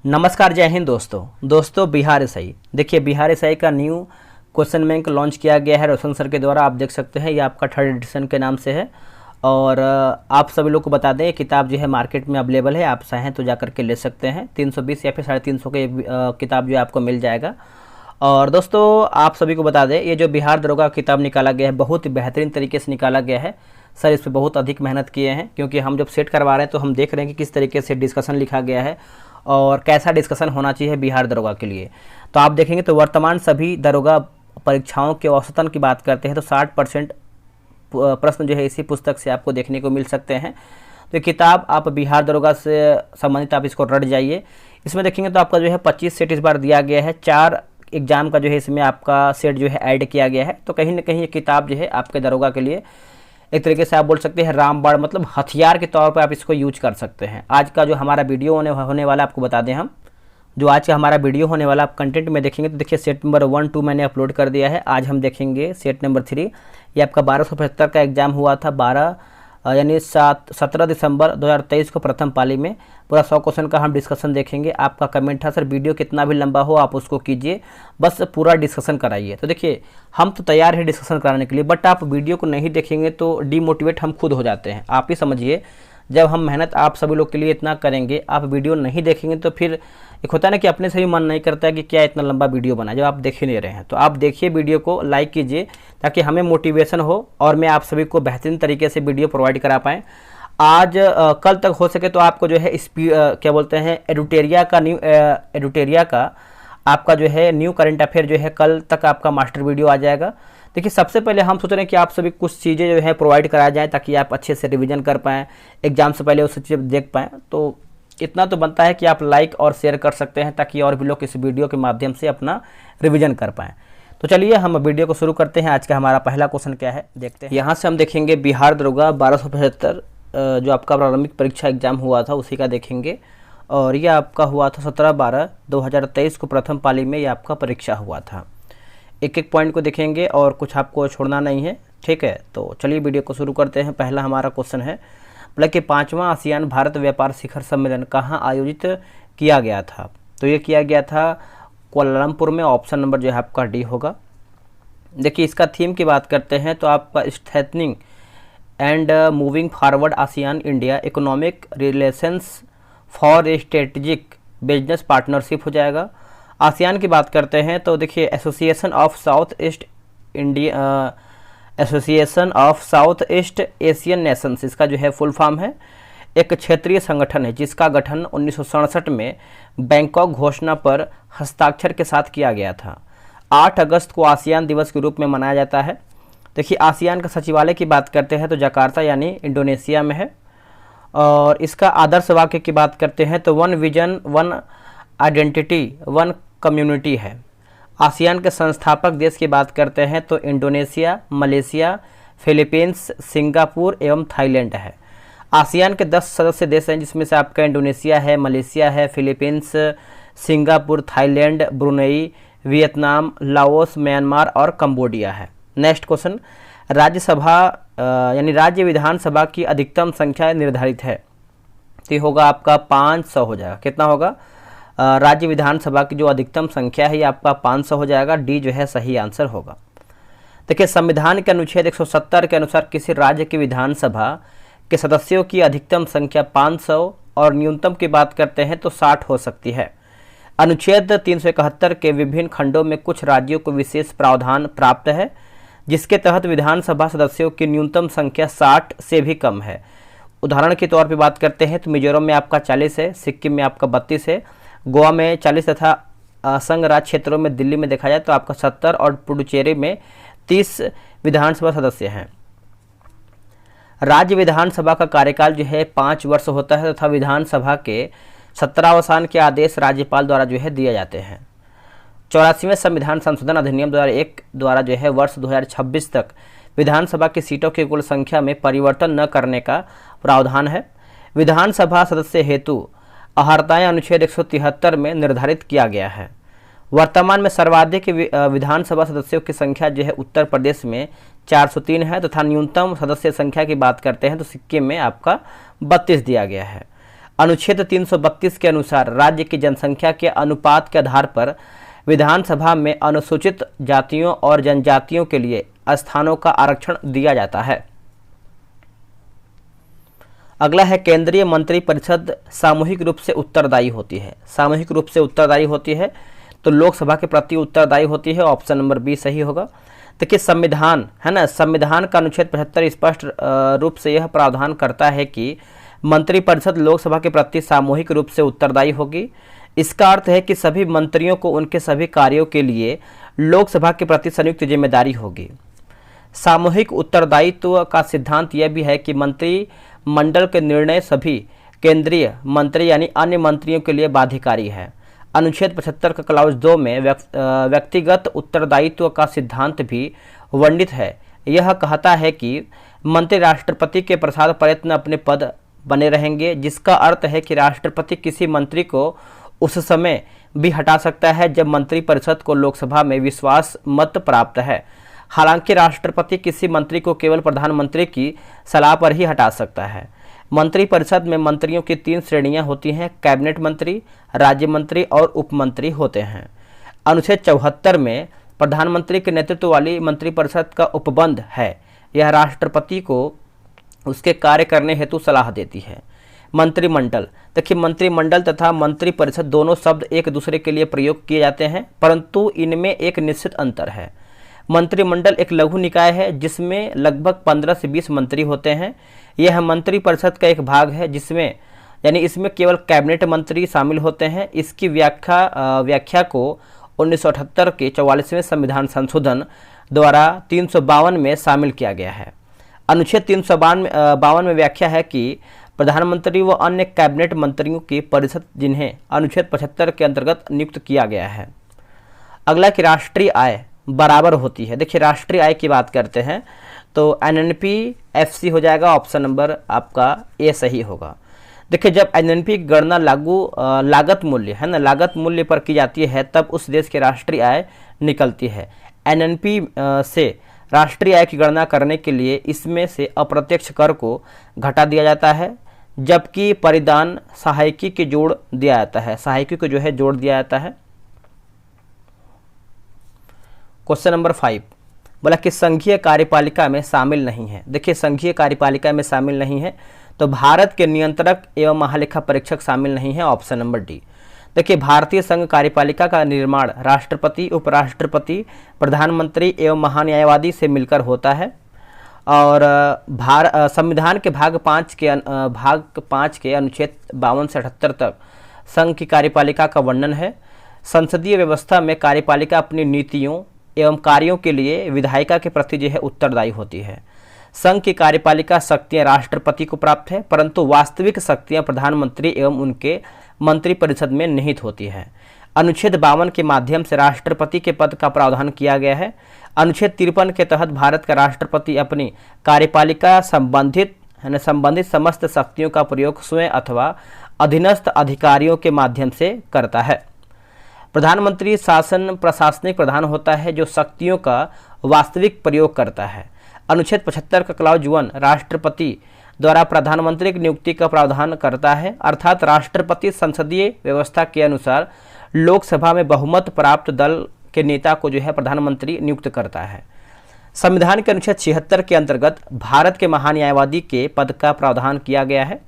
नमस्कार, जय हिंद दोस्तों बिहार एसआई देखिए, बिहार एसआई का न्यू क्वेश्चन बैंक लॉन्च किया गया है रोशन सर के द्वारा। आप देख सकते हैं, ये आपका 3rd एडिशन के नाम से है। और आप सभी लोग को बता दें, किताब जो है मार्केट में अवेलेबल है, आप चाहें तो जाकर के ले सकते हैं। 320 या फिर 350 के किताब जो है आपको मिल जाएगा। और दोस्तों आप सभी को बता दें, ये जो बिहार दरोगा किताब निकाला गया है, बहुत ही बेहतरीन तरीके से निकाला गया है। सर इस पर बहुत अधिक मेहनत किए हैं, क्योंकि हम जब सेट करवा रहे हैं तो हम देख रहे हैं कि किस तरीके से डिस्कशन लिखा गया है और कैसा डिस्कशन होना चाहिए बिहार दरोगा के लिए। तो आप देखेंगे तो वर्तमान सभी दरोगा परीक्षाओं के औसतन की बात करते हैं तो 60% प्रश्न जो है इसी पुस्तक से आपको देखने को मिल सकते हैं। तो ये किताब आप बिहार दरोगा से संबंधित आप इसको रट जाइए। इसमें देखेंगे तो आपका जो है 25 सेट इस बार दिया गया है, 4 एग्जाम का जो है इसमें आपका सेट जो है ऐड किया गया है। तो कहीं ना कहीं ये किताब जो है आपके दरोगा के लिए एक तरीके से आप बोल सकते हैं रामबाण, मतलब हथियार के तौर पर आप इसको यूज कर सकते हैं। आज का जो हमारा वीडियो होने वाला आपको बता दें, हम जो आज का हमारा वीडियो होने वाला आप कंटेंट में देखेंगे तो देखिए सेट नंबर 1, 2 मैंने अपलोड कर दिया है। आज हम देखेंगे सेट नंबर 3। ये आपका 1275 का एग्जाम हुआ था 17 दिसंबर 2023 को प्रथम पाली में। पूरा 100 क्वेश्चन का हम डिस्कशन देखेंगे। आपका कमेंट था सर वीडियो कितना भी लंबा हो आप उसको कीजिए, बस पूरा डिस्कशन कराइए। तो देखिए हम तो तैयार हैं डिस्कशन कराने के लिए, बट आप वीडियो को नहीं देखेंगे तो डीमोटिवेट हम खुद हो जाते हैं। आप ही समझिए, जब हम मेहनत आप सभी लोग के लिए इतना करेंगे, आप वीडियो नहीं देखेंगे तो फिर एक होता है ना कि अपने से भी मन नहीं करता है कि क्या इतना लंबा वीडियो बना जब आप देख ही नहीं रहे हैं। तो आप देखिए, वीडियो को लाइक कीजिए ताकि हमें मोटिवेशन हो और मैं आप सभी को बेहतरीन तरीके से वीडियो प्रोवाइड करा पाएँ। आज कल तक हो सके तो आपको जो है क्या बोलते हैं एडुटेरिया का आपका जो है न्यू करंट अफेयर जो है कल तक आपका मास्टर वीडियो आ जाएगा। देखिए सबसे पहले हम सोच रहे हैं कि आप सभी कुछ चीज़ें जो है प्रोवाइड कराया जाए ताकि आप अच्छे से रिवीजन कर पाएँ, एग्जाम से पहले उस चीज़ देख पाएँ। तो इतना तो बनता है कि आप लाइक और शेयर कर सकते हैं ताकि और भी लोग इस वीडियो के माध्यम से अपना रिवीजन कर पाएँ। तो चलिए हम वीडियो को शुरू करते हैं। आज का हमारा पहला क्वेश्चन क्या है देखते हैं। यहाँ से हम देखेंगे बिहार दरोगा 1275 जो आपका प्रारंभिक परीक्षा एग्जाम हुआ था उसी का देखेंगे। और ये आपका हुआ था 17/12/2023 को प्रथम पाली में ये आपका परीक्षा हुआ था। एक एक पॉइंट को देखेंगे और कुछ आपको छोड़ना नहीं है, ठीक है। तो चलिए वीडियो को शुरू करते हैं। पहला हमारा क्वेश्चन है बोला कि 5वां आसियान भारत व्यापार शिखर सम्मेलन कहाँ आयोजित किया गया था। तो ये किया गया था कुआलालंपुर में। ऑप्शन नंबर जो है आपका डी होगा। देखिए इसका थीम की बात करते हैं तो आपका strengthening and moving forward ASEAN India economic relations for a strategic business partnership हो जाएगा। आसियान की बात करते हैं तो देखिए association of south east Asian nations, इसका जो है फुल फॉर्म है। एक क्षेत्रीय संगठन है जिसका गठन 1967 में बैंकॉक घोषणा पर हस्ताक्षर के साथ किया गया था। 8 अगस्त को आसियान दिवस के रूप में मनाया जाता है। देखिए आसियान का सचिवालय की बात करते हैं तो जकार्ता यानी इंडोनेशिया में है। और इसका आदर्श वाक्य की बात करते हैं तो 1 विजन 1 आइडेंटिटी 1 कम्युनिटी है। आसियान के संस्थापक देश की बात करते हैं तो इंडोनेशिया, मलेशिया, फिलीपींस, सिंगापुर एवं थाईलैंड है। आसियान के 10 सदस्य देश हैं जिसमें से आपका इंडोनेशिया है, मलेशिया है, Philippines, Singapore, Thailand, Brunei, Vietnam, Laos, Myanmar और कंबोडिया है। नेक्स्ट क्वेश्चन, राज्यसभा यानी राज्य विधानसभा की अधिकतम संख्या निर्धारित है। तो ये होगा आपका 500 हो जाएगा। कितना होगा? राज्य विधानसभा की जो अधिकतम संख्या है ये आपका 500 हो जाएगा। डी जो है सही आंसर होगा। देखिए संविधान के अनुच्छेद 170 के अनुसार किसी राज्य की विधानसभा के सदस्यों की अधिकतम संख्या 500 और न्यूनतम की बात करते हैं तो 60 हो सकती है। अनुच्छेद 371 के विभिन्न खंडों में कुछ राज्यों को विशेष प्रावधान प्राप्त है जिसके तहत विधानसभा सदस्यों की न्यूनतम संख्या 60 से भी कम है। उदाहरण के तौर पर बात करते हैं तो मिजोरम में आपका 40 है, सिक्किम में आपका 32 है, गोवा में 40 तथा असंघ राज्य क्षेत्रों में दिल्ली में देखा जाए तो आपका 70 और पुडुचेरी में 30 विधानसभा सदस्य हैं। राज्य विधानसभा का कार्यकाल जो है 5 वर्ष होता है तथा विधानसभा के 17वां के आदेश राज्यपाल द्वारा जो है दिए जाते हैं। 84वें संविधान संशोधन अधिनियम 2001 द्वारा जो है वर्ष 2026 तक विधानसभा की सीटों की कुल संख्या में परिवर्तन न करने का प्रावधान है। विधानसभा सदस्य हेतु अहर्ताएं अनुच्छेद 173 में निर्धारित किया गया है। वर्तमान में सर्वाधिक विधानसभा सदस्यों की संख्या जो है उत्तर प्रदेश में 403 है तथा न्यूनतम सदस्य संख्या की बात करते हैं तो सिक्किम में आपका 32 दिया गया है। अनुच्छेद 332 के अनुसार राज्य की जनसंख्या के अनुपात के आधार पर विधानसभा में अनुसूचित जातियों और जनजातियों के लिए स्थानों का आरक्षण दिया जाता है। अगला है केंद्रीय मंत्रिपरिषद सामूहिक रूप से उत्तरदायी होती है। सामूहिक रूप से उत्तरदायी होती है तो लोकसभा के प्रति उत्तरदायी होती है। ऑप्शन नंबर बी सही होगा। देखिए संविधान है ना, संविधान का अनुच्छेद 75 स्पष्ट रूप से यह प्रावधान करता है कि मंत्रिपरिषद लोकसभा के प्रति सामूहिक रूप से उत्तरदायी होगी। इसका अर्थ है कि सभी मंत्रियों को उनके सभी कार्यों के लिए लोकसभा के प्रति संयुक्त जिम्मेदारी होगी। सामूहिक उत्तरदायित्व का सिद्धांत यह भी है कि मंत्रिमंडल के निर्णय सभी केंद्रीय मंत्री यानी अन्य मंत्रियों के लिए बाध्यकारी है। अनुच्छेद 75 का क्लाउज 2 में व्यक्तिगत उत्तरदायित्व का सिद्धांत भी वर्णित है। यह कहता है कि मंत्री राष्ट्रपति के प्रसाद प्रयत्न अपने पद बने रहेंगे, जिसका अर्थ है कि राष्ट्रपति किसी मंत्री को उस समय भी हटा सकता है जब मंत्रिपरिषद को लोकसभा में विश्वास मत प्राप्त है। हालांकि राष्ट्रपति किसी मंत्री को केवल प्रधानमंत्री की सलाह पर ही हटा सकता है। मंत्रिपरिषद में मंत्रियों की 3 श्रेणियां होती हैं, कैबिनेट मंत्री, राज्य मंत्री और उपमंत्री होते हैं। अनुच्छेद 74 में प्रधानमंत्री के नेतृत्व वाली मंत्रिपरिषद का उपबंध है। यह राष्ट्रपति को उसके कार्य करने हेतु सलाह देती है। मंत्रिमंडल, देखिए मंत्रिमंडल तथा मंत्रिपरिषद दोनों शब्द एक दूसरे के लिए प्रयोग किए जाते हैं, परंतु इनमें एक निश्चित अंतर है। मंत्रिमंडल एक लघु निकाय है जिसमें लगभग 15 से 20 मंत्री होते हैं। यह मंत्रिपरिषद का एक भाग है जिसमें इसमें केवल कैबिनेट मंत्री शामिल होते हैं। इसकी व्याख्या को 1978 के 44वें संविधान संशोधन द्वारा 352 में शामिल किया गया है। अनुच्छेद 352 में व्याख्या है कि प्रधानमंत्री व अन्य कैबिनेट मंत्रियों की परिषद जिन्हें अनुच्छेद 75 के अंतर्गत नियुक्त किया गया है। अगला कि राष्ट्रीय आय बराबर होती है। देखिए राष्ट्रीय आय की बात करते हैं तो NNP-FC हो जाएगा। ऑप्शन नंबर आपका ए सही होगा। देखिए जब NNP की गणना लागत मूल्य है ना, लागत मूल्य पर की जाती है तब उस देश की राष्ट्रीय आय निकलती है। NNP से राष्ट्रीय आय की गणना करने के लिए इसमें से अप्रत्यक्ष कर को घटा दिया जाता है, जबकि परिदान सहायकी के जोड़ दिया जाता है। सहायकी को जो है जोड़ दिया जाता है। क्वेश्चन नंबर 5 बोला कि संघीय कार्यपालिका में शामिल नहीं है। देखिए संघीय कार्यपालिका में शामिल नहीं है तो भारत के नियंत्रक एवं महालेखा परीक्षक शामिल नहीं है। Option number D. देखिए भारतीय संघ कार्यपालिका का निर्माण राष्ट्रपति, उपराष्ट्रपति, प्रधानमंत्री एवं महान्यायवादी से मिलकर होता है और संविधान के भाग 5 के अनुच्छेद 52 से 78 तक संघ की कार्यपालिका का वर्णन है। संसदीय व्यवस्था में कार्यपालिका अपनी नीतियों एवं कार्यों के लिए विधायिका के प्रति जो है उत्तरदायी होती है। संघ की कार्यपालिका शक्तियां राष्ट्रपति को प्राप्त है, परंतु वास्तविक शक्तियां प्रधानमंत्री एवं उनके मंत्रिपरिषद में निहित होती है। अनुच्छेद 52 के माध्यम से राष्ट्रपति के पद का प्रावधान किया गया है। अनुच्छेद 53 के तहत भारत का राष्ट्रपति अपनी कार्यपालिका संबंधित समस्त शक्तियों का प्रयोग स्वयं अथवा अधीनस्थ अधिकारियों के माध्यम से करता है। प्रधानमंत्री शासन प्रशासनिक प्रधान होता है जो शक्तियों का वास्तविक प्रयोग करता है। अनुच्छेद 75 का क्लाउज 1 राष्ट्रपति द्वारा प्रधानमंत्री की नियुक्ति का प्रावधान करता है, अर्थात राष्ट्रपति संसदीय व्यवस्था के अनुसार लोकसभा में बहुमत प्राप्त दल के नेता को जो है प्रधानमंत्री नियुक्त करता है। संविधान के अनुच्छेद 76 के अंतर्गत भारत के महान्यायवादी के पद का प्रावधान किया गया है।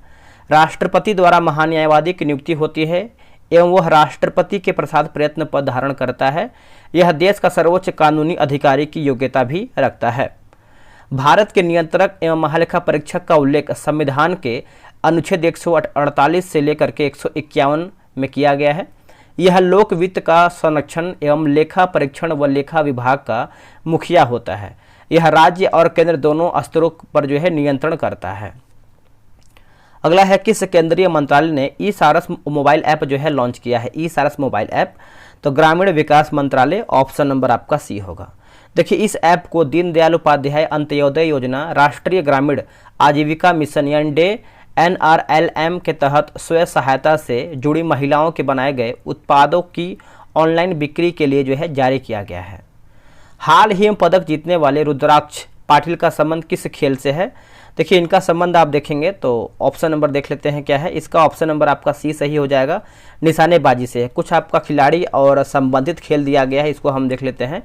राष्ट्रपति द्वारा महान्यायवादी की नियुक्ति होती है एवं वह राष्ट्रपति के प्रसाद प्रयत्न पद धारण करता है। यह देश का सर्वोच्च कानूनी अधिकारी की योग्यता भी रखता है। भारत के नियंत्रक एवं महालेखा परीक्षक का उल्लेख संविधान के अनुच्छेद 148 से लेकर के 151 में किया गया है। यह लोक वित्त का संरक्षण एवं लेखा परीक्षण व लेखा विभाग का मुखिया होता है। यह राज्य और केंद्र दोनों स्तरों पर जो है नियंत्रण करता है। अगला है किस केंद्रीय मंत्रालय ने ई सारस मोबाइल ऐप जो है लॉन्च किया है। ई सारस मोबाइल ऐप तो ग्रामीण विकास मंत्रालय। ऑप्शन नंबर आपका सी होगा। देखिए इस ऐप को दीनदयाल उपाध्याय अंत्योदय योजना, राष्ट्रीय ग्रामीण आजीविका मिशन यानी NRLM के तहत स्वयं सहायता से जुड़ी महिलाओं के बनाए गए उत्पादों की ऑनलाइन बिक्री के लिए जो है जारी किया गया है। हाल ही में पदक जीतने वाले रुद्राक्ष पाटिल का संबंध किस खेल से है। देखिए इनका संबंध आप देखेंगे तो ऑप्शन नंबर देख लेते हैं क्या है। इसका ऑप्शन नंबर आपका सी सही हो जाएगा, निशानेबाजी से। कुछ आपका खिलाड़ी और संबंधित खेल दिया गया है, इसको हम देख लेते हैं।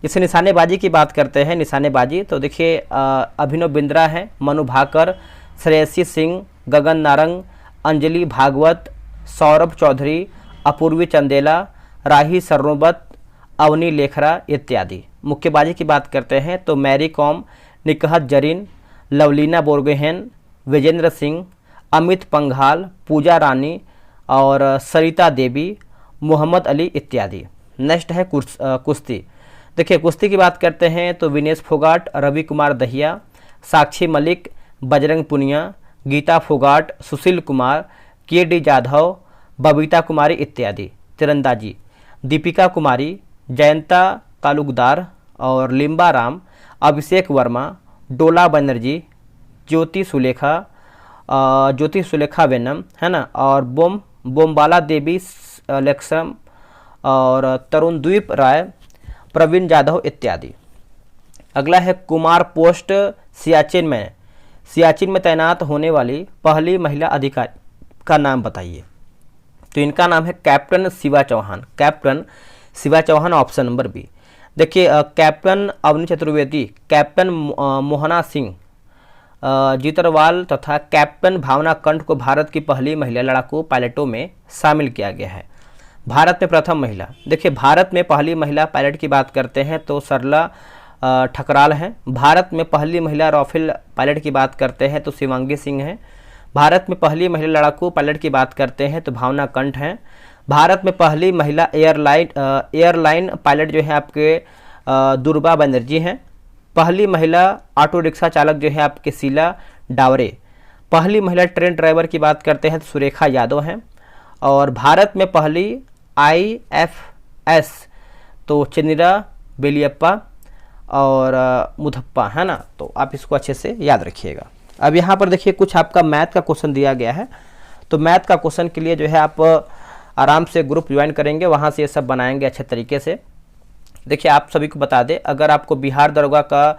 जैसे निशानेबाजी की बात करते हैं, निशानेबाजी तो देखिए अभिनव बिंद्रा है, मनु भाकर, श्रेयसी सिंह, गगन नारंग, अंजलि भागवत, सौरभ चौधरी, अपूर्वी चंदेला, राही सर्नोबत, अवनी लेखरा इत्यादि। मुक्केबाजी की बात करते हैं तो मैरी कॉम, निकहत जरीन, लवलीना बोर्गोहेन, विजेंद्र सिंह, अमित पंघाल, पूजा रानी और सरिता देवी, मोहम्मद अली इत्यादि। नेक्स्ट है कुश्ती। देखिए कुश्ती की बात करते हैं तो विनेश फोगाट, रवि कुमार दहिया, साक्षी मलिक, बजरंग पुनिया, गीता फोगाट, सुशील कुमार, के.डी. जाधव, बबीता कुमारी इत्यादि। तीरंदाजी दीपिका कुमारी, जयंता तालुकदार और लिम्बा राम, अभिषेक वर्मा, डोला बनर्जी, ज्योति सुलेखा वेनम है ना, और बोमबाला देवी लेक्सम और तरुणद्वीप राय, प्रवीण जाधव इत्यादि। अगला है कुमार पोस्ट सियाचिन में तैनात होने वाली पहली महिला अधिकारी का नाम बताइए। तो इनका नाम है captain Shiva Chauhan. Captain Shiva Chauhan option number B. देखिए कैप्टन अवनी चतुर्वेदी, कैप्टन मोहना सिंह जीतरवाल तथा कैप्टन भावना कंठ को भारत की पहली महिला लड़ाकू पायलटों में शामिल किया गया है। भारत में प्रथम महिला, देखिए भारत में पहली महिला पायलट की बात करते हैं तो सरला ठकराल हैं। भारत में पहली महिला राफेल पायलट की बात करते हैं तो शिवांगी सिंह हैं। भारत में पहली महिला लड़ाकू पायलट की बात करते हैं तो भावना कंठ हैं। भारत में पहली महिला एयरलाइन पायलट जो है आपके दुर्बा बनर्जी हैं। पहली महिला ऑटो रिक्शा चालक जो है आपके शीला डावरे। पहली महिला ट्रेन ड्राइवर की बात करते हैं तो सुरेखा यादव हैं। और भारत में पहली IFS तो चंद्रा बेलियप्पा और मुथप्पा है ना, तो आप इसको अच्छे से याद रखिएगा। अब यहाँ पर देखिए कुछ आपका मैथ का क्वेश्चन दिया गया है, तो मैथ का क्वेश्चन के लिए जो है आप आराम से ग्रुप ज्वाइन करेंगे, वहाँ से ये सब बनाएंगे अच्छे तरीके से। देखिए आप सभी को बता दें, अगर आपको बिहार दरोगा का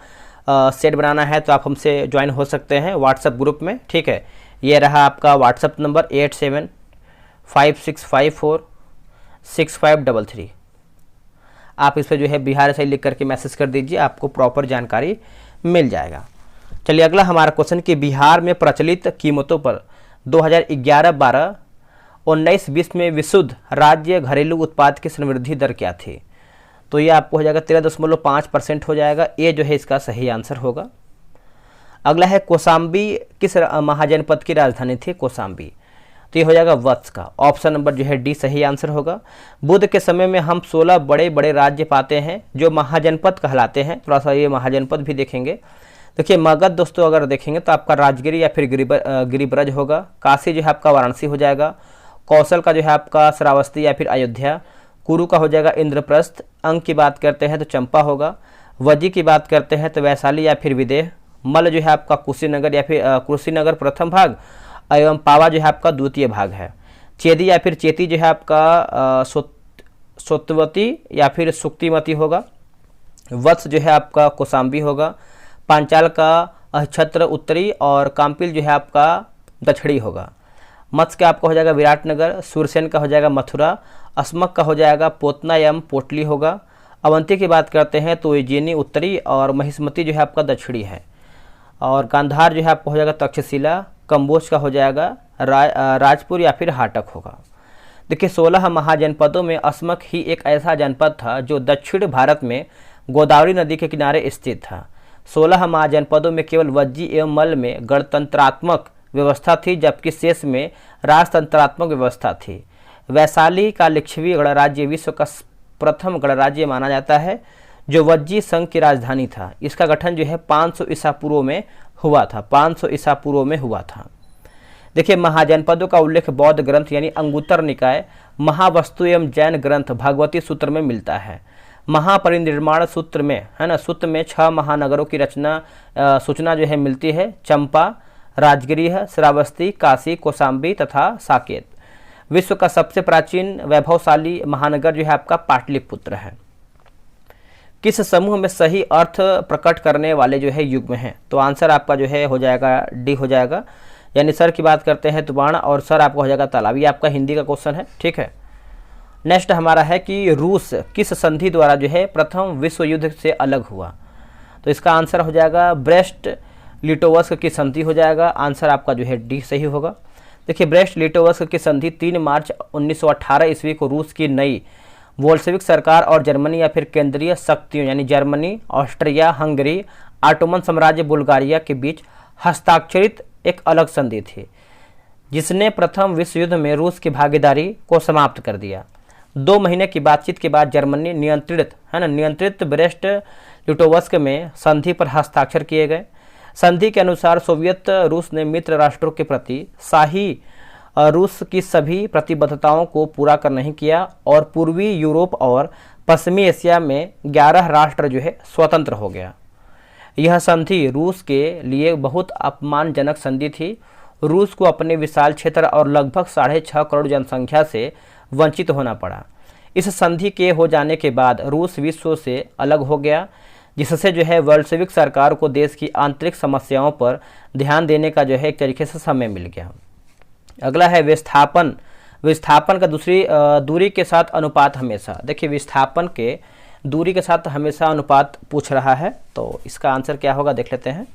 सेट बनाना है तो आप हमसे ज्वाइन हो सकते हैं व्हाट्सएप ग्रुप में, ठीक है। ये रहा आपका व्हाट्सएप नंबर 8756546533। आप इस पर जो है बिहार से लिख करके मैसेज कर दीजिए, आपको प्रॉपर जानकारी मिल जाएगा। चलिए अगला हमारा क्वेश्चन कि बिहार में प्रचलित कीमतों पर 2011-12, 19-20 में विशुद्ध राज्य घरेलू उत्पाद की समृद्धि दर क्या थी? तो ये आपको हो जाएगा 13.5% हो जाएगा। ये जो है इसका सही आंसर होगा। अगला है कौशाम्बी किस महाजनपद की राजधानी थी? कौशाम्बी, तो ये हो जाएगा वत्स का। ऑप्शन नंबर जो है डी सही आंसर होगा। बुद्ध के समय में हम 16 बड़े बड़े राज्य पाते हैं जो महाजनपद कहलाते हैं। थोड़ा सा ये महाजनपद भी देखेंगे। देखिए मगध दोस्तों अगर देखेंगे तो आपका राजगिरी या फिर गिरिब्रज होगा। काशी जो है आपका वाराणसी हो जाएगा। कौशल का जो है आपका श्रावस्ती या फिर अयोध्या। कुरु का हो जाएगा इंद्रप्रस्थ। अंक की बात करते हैं तो चंपा होगा। वजी की बात करते हैं तो वैशाली या फिर विदेह। मल जो है आपका कुशीनगर या फिर कुशीनगर प्रथम भाग एवं पावा जो है आपका द्वितीय भाग है। चेदी या फिर चेती जो है आपका सोतवती या फिर सुक्तिमती होगा। वत्स जो है आपका कौशाम्बी होगा। पांचाल का अक्षत्र उत्तरी और काम्पिल जो है आपका दक्षिणी होगा। मत्स्य का आपका हो जाएगा विराटनगर। सूरसेन का हो जाएगा मथुरा। अस्मक का हो जाएगा पोतना एवं पोटली होगा। अवंती की बात करते हैं तो उज्जैनी उत्तरी और महिष्मती जो है आपका दक्षिणी है। और गांधार जो है आपका हो जाएगा तक्षशिला। कंबोज का हो जाएगा राजपुर या फिर हाटक होगा। देखिए 16 महाजनपदों में अस्मक ही एक ऐसा जनपद था जो दक्षिण भारत में गोदावरी नदी के किनारे स्थित था। 16 महाजनपदों में केवल वज्जी एवं मल में गणतंत्रात्मक व्यवस्था थी, जबकि शेष में राजतंत्रात्मक व्यवस्था थी। वैशाली का लिच्छवी गणराज्य विश्व का प्रथम गणराज्य माना जाता है जो वज्जी संघ की राजधानी था। इसका गठन जो है 500 ईसा पूर्व में हुआ था। 500 ईसा पूर्व में हुआ था। देखिए महाजनपदों का उल्लेख बौद्ध ग्रंथ यानी अंगुत्तर निकाय, महावस्तु एवं जैन ग्रंथ भगवती सूत्र में मिलता है। महापरिनिर्माण सूत्र में है ना, सूत्र में 6 महानगरों की सूचना जो है मिलती है। चंपा, राजगिरी, श्रावस्ती, काशी, कौशाम्बी तथा साकेत। विश्व का सबसे प्राचीन वैभवशाली महानगर जो है आपका पाटलिपुत्र है। किस समूह में सही अर्थ प्रकट करने वाले जो है युग्म हैं? तो आंसर आपका जो है हो जाएगा डी हो जाएगा, यानी सर की बात करते हैं तो बाण और सर आपका हो जाएगा तालाब। ये आपका हिंदी का क्वेश्चन है, ठीक है। नेक्स्ट हमारा है कि रूस किस संधि द्वारा जो है प्रथम विश्व युद्ध से अलग हुआ? तो इसका आंसर हो जाएगा ब्रेस्ट लिटोवस्क की संधि हो जाएगा। आंसर आपका जो है डी सही होगा। देखिए, ब्रेस्ट लिटोवस्क की संधि 3 मार्च 1918 ईस्वी को रूस की नई बोल्शेविक सरकार और जर्मनी या फिर केंद्रीय शक्तियों यानी जर्मनी, ऑस्ट्रिया, हंगरी, ऑटोमन साम्राज्य, बुल्गारिया के बीच हस्ताक्षरित एक अलग संधि थी, जिसने प्रथम विश्व युद्ध में रूस की भागीदारी को समाप्त कर दिया। 2 महीने की बातचीत के बाद जर्मनी नियंत्रित ब्रेस्ट लिटोवस्क में संधि पर हस्ताक्षर किए गए। संधि के अनुसार सोवियत रूस ने मित्र राष्ट्रों के प्रति शाही रूस की सभी प्रतिबद्धताओं को पूरा कर नहीं किया और पूर्वी यूरोप और पश्चिमी एशिया में 11 राष्ट्र जो है स्वतंत्र हो गया। यह संधि रूस के लिए बहुत अपमानजनक संधि थी। रूस को अपने विशाल क्षेत्र और लगभग 6.5 करोड़ जनसंख्या से वंचित होना पड़ा। इस संधि के हो जाने के बाद रूस विश्व से अलग हो गया, जिससे जो है बोल्शेविक सरकार को देश की आंतरिक समस्याओं पर ध्यान देने का जो है एक तरीके से समय मिल गया। अगला है विस्थापन। विस्थापन का दूरी के साथ अनुपात हमेशा। देखिए, विस्थापन के दूरी के साथ हमेशा अनुपात पूछ रहा है, तो इसका आंसर क्या होगा देख लेते हैं।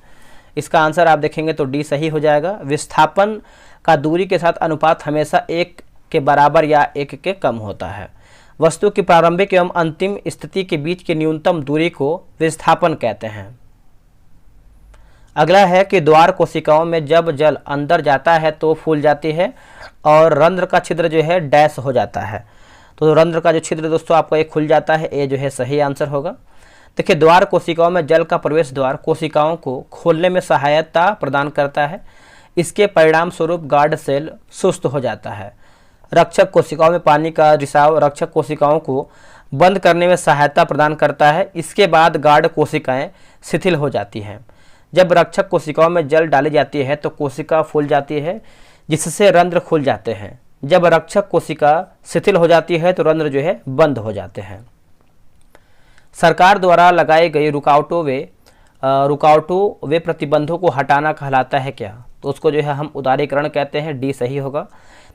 इसका आंसर आप देखेंगे तो डी सही हो जाएगा। विस्थापन का दूरी के साथ अनुपात हमेशा 1 के बराबर या 1 के कम होता है। वस्तु की प्रारंभिक एवं अंतिम स्थिति के बीच की न्यूनतम दूरी को विस्थापन कहते हैं। अगला है कि द्वार कोशिकाओं में जब जल अंदर जाता है तो फूल जाती है और रंध्र का छिद्र जो है डैश हो जाता है। तो रंध्र का जो छिद्र दोस्तों आपका एक खुल जाता है, ये जो है सही आंसर होगा। देखिए, द्वार कोशिकाओं में जल का प्रवेश द्वार कोशिकाओं को खोलने में सहायता प्रदान करता है। इसके परिणाम स्वरूप गार्ड सेल सुस्त हो जाता है। रक्षक कोशिकाओं में पानी का रिसाव रक्षक कोशिकाओं को बंद करने में सहायता प्रदान करता है। इसके बाद गार्ड कोशिकाएं शिथिल हो जाती हैं। जब रक्षक कोशिकाओं में जल डाली जाती है तो कोशिका फूल जाती है, जिससे रंध्र खुल जाते हैं। जब रक्षक कोशिका शिथिल हो जाती है तो रंध्र जो है बंद हो जाते हैं। सरकार द्वारा लगाई गई रुकावटों वे प्रतिबंधों को हटाना कहलाता है क्या? तो उसको जो है हम उदारीकरण कहते हैं। डी सही होगा।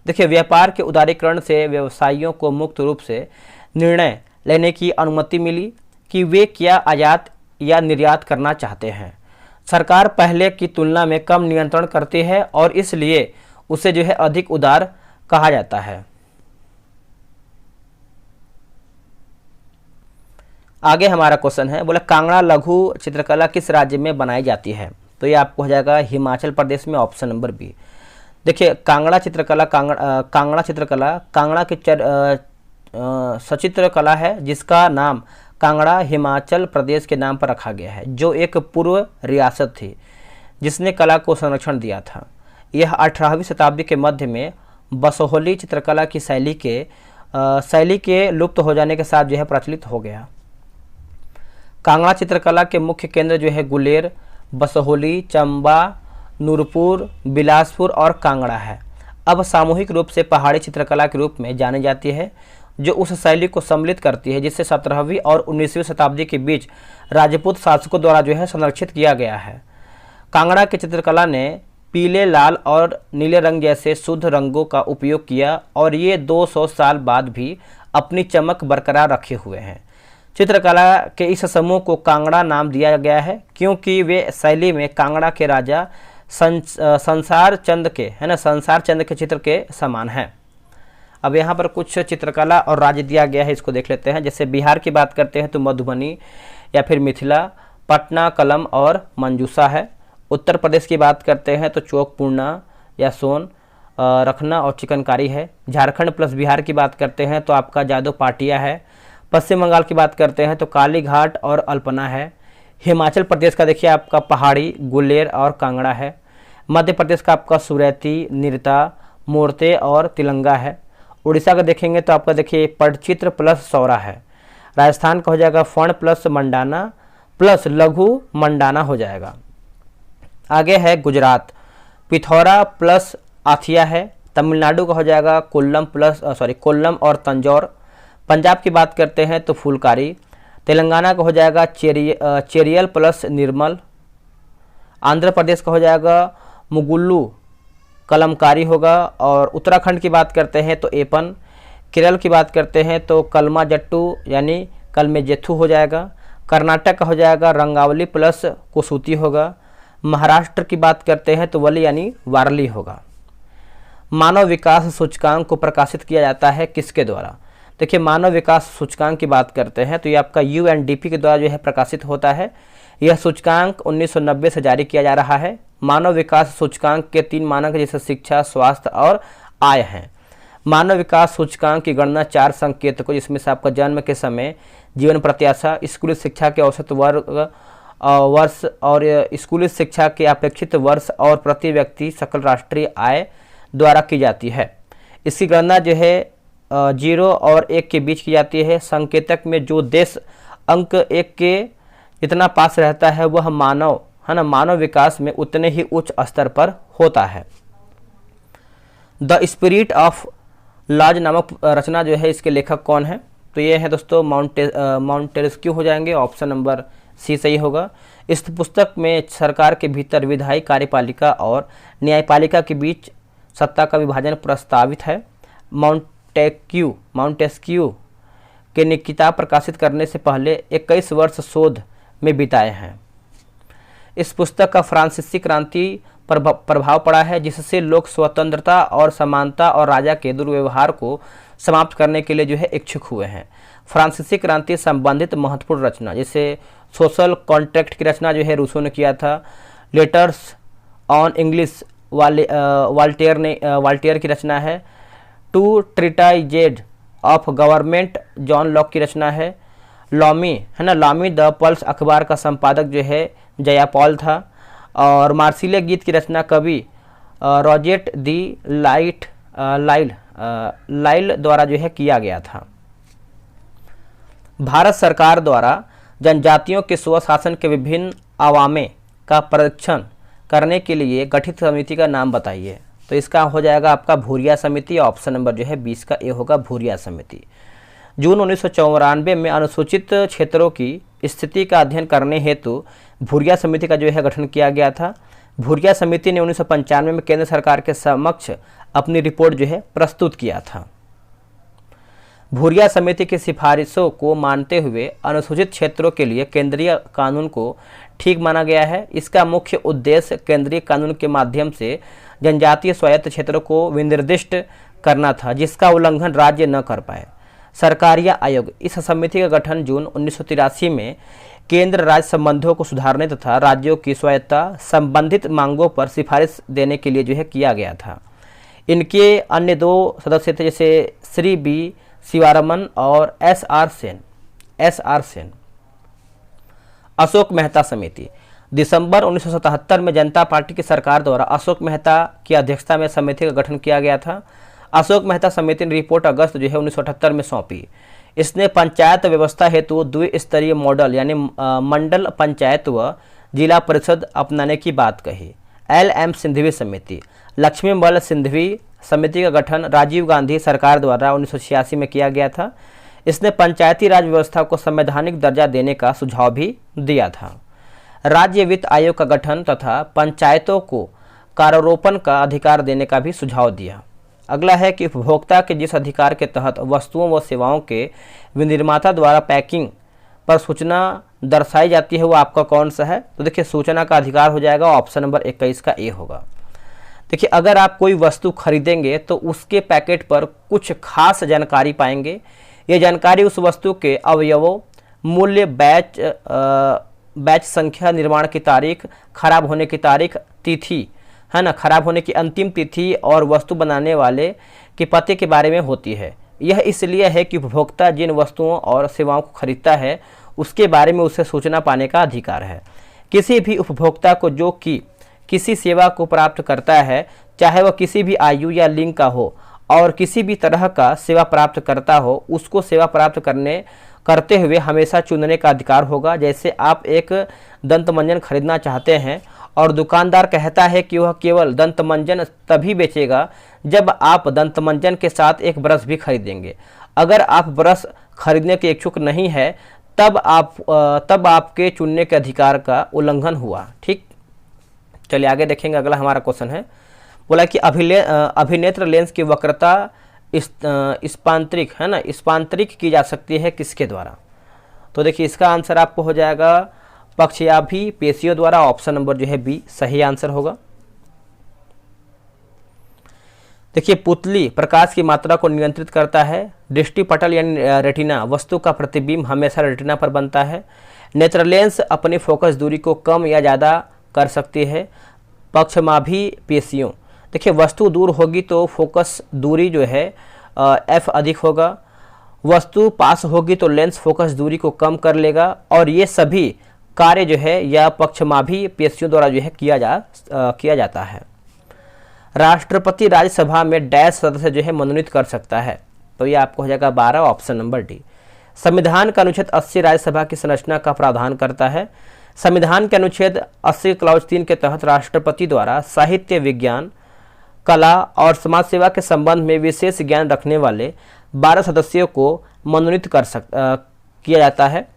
देखिए, व्यापार के उदारीकरण से व्यवसायियों को मुक्त रूप से निर्णय लेने की अनुमति मिली कि वे क्या आयात या निर्यात करना चाहते हैं। सरकार पहले की तुलना में कम नियंत्रण करती है और इसलिए उसे जो है अधिक उदार कहा जाता है। आगे हमारा क्वेश्चन है, बोला कांगड़ा लघु चित्रकला किस राज्य में बनाई जाती है? तो ये आपको हो जाएगा हिमाचल प्रदेश में, ऑप्शन नंबर बी। देखिए, कांगड़ा चित्रकला कांगड़ा की सचित्र कला है, जिसका नाम कांगड़ा हिमाचल प्रदेश के नाम पर रखा गया है, जो एक पूर्व रियासत थी जिसने कला को संरक्षण दिया था। यह 18वीं शताब्दी के मध्य में बसोहली चित्रकला की शैली के लुप्त हो जाने के साथ जो है प्रचलित हो गया। कांगड़ा चित्रकला के मुख्य केंद्र जो है गुलेर, बसोहली, चंबा, नूरपुर, बिलासपुर और कांगड़ा है। अब सामूहिक रूप से पहाड़ी चित्रकला के रूप में जानी जाती है, जो उस शैली को सम्मिलित करती है जिसे 17वीं और 19वीं शताब्दी के बीच राजपूत शासकों द्वारा जो है संरक्षित किया गया है। कांगड़ा की चित्रकला ने पीले, लाल और नीले रंग जैसे शुद्ध रंगों का उपयोग किया और ये 200 साल बाद भी अपनी चमक बरकरार रखे हुए हैं। चित्रकला के इस समूह को कांगड़ा नाम दिया गया है क्योंकि वे शैली में कांगड़ा के राजा संसार चंद के चित्र के समान है। अब यहाँ पर कुछ चित्रकला और राज्य दिया गया है, इसको देख लेते हैं। जैसे बिहार की बात करते हैं तो मधुबनी या फिर मिथिला, पटना, कलम और मंजूसा है। उत्तर प्रदेश की बात करते हैं तो चौक, पूर्णा या सोन, रखना और चिकनकारी है। झारखंड प्लस बिहार की बात करते हैं तो आपका जादव पाटिया है। पश्चिम बंगाल की बात करते हैं तो कालीघाट और अल्पना है। हिमाचल प्रदेश का देखिए आपका पहाड़ी, गुलेर और कांगड़ा है। मध्य प्रदेश का आपका सुरैती, निरता, मोरते और तिलंगा है। उड़ीसा का देखेंगे तो आपका देखिए पटचित्र प्लस सौरा है। राजस्थान का हो जाएगा फण प्लस मंडाना प्लस लघु मंडाना हो जाएगा। आगे है गुजरात, पिथौरा प्लस आथिया है। तमिलनाडु का हो जाएगा कोल्लम और तंजौर। पंजाब की बात करते हैं तो फुलकारी। तेलंगाना का हो जाएगा चेरियल प्लस निर्मल। आंध्र प्रदेश का हो जाएगा मुगुल्लू कलमकारी होगा। और उत्तराखंड की बात करते हैं तो एपन। केरल की बात करते हैं तो कलमा जट्टू यानी कलमेजेथु हो जाएगा। कर्नाटक का हो जाएगा रंगावली प्लस कुसूती होगा। महाराष्ट्र की बात करते हैं तो वली यानी वारली होगा। मानव विकास सूचकांक को प्रकाशित किया जाता है किसके द्वारा? देखिए, मानव विकास सूचकांक की बात करते हैं तो ये आपका UNDP के द्वारा जो है प्रकाशित होता है। यह सूचकांक 1990 से जारी किया जा रहा है। मानव विकास सूचकांक के 3 मानक जैसे शिक्षा, स्वास्थ्य और आय हैं। मानव विकास सूचकांक की गणना 4 संकेतकों, जिसमें से आपका जन्म के समय, जीवन प्रत्याशा, स्कूली शिक्षा के औसत वर्ष और स्कूली शिक्षा के अपेक्षित वर्ष और प्रति व्यक्ति सकल राष्ट्रीय आय द्वारा की जाती है। इसकी गणना जो है 0 और 1 के बीच की जाती है। संकेतक में जो देश अंक 1 के जितना पास रहता है वह मानव विकास में उतने ही उच्च स्तर पर होता है। द स्पिरिट ऑफ लॉज नामक रचना जो है, इसके लेखक कौन है? तो ये है दोस्तों मॉन्टेस्क्यू हो जाएंगे। ऑप्शन नंबर सी सही होगा। इस पुस्तक में सरकार के भीतर विधायी कार्यपालिका और न्यायपालिका के बीच सत्ता का विभाजन प्रस्तावित है। माउंटेस्क्यू के किताब प्रकाशित करने से पहले 21 वर्ष शोध में बिताए हैं। इस पुस्तक का फ्रांसीसी क्रांति पर प्रभाव पड़ा है, जिससे लोग स्वतंत्रता और समानता और राजा के दुर्व्यवहार को समाप्त करने के लिए जो है इच्छुक हुए हैं। फ्रांसीसी क्रांति संबंधित महत्वपूर्ण रचना, जैसे सोशल कॉन्ट्रैक्ट की रचना जो है रूसो ने किया था। लेटर्स ऑन इंग्लिश वाल्टेयर की रचना है। Two treatises of government John Locke की रचना है। लॉमी द पल्स अखबार का संपादक जो है जयापॉल था। और मार्सिले गीत की रचना कवि रॉजेट दी लाइल द्वारा जो है किया गया था। भारत सरकार द्वारा जनजातियों के स्वशासन के विभिन्न अवामे का परीक्षण करने के लिए गठित समिति का नाम बताइए। तो इसका हो जाएगा आपका भूरिया समिति। ऑप्शन नंबर जो है 20 का ए होगा, भूरिया समिति। जून 1994 में अनुसूचित क्षेत्रों की स्थिति का अध्ययन करने हेतु भूरिया समिति का जो है गठन किया गया था। भूरिया समिति ने 1995 में केंद्र सरकार के समक्ष अपनी रिपोर्ट जो है प्रस्तुत किया था। भूरिया समिति की सिफारिशों को मानते हुए अनुसूचित क्षेत्रों के लिए केंद्रीय कानून को ठीक माना गया है। इसका मुख्य उद्देश्य केंद्रीय कानून के माध्यम से जनजातीय स्वायत्त क्षेत्रों को विनिर्दिष्ट करना था, जिसका उल्लंघन राज्य न कर पाए। सरकारीय आयोग, इस समिति का गठन जून 1983 में केंद्र राज्य संबंधों को सुधारने तथा राज्यों की स्वायत्तता संबंधित मांगों पर सिफारिश देने के लिए जो है किया गया था। इनके अन्य 2 सदस्य थे, जैसे श्री बी शिवारमन और SR सेन। अशोक मेहता समिति, दिसंबर 1977 में जनता पार्टी की सरकार द्वारा अशोक मेहता की अध्यक्षता में समिति का गठन किया गया था। अशोक मेहता समिति ने रिपोर्ट अगस्त जो है 1978 में सौंपी। इसने पंचायत व्यवस्था हेतु द्विस्तरीय मॉडल यानी मंडल पंचायत व जिला परिषद अपनाने की बात कही। LM सिंघवी समिति, लक्ष्मीबल सिंघवी समिति का गठन राजीव गांधी सरकार द्वारा 1986 में किया गया था। इसने पंचायती राज व्यवस्था को संवैधानिक दर्जा देने का सुझाव भी दिया था। राज्य वित्त आयोग का गठन तथा पंचायतों को करारोपण का अधिकार देने का भी सुझाव दिया। अगला है कि उपभोक्ता के जिस अधिकार के तहत वस्तुओं व सेवाओं के विनिर्माता द्वारा पैकिंग पर सूचना दर्शाई जाती है वो आपका कौन सा है? तो देखिए, सूचना का अधिकार हो जाएगा। ऑप्शन नंबर 21 का ए होगा। देखिए, अगर आप कोई वस्तु खरीदेंगे तो उसके पैकेट पर कुछ खास जानकारी पाएंगे। ये जानकारी उस वस्तु के अवयवों, मूल्य, बैच संख्या, निर्माण की तारीख, खराब होने की तारीख, तिथि है ना, खराब होने की अंतिम तिथि और वस्तु बनाने वाले के पते के बारे में होती है। यह इसलिए है कि उपभोक्ता जिन वस्तुओं और सेवाओं को खरीदता है उसके बारे में उसे सूचना पाने का अधिकार है। किसी भी उपभोक्ता को जो कि किसी सेवा को प्राप्त करता है, चाहे वह किसी भी आयु या लिंग का हो और किसी भी तरह का सेवा प्राप्त करता हो, उसको सेवा प्राप्त करते हुए हमेशा चुनने का अधिकार होगा। जैसे आप एक दंतमंजन खरीदना चाहते हैं और दुकानदार कहता है कि वह केवल दंतमंजन तभी बेचेगा जब आप दंतमंजन के साथ एक ब्रश भी खरीदेंगे। अगर आप ब्रश खरीदने के इच्छुक नहीं है तब आपके चुनने के अधिकार का उल्लंघन हुआ। ठीक, चलिए आगे देखेंगे। अगला हमारा क्वेश्चन है, बोला कि अभिनेत्र लेंस की वक्रता स्पांतरिक है ना, स्पांतरिक की जा सकती है किसके द्वारा? तो देखिए इसका आंसर आपको हो जाएगा पक्षाभि पेशियों द्वारा। ऑप्शन नंबर जो है बी सही आंसर होगा। देखिए पुतली प्रकाश की मात्रा को नियंत्रित करता है। दृष्टि पटल यानी रेटिना, वस्तु का प्रतिबिंब हमेशा रेटिना पर बनता है। नेत्र लेंस अपनी फोकस दूरी को कम या ज़्यादा कर सकती है। पक्षमाभि पेशियों, देखिए वस्तु दूर होगी तो फोकस दूरी जो है एफ अधिक होगा। वस्तु पास होगी तो लेंस फोकस दूरी को कम कर लेगा। और ये सभी कार्य जो है या पक्षमाभि पेशियों द्वारा जो है किया जाता है। राष्ट्रपति राज्यसभा में डैश सदस्य जो है मनोनीत कर सकता है, तो ये आपको हो जाएगा 12, ऑप्शन नंबर डी। संविधान का अनुच्छेद 80 राज्यसभा की संरचना का प्रावधान करता है। संविधान के अनुच्छेद 80 क्लॉज 3 के तहत राष्ट्रपति द्वारा साहित्य, विज्ञान, कला और समाज सेवा के संबंध में विशेष ज्ञान रखने वाले 12 सदस्यों को मनोनीत किया जाता है।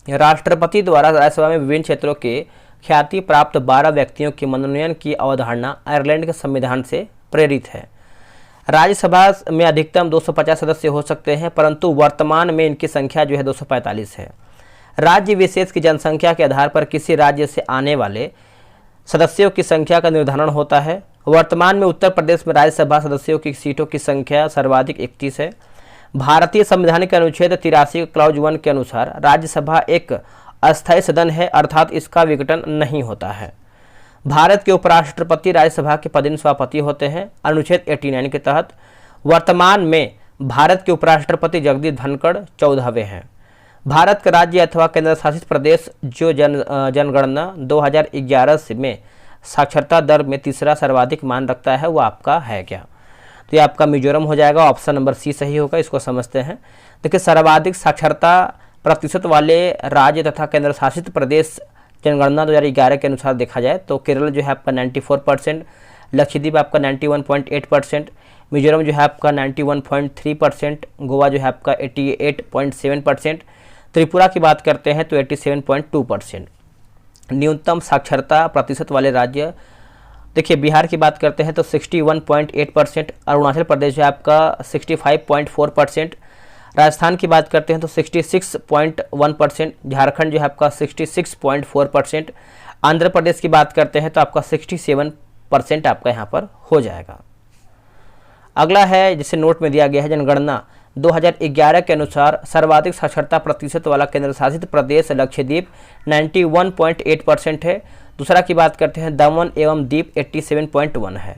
राष्ट्रपति द्वारा राज्यसभा में विभिन्न क्षेत्रों के ख्याति प्राप्त 12 व्यक्तियों के मनोनयन की अवधारणा आयरलैंड के संविधान से प्रेरित है। राज्यसभा में अधिकतम 250 सदस्य हो सकते हैं, परंतु वर्तमान में इनकी संख्या जो है 245 है। राज्य विशेष की जनसंख्या के आधार पर किसी राज्य से आने वाले सदस्यों की संख्या का निर्धारण होता है। वर्तमान में उत्तर प्रदेश में राज्यसभा सदस्यों की सीटों की संख्या सर्वाधिक 31 है। भारतीय संविधान के अनुच्छेद 83 क्लॉज 1 के अनुसार राज्यसभा एक अस्थायी सदन है, अर्थात इसका विघटन नहीं होता है। भारत के उपराष्ट्रपति राज्यसभा के पदेन सभापति होते हैं। अनुच्छेद 89 के तहत वर्तमान में भारत के उपराष्ट्रपति जगदीप धनखड़ 14वें हैं। भारत का राज्य अथवा केंद्र शासित प्रदेश जो जनगणना 2011 में साक्षरता दर में तीसरा सर्वाधिक मान रखता है, वो आपका है क्या? तो ये आपका मिजोरम हो जाएगा। ऑप्शन नंबर सी सही होगा। इसको समझते हैं। देखिए सर्वाधिक साक्षरता प्रतिशत वाले राज्य तथा केंद्र शासित प्रदेश जनगणना 2011 के अनुसार देखा जाए तो केरल जो है आपका 94%, लक्षद्वीप आपका 91.8%, मिजोरम जो है आपका 91.3%, गोवा जो है आपका 88.7%, त्रिपुरा की बात करते हैं तो 87.2%। न्यूनतम साक्षरता प्रतिशत वाले राज्य देखिए बिहार की बात करते हैं तो 61.8%, अरुणाचल प्रदेश जो है आपका 65.4%, राजस्थान की बात करते हैं तो 66.1%, झारखंड जो है आपका 66.4%, आंध्र प्रदेश की बात करते हैं तो आपका 67% आपका यहाँ पर हो जाएगा। अगला है जिसे नोट में दिया गया है, जनगणना 2011 के अनुसार सर्वाधिक साक्षरता प्रतिशत वाला केंद्र शासित प्रदेश लक्षद्वीप 91.8% है। दूसरा की बात करते हैं दमन एवं दीप 87.1 है।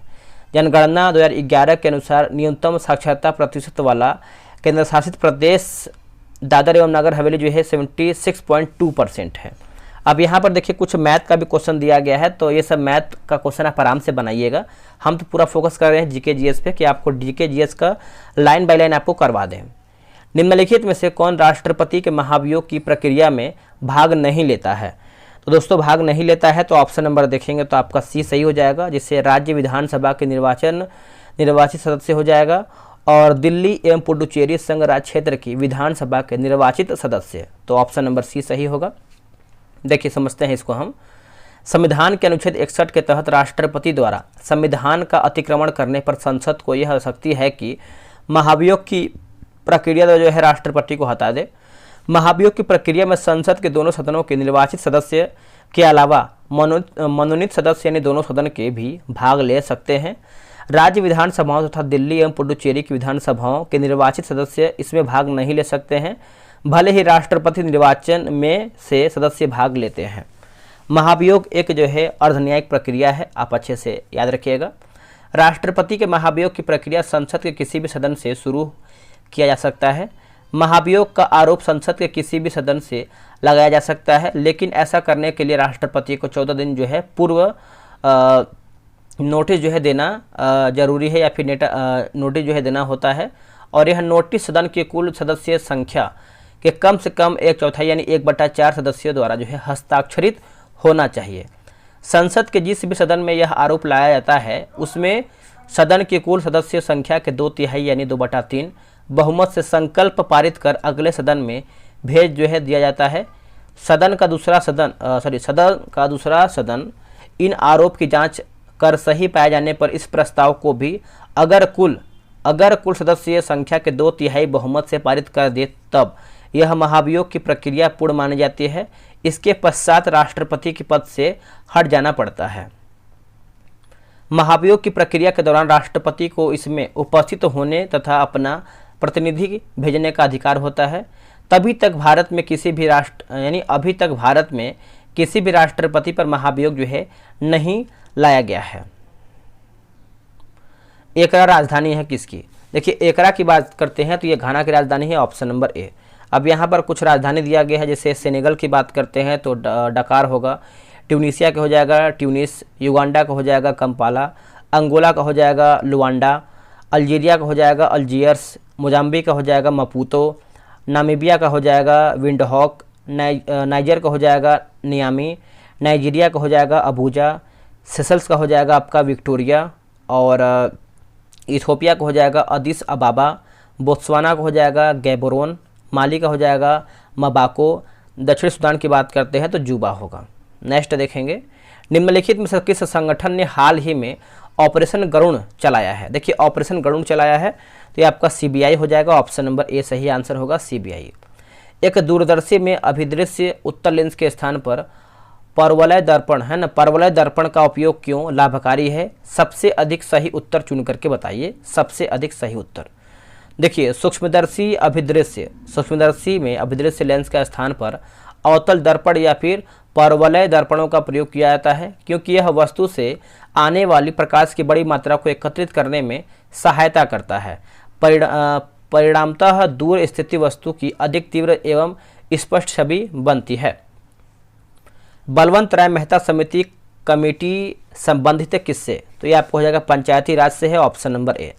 जनगणना 2011 के अनुसार न्यूनतम साक्षरता प्रतिशत वाला केंद्र शासित प्रदेश दादर एवं नगर हवेली जो है 76.2% है। अब यहाँ पर देखिए कुछ मैथ का भी क्वेश्चन दिया गया है, तो ये सब मैथ का क्वेश्चन आप आराम से बनाइएगा। हम तो पूरा फोकस कर रहे हैं जीके जीएस पे कि आपको जीके जीएस का लाइन बाय लाइन आपको करवा दें। निम्नलिखित में से कौन राष्ट्रपति के महाभियोग की प्रक्रिया में भाग नहीं लेता है? तो दोस्तों भाग नहीं लेता है तो ऑप्शन नंबर देखेंगे तो आपका सी सही हो जाएगा, जिससे राज्य विधानसभा के निर्वाचित सदस्य हो जाएगा और दिल्ली एवं पुडुचेरी संघ राज्य क्षेत्र की विधानसभा के निर्वाचित सदस्य, तो ऑप्शन नंबर सी सही होगा। देखिए समझते हैं इसको हम। संविधान के अनुच्छेद 61 के तहत राष्ट्रपति द्वारा संविधान का अतिक्रमण करने पर संसद को यह शक्ति है कि महाभियोग की प्रक्रिया जो है राष्ट्रपति को हटा दे। महाभियोग की प्रक्रिया में संसद के दोनों सदनों के निर्वाचित सदस्य के अलावा मनोनीत सदस्य यानी दोनों सदन के भी भाग ले सकते हैं। राज्य विधानसभाओं तथा दिल्ली एवं पुडुचेरी की विधानसभाओं के निर्वाचित सदस्य इसमें भाग नहीं ले सकते हैं, भले ही राष्ट्रपति निर्वाचन में से सदस्य भाग लेते हैं। महाभियोग एक जो है अर्धन्यायिक प्रक्रिया है, आप अच्छे से याद रखिएगा। राष्ट्रपति के महाभियोग की प्रक्रिया संसद के किसी भी सदन से शुरू किया जा सकता है। महाभियोग का आरोप संसद के किसी भी सदन से लगाया जा सकता है, लेकिन ऐसा करने के लिए राष्ट्रपति को 14 दिन जो है पूर्व नोटिस जो है देना जरूरी है, या फिर नोटिस जो है देना होता है। और यह नोटिस सदन के कुल सदस्य संख्या के कम से कम 1/4 यानी 1/4 सदस्यों द्वारा जो है हस्ताक्षरित होना चाहिए। संसद के जिस भी सदन में यह आरोप लाया जाता है उसमें सदन के कुल सदस्य संख्या के 2/3 यानी 2/3 बहुमत से संकल्प पारित कर अगले सदन में भेज जो है दिया जाता है। सदन का दूसरा सदन इन आरोप की जांच कर सही पाए जाने पर इस प्रस्ताव को भी अगर कुल सदस्य संख्या के 2/3 बहुमत से पारित कर दे तब यह महाभियोग की प्रक्रिया पूर्ण मानी जाती है। इसके पश्चात राष्ट्रपति के पद से हट जाना पड़ता है। महाभियोग की प्रक्रिया के दौरान राष्ट्रपति को इसमें उपस्थित होने तथा अपना प्रतिनिधि भेजने का अधिकार होता है। अभी तक भारत में किसी भी राष्ट्रपति पर महाभियोग जो है नहीं लाया गया है। एकरा राजधानी है किसकी? देखिए एकरा की बात करते हैं तो ये घाना की राजधानी है, ऑप्शन नंबर ए। अब यहाँ पर कुछ राजधानी दिया गया है, जैसे सेनेगल की बात करते हैं तो डकार होगा, ट्यूनीसिया का हो जाएगा ट्यूनिस, युगांडा का हो जाएगा कंपाला, अंगोला का हो जाएगा लुआंडा, अल्जीरिया का हो जाएगा अल्जीयर्स, मोजाम्बिक का हो जाएगा मपूतो, नामीबिया का हो जाएगा विंडहॉक, नाइजर का हो जाएगा नियामी, नाइजीरिया का हो जाएगा अबूजा, सेशल्स का हो जाएगा आपका विक्टोरिया, और इथियोपिया का हो जाएगा अदिस अबाबा, बोत्सवाना का हो जाएगा गैबोरोन, माली का हो जाएगा मबाको, दक्षिण सूडान की बात करते हैं तो जूबा होगा। नेक्स्ट देखेंगे, निम्नलिखित में से किस संगठन ने हाल ही में ऑपरेशन गरुण चलाया है? देखिए ऑपरेशन गरुण चलाया है तो ये आपका सीबीआई हो जाएगा, ऑप्शन नंबर ए सही आंसर होगा सीबीआई। एक दूरदर्शी में अभिदृश्य उत्तर लेंस के स्थान पर परवलय दर्पण है ना, परवलय दर्पण का उपयोग क्यों लाभकारी है? सबसे अधिक सही उत्तर चुन करके बताइए, सबसे अधिक सही उत्तर। देखिए सूक्ष्मदर्शी में अभिदृश्य लेंस का स्थान पर अवतल दर्पण या फिर परवलय दर्पणों का प्रयोग किया जाता है, क्योंकि यह वस्तु से आने वाली प्रकाश की बड़ी मात्रा को एकत्रित करने में सहायता करता है। परिणामतः दूर स्थित वस्तु की अधिक तीव्र एवं स्पष्ट छवि बनती है। बलवंत राय मेहता समिति कमेटी संबंधित किससे? तो ये आपको हो जाएगा पंचायती राज से है, ऑप्शन नंबर ए।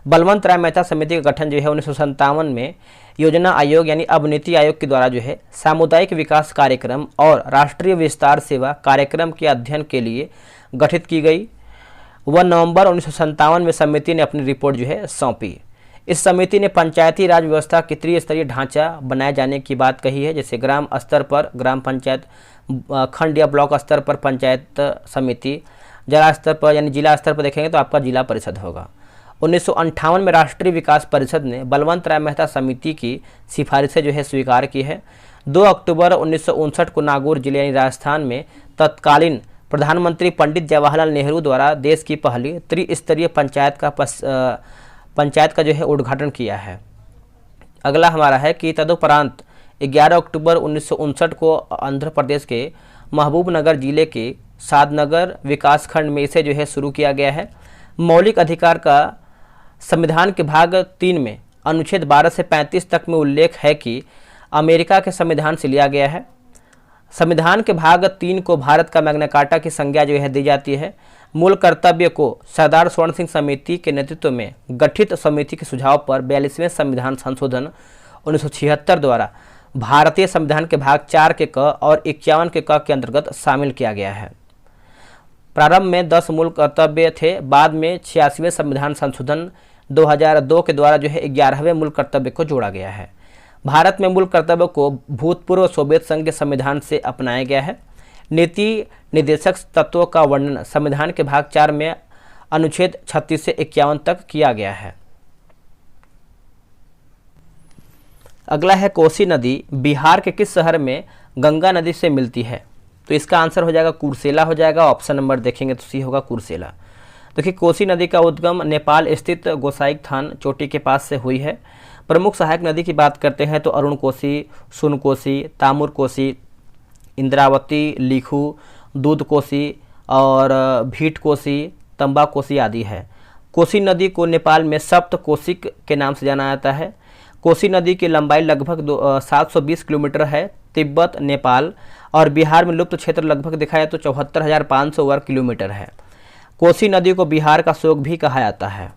बलवंत राय मेहता समिति का गठन जो है 1957 में योजना आयोग यानी अब नीति आयोग के द्वारा जो है सामुदायिक विकास कार्यक्रम और राष्ट्रीय विस्तार सेवा कार्यक्रम के अध्ययन के लिए गठित की गई। वह नवंबर 1957 में समिति ने अपनी रिपोर्ट जो है सौंपी। इस समिति ने पंचायती राज व्यवस्था के त्रिस्तरीय ढांचा बनाए जाने की बात कही है, जैसे ग्राम स्तर पर ग्राम पंचायत, खंड या ब्लॉक स्तर पर पंचायत समिति, जिला स्तर पर यानी जिला स्तर पर देखेंगे तो आपका जिला परिषद होगा। 1958 में राष्ट्रीय विकास परिषद ने बलवंत राय मेहता समिति की सिफारिशें जो है स्वीकार की है। 2 अक्टूबर 1959 को नागौर जिले यानी राजस्थान में तत्कालीन प्रधानमंत्री पंडित जवाहरलाल नेहरू द्वारा देश की पहली त्रिस्तरीय पंचायत का जो है उद्घाटन किया है। अगला हमारा है कि तदुपरांत 11 अक्टूबर 1959 को आंध्र प्रदेश के महबूबनगर जिले के सादनगर विकास खंड में इसे जो है शुरू किया गया है। मौलिक अधिकार का संविधान के भाग 3 में अनुच्छेद 12 से 35 तक में उल्लेख है कि अमेरिका के संविधान से लिया गया है। संविधान के भाग 3 को भारत का मैग्ना कार्टा की संज्ञा जो है दी जाती है। मूल कर्तव्य को सरदार स्वर्ण सिंह समिति के नेतृत्व में गठित समिति के सुझाव पर 42वें संविधान संशोधन 1976 द्वारा भारतीय संविधान के भाग 4 के क और 51 के क के अंतर्गत शामिल किया गया है। प्रारंभ में 10 मूल कर्तव्य थे, बाद में 86वें संविधान संशोधन 2002 के द्वारा जो है 11वें मूल कर्तव्य को जोड़ा गया है। भारत में मूल कर्तव्य को भूतपूर्व सोवियत संघ के संविधान से अपनाया गया है। नीति निर्देशक तत्वों का वर्णन संविधान के भाग 4 में अनुच्छेद 36 से 51 तक किया गया है। अगला है कोसी नदी बिहार के किस शहर में गंगा नदी से मिलती है? तो इसका आंसर हो जाएगा कुर्सेला हो जाएगा, ऑप्शन नंबर देखेंगे तो सी होगा कुर्सेला। देखिए कोसी नदी का उद्गम नेपाल स्थित गोसाइक थान चोटी के पास से हुई है। प्रमुख सहायक नदी की बात करते हैं तो अरुण कोसी, सुन कोसी, तामुर कोसी, इंद्रावती, लिखू, दूध कोसी और भीट कोसी, तंबा कोसी आदि है। कोसी नदी को नेपाल में सप्त कोसिक के नाम से जाना जाता है। कोसी नदी की लंबाई लगभग 720 किलोमीटर है। तिब्बत, नेपाल और बिहार में लुप्त क्षेत्र लगभग देखा जाए तो 74,500 वर्ग किलोमीटर है। कोसी नदी को बिहार का शोक भी कहा जाता है।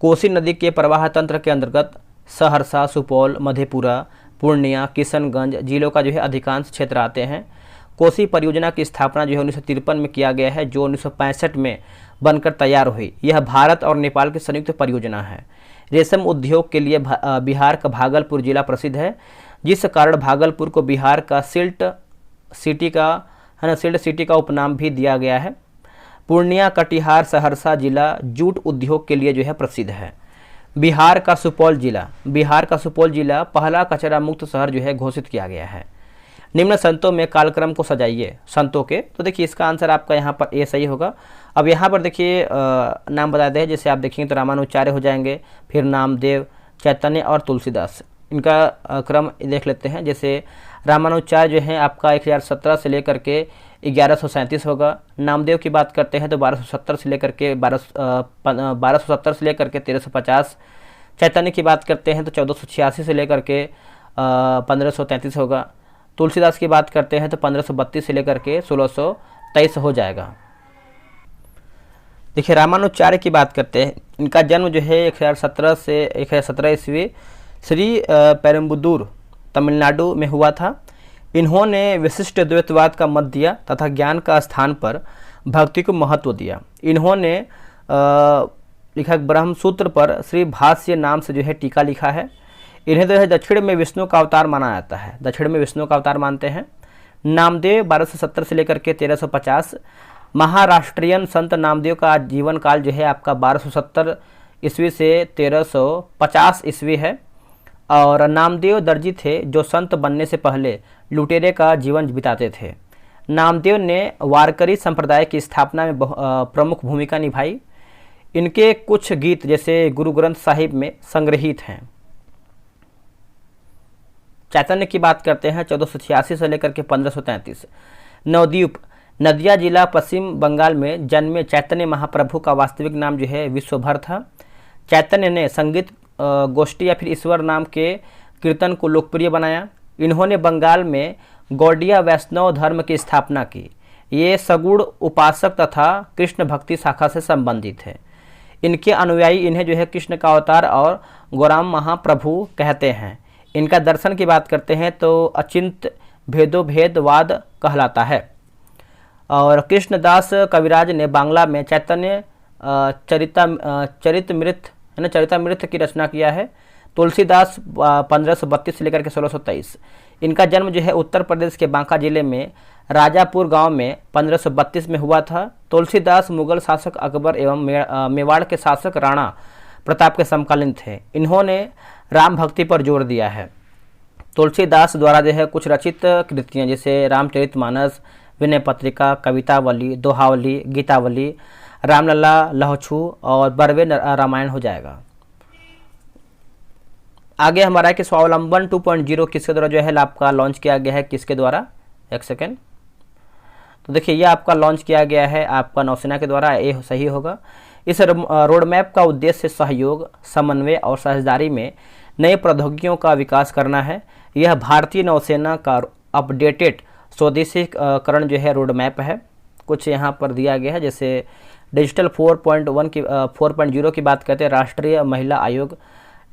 कोसी नदी के प्रवाह तंत्र के अंतर्गत सहरसा, सुपौल, मधेपुरा, पूर्णिया, किशनगंज जिलों का जो है अधिकांश क्षेत्र आते हैं। कोसी परियोजना की स्थापना जो है 1953 में किया गया है, जो 1965 में बनकर तैयार हुई। यह भारत और नेपाल की संयुक्त परियोजना है। रेशम उद्योग के लिए बिहार का भागलपुर जिला प्रसिद्ध है, जिस कारण भागलपुर को बिहार का सिल्ट सिटी का उपनाम भी दिया गया है। पूर्णिया, कटिहार, सहरसा जिला जूट उद्योग के लिए जो है प्रसिद्ध है। बिहार का सुपौल जिला पहला कचरा मुक्त शहर जो है घोषित किया गया है। निम्न संतों में कालक्रम को सजाइए संतों के, तो देखिए इसका आंसर आपका यहाँ पर ए सही होगा। अब यहाँ पर देखिए नाम बता दें, जैसे आप देखेंगे तो रामानुचार्य हो जाएंगे, फिर नामदेव, चैतन्य और तुलसीदास। इनका क्रम देख लेते हैं। जैसे रामानुचार्य जो है आपका 1017 से लेकर के 1137 होगा। नामदेव की बात करते हैं तो 1270 से लेकर के 1270 से लेकर के 1350। चैतन्य की बात करते हैं तो 1486 से लेकर के 1533 होगा। तुलसीदास की बात करते हैं तो 1532 से लेकर के 1623 हो जाएगा। देखिए रामानुचार्य की बात करते हैं, इनका जन्म जो है 1017 से 1017 ईस्वी श्री पेरुम्बदूर तमिलनाडु में हुआ था। इन्होंने विशिष्ट द्वैतवाद का मत दिया तथा ज्ञान का स्थान पर भक्ति को महत्व दिया। इन्होंने लिखा ब्रह्मसूत्र पर श्री भाष्य नाम से जो है टीका लिखा है। इन्हें जो है दक्षिण में विष्णु का अवतार माना जाता है, दक्षिण में विष्णु का अवतार मानते हैं। नामदेव 1270 से लेकर के 1350। महाराष्ट्रियन संत नामदेव का जीवन काल जो है आपका 1270 ईस्वी से 1350 ईस्वी है। और नामदेव दर्जी थे जो संत बनने से पहले लुटेरे का जीवन बिताते थे। नामदेव ने वारकरी संप्रदाय की स्थापना में प्रमुख भूमिका निभाई। इनके कुछ गीत जैसे गुरु ग्रंथ साहिब में संग्रहित हैं। चैतन्य की बात करते हैं 1486 से लेकर के 1533। नवद्वीप नदिया जिला पश्चिम बंगाल में जन्मे चैतन्य महाप्रभु का वास्तविक नाम जो है विश्वभर था। चैतन्य ने संगीत गोष्ठी या फिर ईश्वर नाम के कीर्तन को लोकप्रिय बनाया। इन्होंने बंगाल में गौड़िया वैष्णव धर्म की स्थापना की। ये सगुण उपासक तथा कृष्ण भक्ति शाखा से संबंधित है। इनके अनुयायी इन्हें जो है कृष्ण का अवतार और गौराम महाप्रभु कहते हैं। इनका दर्शन की बात करते हैं तो अचिंत भेदोभेदवाद कहलाता है। और कृष्णदास कविराज ने बांग्ला में चैतन्य चरितमृत की रचना किया है। तुलसीदास 1532 से लेकर के 1623। इनका जन्म जो है उत्तर प्रदेश के बांका जिले में राजापुर गांव में 1532 में हुआ था। तुलसीदास मुगल शासक अकबर एवं मेवाड़ के शासक राणा प्रताप के समकालीन थे। इन्होंने राम भक्ति पर जोर दिया है। तुलसीदास द्वारा जो है कुछ रचित कृतियाँ जैसे रामचरितमानस, विनय पत्रिका, कवितावली, दोहावली, गीतावली, रामलला, लहछू और बरवे रामायण हो जाएगा। आगे हमारा है कि स्वावलंबन 2.0 किसके द्वारा जो है आपका लॉन्च किया गया है, किसके द्वारा, एक सेकेंड। तो देखिए ये आपका लॉन्च किया गया है आपका नौसेना के द्वारा, ये सही होगा। इस रोड मैप का उद्देश्य सहयोग, समन्वय और साझेदारी में नए प्रौद्योगिकियों का विकास करना है। यह भारतीय नौसेना का अपडेटेड स्वदेशीकरण जो है रोड मैप है। कुछ यहाँ पर दिया गया है जैसे डिजिटल 4.0 की बात करते हैं, राष्ट्रीय महिला आयोग,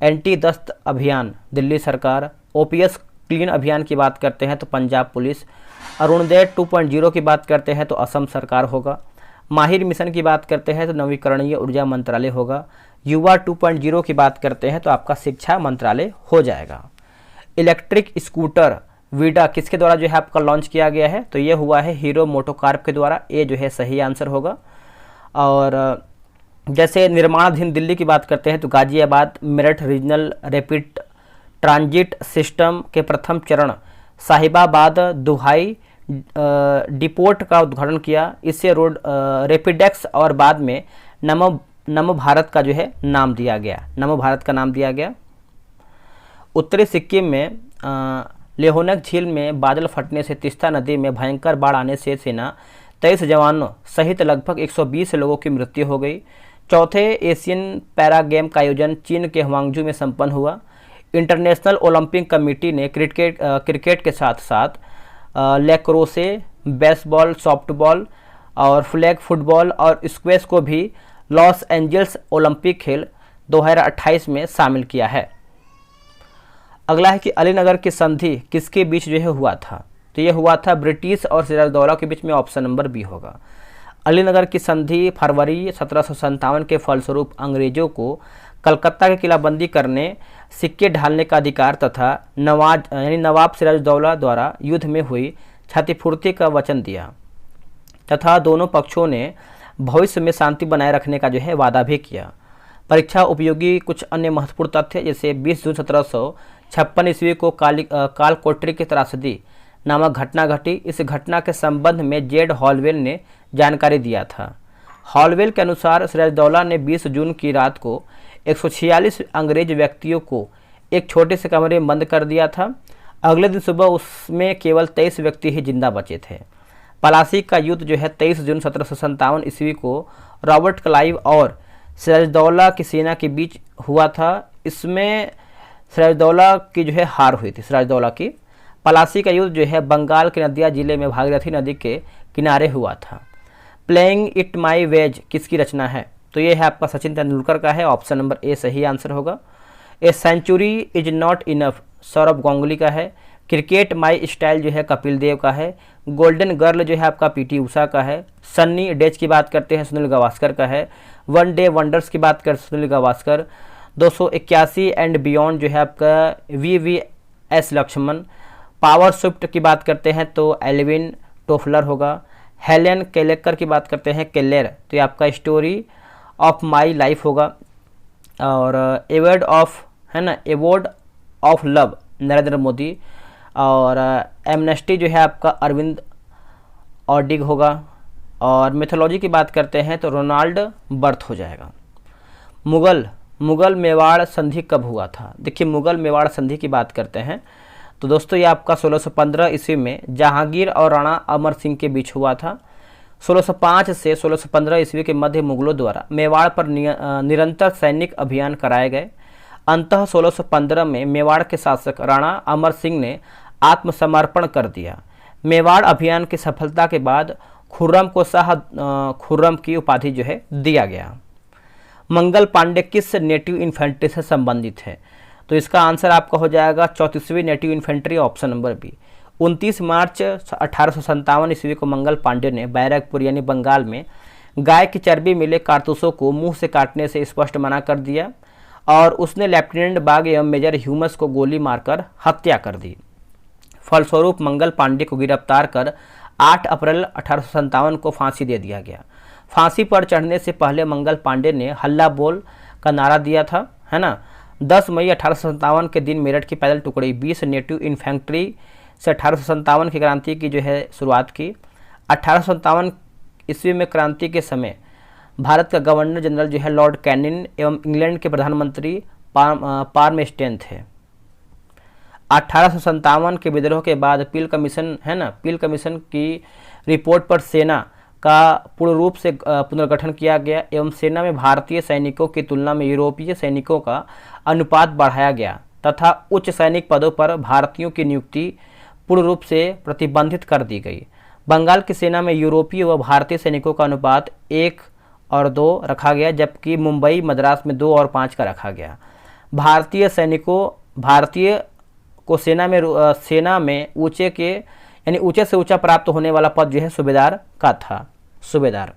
एंटी दस्त अभियान दिल्ली सरकार, ओपीएस क्लीन अभियान की बात करते हैं तो पंजाब पुलिस, अरुणोदय 2.0 की बात करते हैं तो असम सरकार होगा, माहिर मिशन की बात करते हैं तो नवीकरणीय ऊर्जा मंत्रालय होगा, युवा 2.0 की बात करते हैं तो आपका शिक्षा मंत्रालय हो जाएगा। इलेक्ट्रिक स्कूटर वीडा किसके द्वारा जो है आपका लॉन्च किया गया है, तो ये हुआ है हीरो मोटोकॉर्प के द्वारा, ये जो है सही आंसर होगा। और जैसे निर्माणाधीन दिल्ली की बात करते हैं तो Ghaziabad Meerut regional rapid transit system के प्रथम चरण साहिबाबाद दुहाई डिपोट का उद्घाटन किया। इससे रोड रैपिडेक्स और बाद में नमो भारत का जो है नाम दिया गया, नमो भारत का नाम दिया गया। उत्तरी सिक्किम में लेहोनक झील में बादल फटने से तीस्ता नदी में भयंकर बाढ़ आने से सेना 23 जवानों सहित लगभग 120 लोगों की मृत्यु हो गई। चौथे एशियन पैरा गेम का आयोजन चीन के ह्वांगझू में संपन्न हुआ। इंटरनेशनल ओलंपिक कमेटी ने क्रिकेट के साथ साथ लैक्रोसे, बेसबॉल, सॉफ्टबॉल और फ्लैग फुटबॉल और स्क्वैश को भी लॉस एंजल्स ओलंपिक खेल 2028 में शामिल किया है। अगला है कि अलीनगर की संधि किसके बीच जो है हुआ था, तो ये हुआ था ब्रिटिश और सिराजदौला के बीच में, ऑप्शन नंबर बी होगा। अलीनगर की संधि फरवरी 1757 के फलस्वरूप अंग्रेजों को कलकत्ता की किलाबंदी करने, सिक्के ढालने का अधिकार तथा नवाब सिराजुद्दौला द्वारा युद्ध में हुई क्षतिपूर्ति का वचन दिया तथा दोनों पक्षों ने भविष्य में शांति बनाए रखने का जो है वादा भी किया। परीक्षा उपयोगी कुछ अन्य महत्वपूर्ण तथ्य, जैसे 20 जून 1756 ईस्वी को कालकोटरी की त्रासदी नामक घटना घटी। इस घटना के संबंध में जेड हॉलवेल ने जानकारी दिया था। हॉलवेल के अनुसार सिराजुद्दौला ने 20 जून की रात को 146 अंग्रेज व्यक्तियों को एक छोटे से कमरे में बंद कर दिया था। अगले दिन सुबह उसमें केवल 23 व्यक्ति ही जिंदा बचे थे। पलासी का युद्ध जो है 23 जून 1757 ईस्वी को रॉबर्ट क्लाइव और सिराजुद्दौला की सेना के बीच हुआ था। इसमें सिराजुद्दौला की जो है हार हुई थी, सिराजुद्दौला की। पलासी का युद्ध जो है बंगाल के नदिया जिले में भागीरथी नदी के किनारे हुआ था। प्लेइंग इट माई वेज किसकी रचना है? तो ये है आपका सचिन तेंदुलकर का है, ऑप्शन नंबर ए सही आंसर होगा। A century is not enough Sourav Ganguly का है। क्रिकेट माई स्टाइल जो है कपिल देव का है। गोल्डन गर्ल जो है आपका पीटी उषा का है। सन्नी डेज की बात करते हैं सुनील गावस्कर का है। वन डे वंडर्स की बात करते हैं सुनील गावस्कर। 281 एंड बियॉन्ड जो है आपका VVS लक्ष्मण। पावर स्विफ्ट की बात करते हैं तो एल्विन टोफलर होगा। हेलेन केलेकर की बात करते हैं केलेर, तो ये आपका स्टोरी ऑफ माई लाइफ होगा। और एवॉर्ड ऑफ है ना, award of love Narendra Modi. और एमनेस्टी जो है आपका अरविंद ऑडिग होगा। और मिथोलॉजी की बात करते हैं तो रोनाल्ड बर्थ हो जाएगा। मुगल मेवाड़ संधि कब हुआ था? देखिए मुगल मेवाड़ संधि की बात करते हैं तो दोस्तों ये आपका 1615 ईस्वी में जहांगीर और राणा अमर सिंह के बीच हुआ था। 1605 से 1615 ईस्वी के मध्य मुगलों द्वारा मेवाड़ पर निरंतर सैनिक अभियान कराए गए। अंततः 1615 में मेवाड़ के शासक राणा अमर सिंह ने आत्मसमर्पण कर दिया। मेवाड़ अभियान की सफलता के बाद खुर्रम को शाह खुर्रम की उपाधि जो है दिया गया। मंगल पांडे किस नेटिव इन्फेंट्री से संबंधित है? तो इसका आंसर आपका हो जाएगा 34वीं native infantry, option number B. 29 मार्च 1857 ईस्वी को मंगल पांडे ने बैरकपुर यानी बंगाल में गाय की चर्बी मिले कारतूसों को मुंह से काटने से स्पष्ट मना कर दिया और उसने लेफ्टिनेंट बाग एवं मेजर ह्यूमस को गोली मारकर हत्या कर दी। फलस्वरूप मंगल पांडे को गिरफ्तार कर 8 अप्रैल 1857 को फांसी दे दिया गया। फांसी पर चढ़ने से पहले मंगल पांडे ने हल्ला बोल का नारा दिया था, है ना। 10 मई 1857 के दिन मेरठ की पैदल टुकड़ी 20 नेटिव इन्फेंट्री से 1857 की क्रांति की जो है शुरुआत की। 1857 ईस्वी में क्रांति के समय भारत का गवर्नर जनरल जो है लॉर्ड कैनिंग एवं इंग्लैंड के प्रधानमंत्री पार्मेस्टेन थे। 1857 के विद्रोह के बाद पील कमीशन है ना, पील कमीशन की रिपोर्ट पर सेना का पूर्ण रूप से पुनर्गठन किया गया एवं सेना में भारतीय सैनिकों की तुलना में यूरोपीय सैनिकों का अनुपात बढ़ाया गया तथा उच्च सैनिक पदों पर भारतीयों की नियुक्ति पूर्ण रूप से प्रतिबंधित कर दी गई। बंगाल की सेना में यूरोपीय व भारतीय सैनिकों का अनुपात 1 और 2 रखा गया, जबकि मुंबई मद्रास में 2 और 5 का रखा गया। भारतीय को सेना में ऊंचे से ऊंचा प्राप्त होने वाला पद जो है सूबेदार का था, सूबेदार।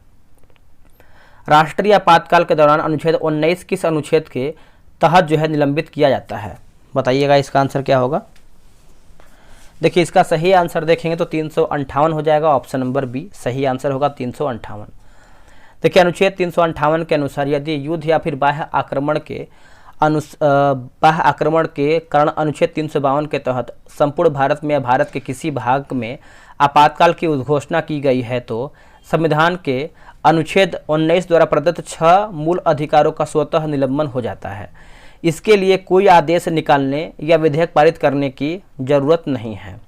राष्ट्रीय आपातकाल के दौरान अनुच्छेद 19 किस अनुच्छेद के तहत जो है निलंबित किया जाता है? बताइएगा इसका आंसर क्या होगा। देखिए इसका सही आंसर देखेंगे तो 358 हो जाएगा, ऑप्शन नंबर बी सही आंसर होगा 358। देखिए अनुच्छेद 358 के अनुसार यदि युद्ध या फिर बाह्य आक्रमण के कारण अनुच्छेद 352 के तहत संपूर्ण भारत में या भारत के किसी भाग में आपातकाल की उद्घोषणा की गई है तो संविधान के अनुच्छेद 19 द्वारा प्रदत्त 6 मूल अधिकारों का स्वतः निलंबन हो जाता है। इसके लिए कोई आदेश निकालने या विधेयक पारित करने की जरूरत नहीं है।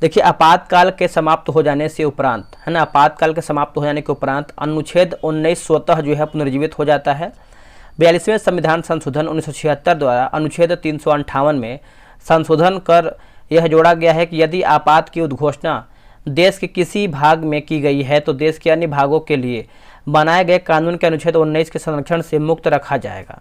देखिए आपातकाल के समाप्त हो जाने से उपरांत है ना, आपातकाल के समाप्त हो जाने के उपरांत अनुच्छेद 19 स्वतः जो है पुनर्जीवित हो जाता है। 42वें संविधान संशोधन 1976 द्वारा अनुच्छेद 358 में संशोधन कर यह जोड़ा गया है कि यदि आपात की उद्घोषणा देश के किसी भाग में की गई है तो देश के अन्य भागों के लिए बनाए गए कानून के अनुच्छेद 19 के संरक्षण से मुक्त रखा जाएगा।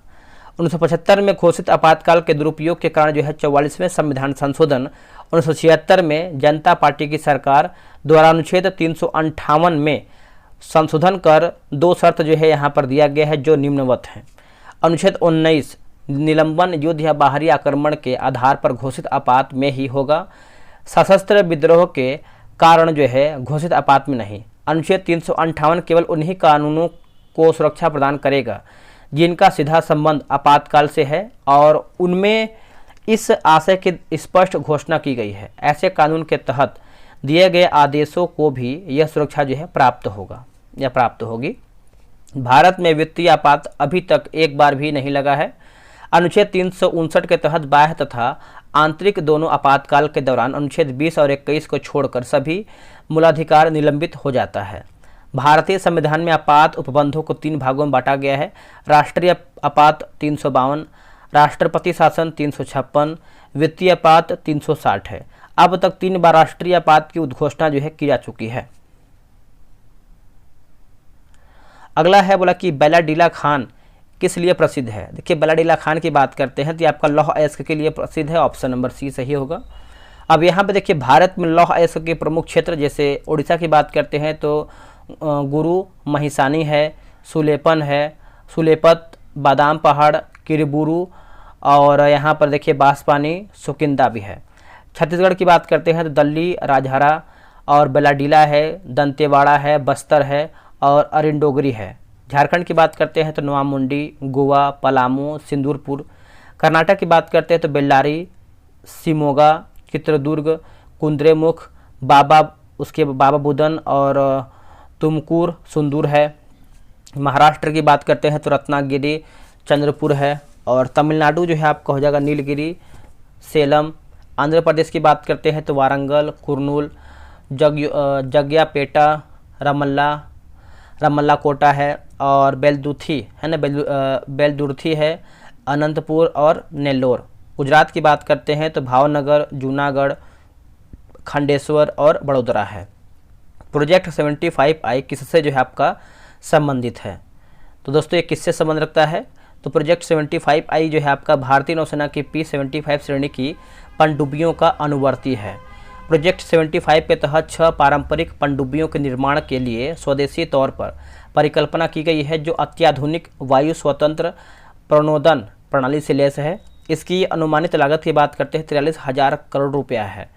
1975 में घोषित आपातकाल के दुरुपयोग के कारण जो है 44वें संविधान संशोधन 1976 में जनता पार्टी की सरकार द्वारा अनुच्छेद 358 में संशोधन कर 2 शर्त जो है यहाँ पर दिया गया है जो निम्नवत हैं। अनुच्छेद 19 निलंबन युद्ध या बाहरी आक्रमण के आधार पर घोषित आपात में ही होगा, सशस्त्र विद्रोह के कारण जो है घोषित आपात में नहीं। अनुच्छेद 358 केवल उन्हीं कानूनों को सुरक्षा प्रदान करेगा जिनका सीधा संबंध आपातकाल से है और उनमें इस आशय की स्पष्ट घोषणा की गई है। ऐसे कानून के तहत दिए गए आदेशों को भी यह सुरक्षा जो है प्राप्त होगा या प्राप्त होगी। भारत में वित्तीय आपात अभी तक एक बार भी नहीं लगा है। अनुच्छेद 359 के तहत बाह्य तथा आंतरिक दोनों आपातकाल के दौरान अनुच्छेद 20 और 21 को छोड़कर सभी मूलाधिकार निलंबित हो जाता है। भारतीय संविधान में आपात उपबंधों को 3 भागों में बांटा गया है। राष्ट्रीय आपात 352, राष्ट्रपति शासन 356, वित्तीय आपात 360 है। अब तक 3 बार राष्ट्रीय आपात की उद्घोषणा जो है की जा चुकी है। अगला है बोला कि बेलाडीला खान किस लिए प्रसिद्ध है। देखिए बेलाडीला खान की बात करते हैं तो ये आपका लौह अयस्क के लिए प्रसिद्ध है, ऑप्शन नंबर सी सही होगा। अब यहाँ पे देखिए भारत में लौह अयस्क के प्रमुख क्षेत्र, जैसे उड़ीसा की बात करते हैं तो गुरु महिसानी है, सुलेपन है, सुलेपत, बादाम पहाड़, किरबुरु और यहाँ पर देखिए बांसपानी, सुकिंदा भी है। छत्तीसगढ़ की बात करते हैं तो दल्ली, राजहरा और बेलाडीला है, दंतेवाड़ा है, बस्तर है और अरिंडोगरी है। झारखंड की बात करते हैं तो नोआमुंडी, गोवा, पलामू, सिंदूरपुर। कर्नाटक की बात करते हैं तो बेल्लारी, शिमोगा, चित्रदुर्ग, कुंद्रेमुख, उसके बाबा बुदन और तुमकुर, सुंदूर है। महाराष्ट्र की बात करते हैं तो रत्नागिरी, चंद्रपुर है और तमिलनाडु जो है आपका हो जाएगा नीलगिरी, सेलम। आंध्र प्रदेश की बात करते हैं तो वारंगल, कुर्नूल, जग्यापेटा, रमल्ला कोटा है और बेलदुथी है ना, बेलदुर्थी है, अनंतपुर और नेल्लोर। गुजरात की बात करते हैं तो भावनगर, जूनागढ़, खंडेश्वर और बड़ोदरा है। प्रोजेक्ट 75I किससे जो है आपका संबंधित है। तो दोस्तों ये किससे संबंध रखता है, तो प्रोजेक्ट 75I जो है आपका भारतीय नौसेना की P-75 श्रेणी की पनडुब्बियों का अनुवर्ती है। प्रोजेक्ट 75 के तहत 6 पारंपरिक पनडुब्बियों के निर्माण के लिए स्वदेशी तौर पर परिकल्पना की गई है जो अत्याधुनिक वायु स्वतंत्र प्रणोदन प्रणाली से लैस है। इसकी अनुमानित लागत की बात करते हैं 43,000 करोड़ रुपया है।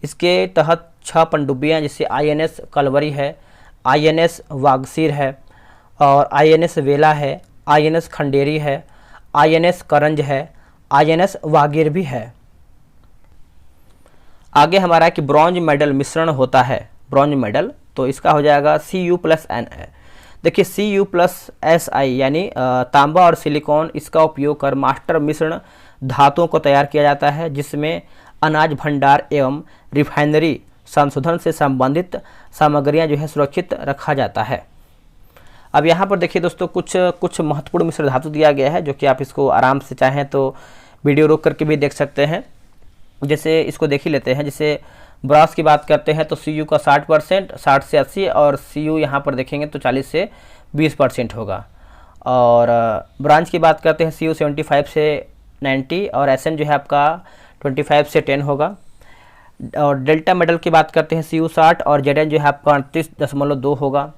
इसके तहत 6 पनडुब्बियाँ जैसे INS कलवरी है, INS वागसीर है और INS वेला है, INS खंडेरी है, INS करंज है, INS वागीर भी है। आगे हमारा कि ब्रॉन्ज मेडल मिश्रण होता है, ब्रॉन्ज मेडल तो इसका हो जाएगा Cu+N है। देखिए Cu+Si यानी तांबा और सिलिकॉन, इसका उपयोग कर मास्टर मिश्रण धातुओं को तैयार किया जाता है जिसमें अनाज भंडार एवं रिफाइनरी संशोधन से संबंधित सामग्रियां जो है सुरक्षित रखा जाता है। अब यहाँ पर देखिए दोस्तों कुछ महत्वपूर्ण मिश्र धातु दिया गया है जो कि आप इसको आराम से चाहें तो वीडियो रोक करके भी देख सकते हैं। जैसे इसको देख ही लेते हैं। जैसे ब्रास की बात करते हैं तो Cu का 60%, 60 से 80 और Cu यहाँ पर देखेंगे तो 40 से 20% होगा। और ब्रांच की बात करते हैं Cu 75 से 90 और Sn जो है आपका 25 से 10 होगा। और डेल्टा मेडल की बात करते हैं Cu 60 और Zn जो है आपका 38.2 होगा।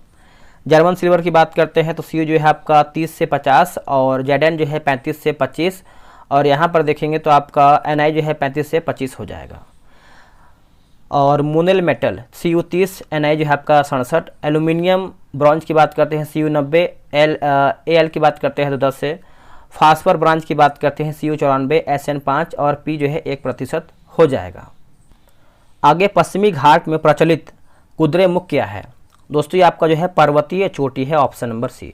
जर्मन सिल्वर की बात करते हैं तो Cu जो है आपका 30 से 50 और Zn जो है 35 से 25 और यहाँ पर देखेंगे तो आपका Ni जो है 35 से 25 हो जाएगा। और मोनेल मेटल Cu 30, Ni जो है आपका 67। एल्यूमिनियम ब्रॉन्ज की बात करते हैं Cu 90, Al की बात करते हैं तो 10 से। फास्फर ब्रॉन्ज की बात करते हैं Cu 94, Sn 5 और P जो है 1% हो जाएगा। आगे पश्चिमी घाट में प्रचलित कुद्रेमुख क्या है। दोस्तों ये आपका जो है पर्वतीय चोटी है, option number C.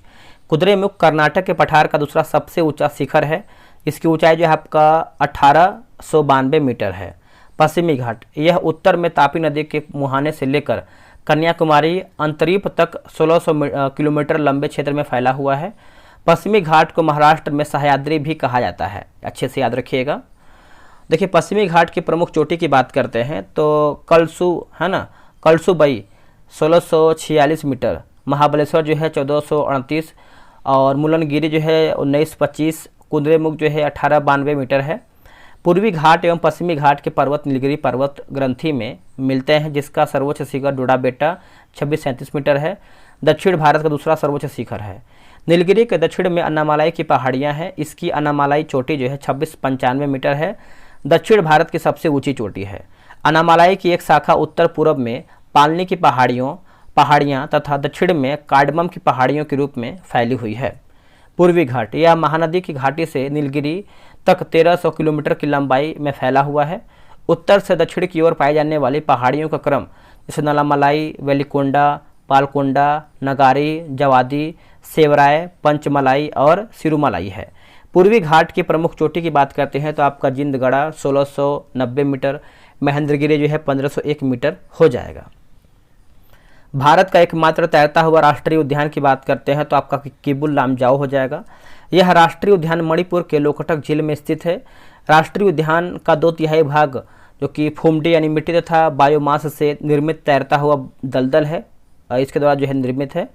Kudremukh Karnataka के पठार का दूसरा सबसे ऊंचा शिखर है। इसकी ऊंचाई जो है आपका 1892 मीटर है। पश्चिमी घाट यह उत्तर में तापी नदी के मुहाने से लेकर कन्याकुमारी अंतरीप तक 1600 किलोमीटर लंबे क्षेत्र में फैला हुआ है। पश्चिमी घाट को महाराष्ट्र में सह्याद्री भी कहा जाता है, अच्छे से याद रखिएगा। देखिए पश्चिमी घाट की प्रमुख चोटी की बात करते हैं तो कलसू है ना, कलसूबई 1646 मीटर, महाबलेश्वर जो है 1438 और मुलनगिरी जो है 1925, कुद्रेमुख जो है 1892 मीटर है। पूर्वी घाट एवं पश्चिमी घाट के पर्वत नीलगिरी पर्वत ग्रंथि में मिलते हैं जिसका सर्वोच्च शिखर डोडाबेटा 2637 मीटर है। दक्षिण भारत का दूसरा सर्वोच्च शिखर है। नीलगिरी के दक्षिण में अन्नामालाई की पहाड़ियाँ हैं। इसकी अन्नामालाई चोटी जो है 2695 मीटर है, दक्षिण भारत की सबसे ऊंची चोटी है। अन्नामालाई की एक शाखा उत्तर पूर्व में पालनी की पहाड़ियाँ तथा दक्षिण में कार्डमम की पहाड़ियों के रूप में फैली हुई है। पूर्वी घाट यह महानदी की घाटी से नीलगिरी तक 1300 किलोमीटर की लंबाई में फैला हुआ है। उत्तर से दक्षिण की ओर पाई जाने वाली पहाड़ियों का क्रम जैसे नलामलाई, वेलिकोंडा, पालकोंडा, नगारी, जवादी, सेवराय, पंचमलाई और सिरुमलाई है। पूर्वी घाट की प्रमुख चोटी की बात करते हैं तो आपका जिंदगढ़ा 1690 मीटर, महेंद्रगिरी जो है 1501 मीटर हो जाएगा। भारत का एकमात्र तैरता हुआ राष्ट्रीय उद्यान की बात करते हैं तो आपका किबुल लामजाओ हो जाएगा। यह राष्ट्रीय उद्यान मणिपुर के लोकटक झील में स्थित है। राष्ट्रीय उद्यान का 2/3 भाग जो कि फुमडी यानी मिट्टी तथा बायोमास से निर्मित तैरता हुआ दलदल है, इसके द्वारा जो है निर्मित है।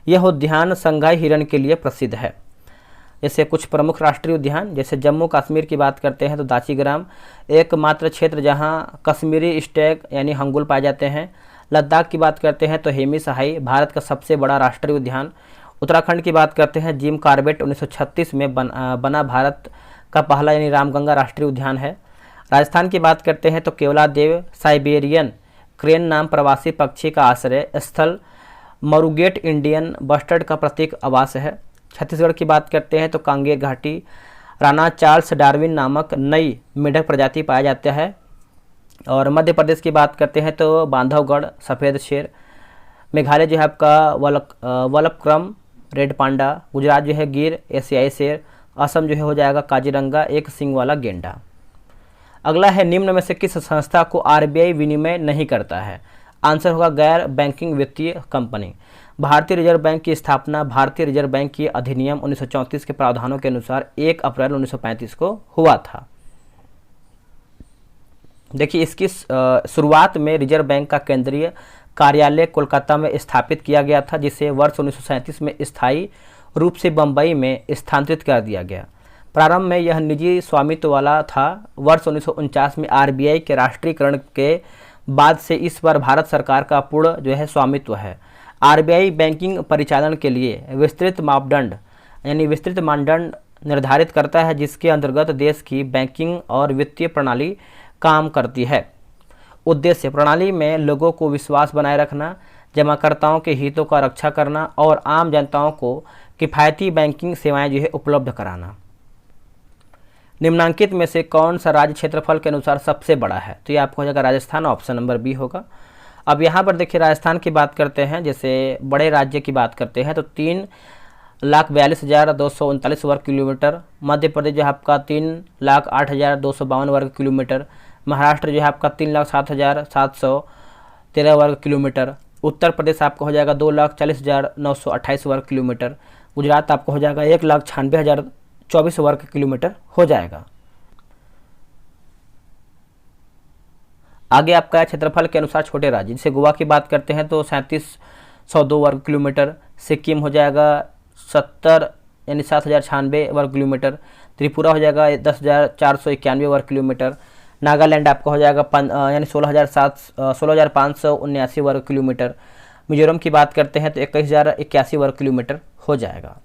यह उद्यान संगाई हिरण के लिए प्रसिद्ध है। जैसे कुछ प्रमुख राष्ट्रीय उद्यान, जैसे जम्मू कश्मीर की बात करते हैं तो दाचीग्राम एकमात्र क्षेत्र जहां कश्मीरी स्टैग यानी हंगुल पाए जाते हैं। लद्दाख की बात करते हैं तो हेमी सहाई भारत का सबसे बड़ा राष्ट्रीय उद्यान। उत्तराखंड की बात करते हैं जिम कॉर्बेट 1936 में बना भारत का पहला यानी रामगंगा राष्ट्रीय उद्यान है। राजस्थान की बात करते हैं तो केवलादेव साइबेरियन क्रेन नाम प्रवासी पक्षी का आश्रय स्थल मरुगेट इंडियन बस्टर्ड का प्रतीक आवास है। छत्तीसगढ़ की बात करते हैं तो कांगेर घाटी राणा चार्ल्स डार्विन नामक नई मेढक प्रजाति पाया जाता है। और मध्य प्रदेश की बात करते हैं तो बांधवगढ़ सफ़ेद शेर। मेघालय जो है आपका वलपक्रम रेड पांडा। गुजरात जो है गिर एशियाई शेर। असम जो है हो जाएगा काजीरंगा एक सींग वाला गेंडा। अगला है निम्न में से किस संस्था को आरबीआई विनिमय नहीं करता है? आंसर होगा गैर बैंकिंग वित्तीय कंपनी। भारतीय रिजर्व बैंक की स्थापना भारतीय रिजर्व बैंक की अधिनियम 1934 के प्रावधानों के अनुसार 1 अप्रैल 1935 को हुआ था। देखिए इसकी शुरुआत में रिजर्व बैंक का केंद्रीय कार्यालय कोलकाता में स्थापित किया गया था, जिसे वर्ष 1937 में स्थायी रूप से बम्बई में स्थानांतरित कर दिया गया। प्रारंभ में यह निजी स्वामित्व वाला था। वर्ष 1949 में आरबीआई के राष्ट्रीयकरण के बाद से इस पर भारत सरकार का पूर्ण जो है स्वामित्व है। आरबीआई बैंकिंग परिचालन के लिए विस्तृत मानदंड निर्धारित करता है, जिसके अंतर्गत देश की बैंकिंग और वित्तीय प्रणाली काम करती है। उद्देश्य प्रणाली में लोगों को विश्वास बनाए रखना, जमाकर्ताओं के हितों का रक्षा करना और आम जनताओं को किफ़ायती बैंकिंग सेवाएं जो है उपलब्ध कराना। निम्नांकित में से कौन सा राज्य क्षेत्रफल के अनुसार सबसे बड़ा है? तो ये आपको हो जाएगा राजस्थान, ऑप्शन नंबर बी होगा। अब यहाँ पर देखिए राजस्थान की बात करते हैं, जैसे बड़े राज्य की बात करते हैं तो 3,42,239 वर्ग किलोमीटर। मध्य प्रदेश जो है आपका 3,08,252 वर्ग किलोमीटर। महाराष्ट्र जो है आपका 3,07,713 वर्ग किलोमीटर। उत्तर प्रदेश आपका हो जाएगा 2,40,928 वर्ग किलोमीटर। गुजरात आपको हो जाएगा 1,96,024 वर्ग किलोमीटर हो जाएगा। आगे आपका क्षेत्रफल के अनुसार छोटे राज्य, जैसे गोवा की बात करते हैं तो 3702 वर्ग किलोमीटर। सिक्किम हो जाएगा 7,096 वर्ग किलोमीटर। त्रिपुरा हो जाएगा 10,491 वर्ग किलोमीटर। नागालैंड आपका हो जाएगा 16,579 वर्ग किलोमीटर। मिजोरम की बात करते हैं तो 21,081 वर्ग किलोमीटर हो जाएगा।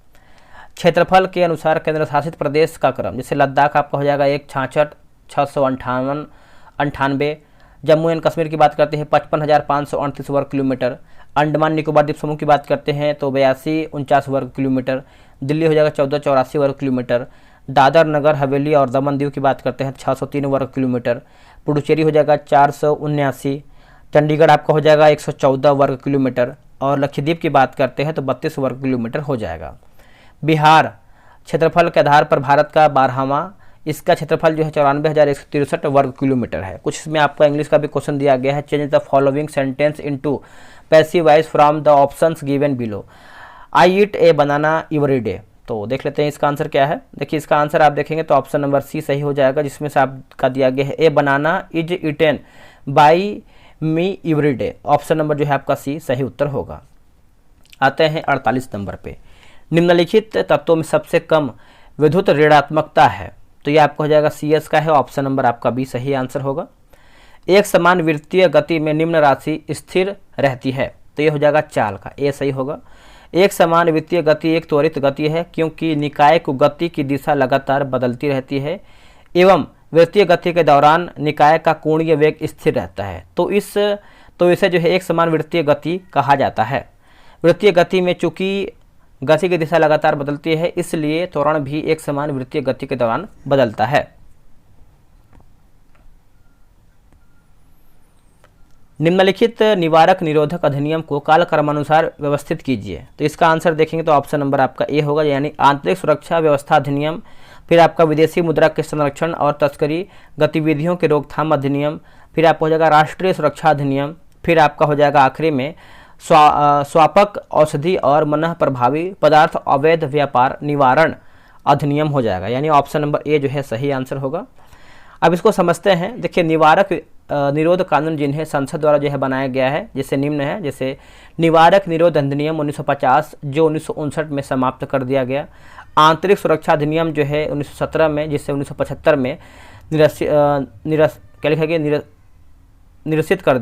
क्षेत्रफल के अनुसार केंद्र शासित प्रदेश का क्रम, जैसे लद्दाख आपका हो जाएगा 1,66,698। जम्मू एंड कश्मीर की बात करते हैं 55,538 वर्ग किलोमीटर। अंडमान निकोबार द्वीप समूह की बात करते हैं तो 82,49 वर्ग किलोमीटर। दिल्ली हो जाएगा 14,84 वर्ग किलोमीटर। दादर नगर हवेली और दमन दीव की बात करते हैं 603 वर्ग किलोमीटर। पुडुचेरी हो जाएगा 479। चंडीगढ़ आपका हो जाएगा 114 वर्ग किलोमीटर। और लक्षद्वीप की बात करते हैं तो 32 वर्ग किलोमीटर हो जाएगा। बिहार क्षेत्रफल के आधार पर भारत का 12वां, इसका क्षेत्रफल जो है 94,163 वर्ग किलोमीटर है। कुछ इसमें आपका इंग्लिश का भी क्वेश्चन दिया गया है। Change the following sentence into passive voice from the options given below. I eat A banana every day. तो देख लेते हैं इसका आंसर क्या है। देखिए इसका आंसर आप देखेंगे तो ऑप्शन नंबर सी सही हो जाएगा, जिसमें से आपका दिया गया है a banana is eaten by me every day. Option number जो है आपका सी सही उत्तर होगा। आते हैं 48 नंबर पे। निम्नलिखित तत्वों में सबसे कम विद्युत ऋणात्मकता है, तो ये आपको हो जाएगा CS का है। ऑप्शन नंबर आपका बी सही आंसर होगा। एक समान वृत्तीय गति में निम्न राशि स्थिर रहती है, तो ये हो जाएगा चाल का, ए सही होगा। एक समान वृत्तीय गति एक त्वरित गति है क्योंकि निकाय को गति की दिशा लगातार बदलती रहती है एवं वृत्तीय गति के दौरान निकाय का कोणीय वेग स्थिर रहता है। तो इसे जो है एक समान वृत्तीय गति कहा जाता है। वृत्तीय गति में चूंकि गति की दिशा लगातार बदलती है इसलिए त्वरण भी एक समान वृत्तीय गति के दौरान बदलता है। निम्नलिखित निवारक निरोधक अधिनियम को कालक्रमानुसार व्यवस्थित कीजिए। तो इसका आंसर देखेंगे तो ऑप्शन नंबर आपका ए होगा, यानी आंतरिक सुरक्षा व्यवस्था अधिनियम, फिर आपका विदेशी मुद्रा के संरक्षण और तस्करी गतिविधियों के रोकथाम अधिनियम, फिर आपका हो जाएगा राष्ट्रीय सुरक्षा अधिनियम, फिर आपका हो जाएगा आखिरी में स्वापक औषधि और मनः प्रभावी पदार्थ अवैध व्यापार निवारण अधिनियम हो जाएगा, यानी ऑप्शन नंबर ए जो है सही आंसर होगा। अब इसको समझते हैं। देखिए निवारक निरोध कानून जिन्हें संसद द्वारा जो है बनाया गया है जैसे निम्न है, जैसे निवारक निरोध अधिनियम 1950 जो 1959 में समाप्त कर दिया गया, आंतरिक सुरक्षा अधिनियम जो है 1917 में जिसे 1975 में निरसित कर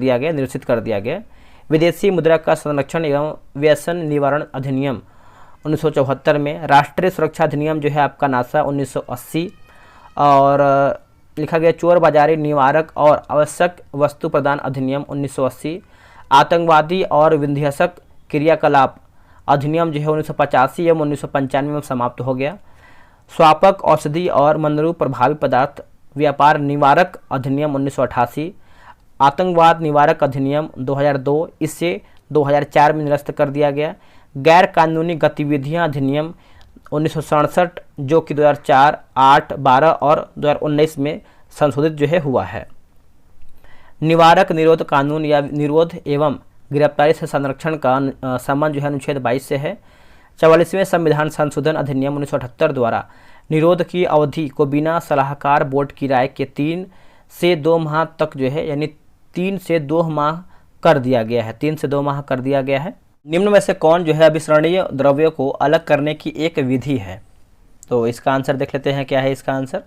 दिया गया, विदेशी मुद्रा का संरक्षण एवं व्यसन निवारण अधिनियम 1974 में, राष्ट्रीय सुरक्षा अधिनियम जो है आपका नासा 1980 और लिखा गया चोर बाजारी निवारक और आवश्यक वस्तु प्रदान अधिनियम 1980, आतंकवादी और विध्वंसक क्रियाकलाप अधिनियम जो है 1985 एवं 1995 में समाप्त हो गया, स्वापक औषधि और मनरू प्रभावी पदार्थ व्यापार निवारक अधिनियम 1988, आतंकवाद निवारक अधिनियम 2002 इसे 2004 में निरस्त कर दिया गया, गैर कानूनी गतिविधियां अधिनियम 1967 जो कि 2004, 8, 12 और 2019 में संशोधित जो है हुआ है। निवारक निरोध कानून या निरोध एवं गिरफ्तारी से संरक्षण का संबंध जो है अनुच्छेद 22 से है। 44वें संविधान संशोधन अधिनियम 1978 द्वारा निरोध की अवधि को बिना सलाहकार बोर्ड की राय के 3 से 2 माह तक जो है यानी 3 से 2 माह कर दिया गया है, 3 से 2 माह कर दिया गया है। निम्न में से कौन जो है अभिसरणीय द्रव्यों को अलग करने की एक विधि है? तो इसका आंसर देख लेते हैं क्या है इसका आंसर।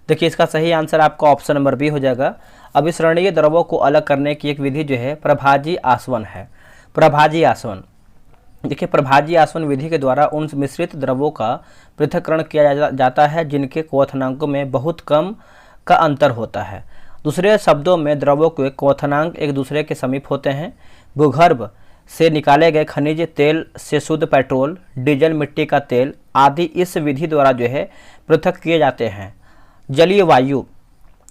देखिए इसका सही आंसर आपका ऑप्शन नंबर बी हो जाएगा। अभिसरणीय द्रव्यों को अलग करने की एक विधि जो है प्रभाजी आसवन है। प्रभाजी आसवन, देखिए प्रभाजी आसवन विधि के द्वारा उन मिश्रित द्रव्यों का पृथक्करण किया जाता है जिनके क्वथनांकों में बहुत कम का अंतर होता है। दूसरे शब्दों में द्रव्यों के क्वथनांक एक दूसरे के समीप होते हैं। भूगर्भ से निकाले गए खनिज तेल से शुद्ध पेट्रोल, डीजल, मिट्टी का तेल आदि इस विधि द्वारा जो है पृथक किए जाते हैं। जलीय वायु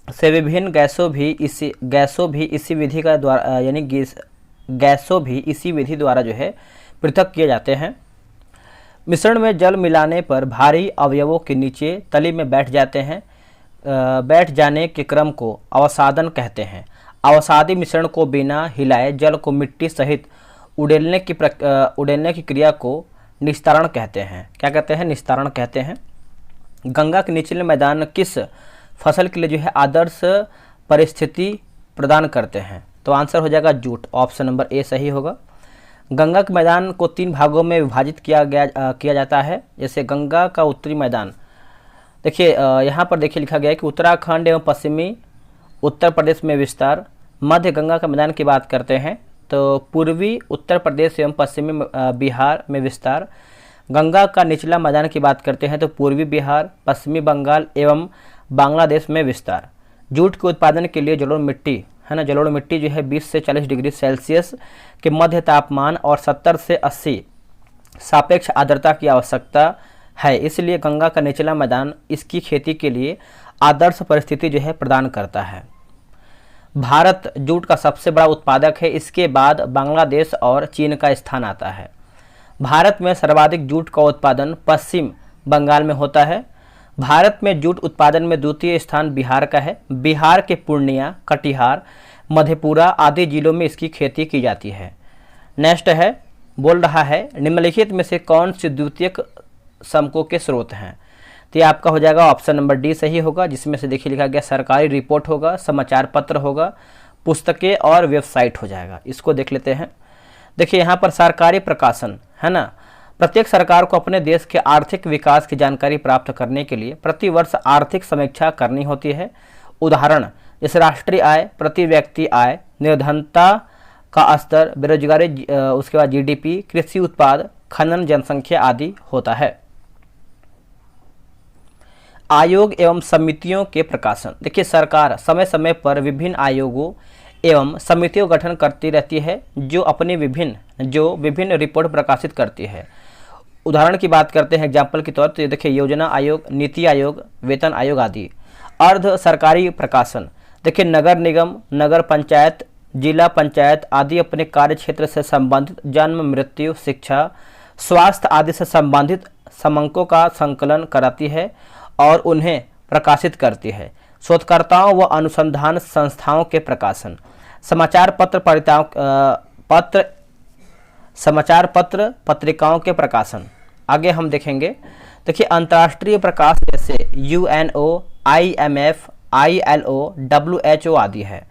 से विभिन्न गैसों भी इसी विधि का द्वारा यानी गैसों भी इसी विधि द्वारा जो है पृथक किए जाते हैं। मिश्रण में जल मिलाने पर भारी अवयवों के नीचे तली में बैठ जाते हैं। बैठ जाने के क्रम को अवसादन कहते हैं। अवसादी मिश्रण को बिना हिलाए जल को मिट्टी सहित उड़ेलने की क्रिया को निस्तारण कहते हैं। क्या कहते हैं? निस्तारण कहते हैं। गंगा के निचले मैदान किस फसल के लिए जो है आदर्श परिस्थिति प्रदान करते हैं? तो आंसर हो जाएगा जूट, ऑप्शन नंबर ए सही होगा। गंगा के मैदान को 3 भागों में विभाजित किया जाता है। जैसे गंगा का उत्तरी मैदान, देखिए यहाँ पर देखिए लिखा गया है कि उत्तराखंड एवं पश्चिमी उत्तर प्रदेश में विस्तार। मध्य गंगा का मैदान की बात करते हैं तो पूर्वी उत्तर प्रदेश एवं पश्चिमी बिहार में विस्तार। गंगा का निचला मैदान की बात करते हैं तो पूर्वी बिहार, पश्चिमी बंगाल एवं बांग्लादेश में विस्तार। जूट के उत्पादन के लिए जलोढ़ मिट्टी है ना, जलोढ़ मिट्टी जो है 20 से 40 डिग्री सेल्सियस के मध्य तापमान और 70 से 80 सापेक्ष आर्द्रता की आवश्यकता है। इसलिए गंगा का निचला मैदान इसकी खेती के लिए आदर्श परिस्थिति जो है प्रदान करता है। भारत जूट का सबसे बड़ा उत्पादक है। इसके बाद बांग्लादेश और चीन का स्थान आता है। भारत में सर्वाधिक जूट का उत्पादन पश्चिम बंगाल में होता है। भारत में जूट उत्पादन में द्वितीय स्थान बिहार का है। बिहार के पूर्णिया, कटिहार, मधेपुरा आदि जिलों में इसकी खेती की जाती है। नेक्स्ट है, बोल रहा है निम्नलिखित में से कौन से द्वितीयक समकों के स्रोत हैं? तो ये आपका हो जाएगा ऑप्शन नंबर डी सही होगा, जिसमें से देखिए लिखा गया सरकारी रिपोर्ट होगा, समाचार पत्र होगा, पुस्तकें और वेबसाइट हो जाएगा। इसको देख लेते हैं। देखिए यहाँ पर सरकारी प्रकाशन है ना, प्रत्येक सरकार को अपने देश के आर्थिक विकास की जानकारी प्राप्त करने के लिए प्रतिवर्ष आर्थिक समीक्षा करनी होती है। उदाहरण जैसे राष्ट्रीय आय, प्रति व्यक्ति आय, निर्धनता का स्तर, बेरोजगारी, उसके बाद जीडीपी, कृषि उत्पाद, खनन, जनसंख्या आदि होता है। आयोग एवं समितियों के प्रकाशन। देखिए, सरकार समय समय पर विभिन्न आयोगों एवं समितियों का गठन करती रहती है जो अपनी विभिन्न रिपोर्ट प्रकाशित करती है। उदाहरण की बात करते हैं एग्जाम्पल के तौर पर, देखिए योजना आयोग, नीति आयोग, वेतन आयोग आदि। अर्ध सरकारी प्रकाशन। देखिए नगर निगम, नगर पंचायत, जिला पंचायत आदि अपने कार्य क्षेत्र से संबंधित जन्म, मृत्यु, शिक्षा, स्वास्थ्य आदि से संबंधित समंकों का संकलन कराती है और उन्हें प्रकाशित करती है। शोधकर्ताओं व अनुसंधान संस्थाओं के प्रकाशन। समाचार पत्र पत्रिकाओं के प्रकाशन। आगे हम देखेंगे। देखिए अंतर्राष्ट्रीय प्रकाश जैसे UNO, IMF, ILO, WHO आदि है।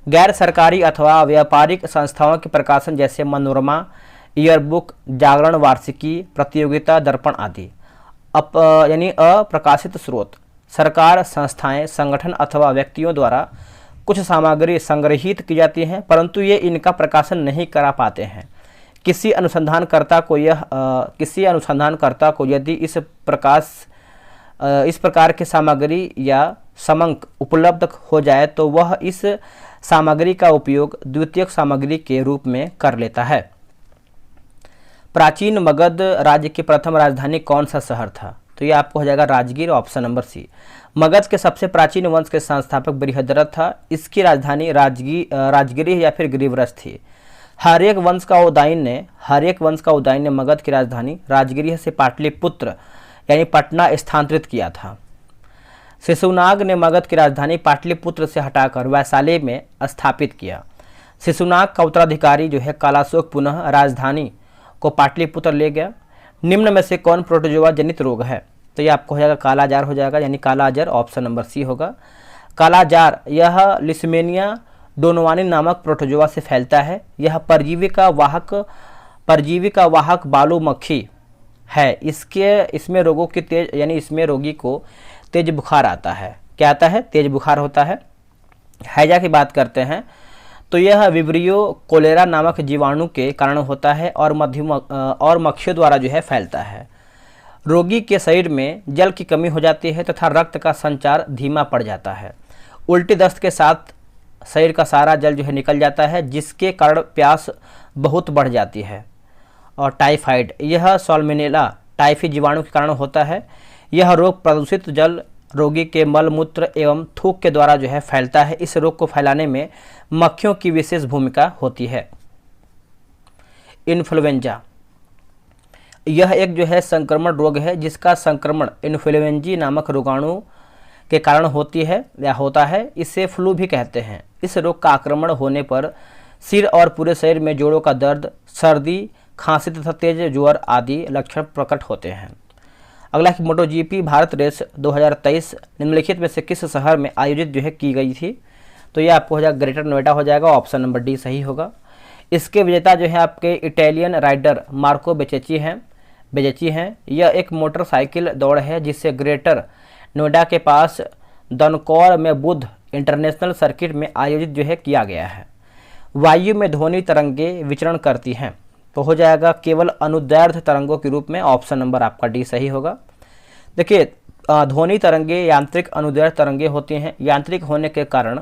गैर सरकारी अथवा व्यापारिक संस्थाओं के प्रकाशन जैसे मनोरमा, ईयरबुक, जागरण, वार्षिकी, प्रतियोगिता, दर्पण आदि। यानी अप्रकाशित स्रोत। सरकार, संस्थाएं, संगठन अथवा व्यक्तियों द्वारा कुछ सामग्री संग्रहित की जाती हैं परंतु ये इनका प्रकाशन नहीं करा पाते हैं। किसी अनुसंधानकर्ता को यदि इस प्रकार की सामग्री या समंक उपलब्ध हो जाए तो वह इस सामग्री का उपयोग द्वितीयक सामग्री के रूप में कर लेता है। प्राचीन मगध राज्य की प्रथम राजधानी कौन सा शहर था? तो ये आपको हो जाएगा Rajgir, option number C. Magadh के सबसे प्राचीन वंश के संस्थापक बृहद्रथ था। इसकी राजधानी राजगिरी या फिर गिरिव्रज थी। हर्यक वंश का उदयन ने मगध की राजधानी राजगिरी से पाटलिपुत्र यानी पटना स्थानांतरित किया था। शिशुनाग ने मगध की राजधानी पाटलिपुत्र से हटाकर वैशाली में स्थापित किया। शिशुनाग का उत्तराधिकारी जो है कालाशोक पुनः राजधानी को पाटलिपुत्र ले गया। निम्न में से कौन प्रोटोजोआ जनित रोग है? तो ये आपको हो जाएगा कालाजार हो जाएगा, यानी कालाजार, ऑप्शन नंबर सी होगा। कालाजार यह लिस्मेनिया डोनवानी नामक प्रोटोजोआ से फैलता है। यह परजीवी का वाहक बालू मक्खी है। इसमें रोगी को तेज बुखार आता है। क्या आता है? तेज बुखार होता है। हैजा की बात करते हैं तो यह विब्रियो कोलेरा नामक जीवाणु के कारण होता है और मक्खियों द्वारा जो है फैलता है। रोगी के शरीर में जल की कमी हो जाती है तथा रक्त का संचार धीमा पड़ जाता है। उल्टी दस्त के साथ शरीर का सारा जल जो है निकल जाता है जिसके कारण प्यास बहुत बढ़ जाती है। और टाइफाइड यह सॉल्मोनेला टाइफी जीवाणु के कारण होता है। यह रोग प्रदूषित जल रोगी के मल मूत्र एवं थूक के द्वारा जो है फैलता है। इस रोग को फैलाने में मक्खियों की विशेष भूमिका होती है। इन्फ्लुएंजा यह एक जो है संक्रमण रोग है जिसका संक्रमण इन्फ्लुएंजी नामक रोगाणु के कारण होती है या होता है। इसे फ्लू भी कहते हैं। इस रोग का आक्रमण होने पर सिर और पूरे शरीर में जोड़ों का दर्द, सर्दी, खांसी तथा तेज ज्वर आदि लक्षण प्रकट होते हैं। अगला कि मोटोजीपी भारत रेस 2023 निम्नलिखित में से किस शहर में आयोजित जो है की गई थी? तो ये आपको हो जाएगा ग्रेटर नोएडा हो जाएगा, ऑप्शन नंबर डी सही होगा। इसके विजेता जो है आपके इटालियन राइडर मार्को बेचेची हैं। यह एक मोटरसाइकिल दौड़ है जिसे ग्रेटर नोएडा के पास दनकौर में बुध इंटरनेशनल सर्किट में आयोजित जो है किया गया है। वायु में ध्वनि तरंगें विचरण करती हैं तो हो जाएगा केवल अनुदैर्ध्य तरंगों के रूप में, ऑप्शन नंबर आपका डी सही होगा। देखिए ध्वनि तरंगें यांत्रिक अनुदैर्ध्य तरंगें होती हैं। यांत्रिक होने के कारण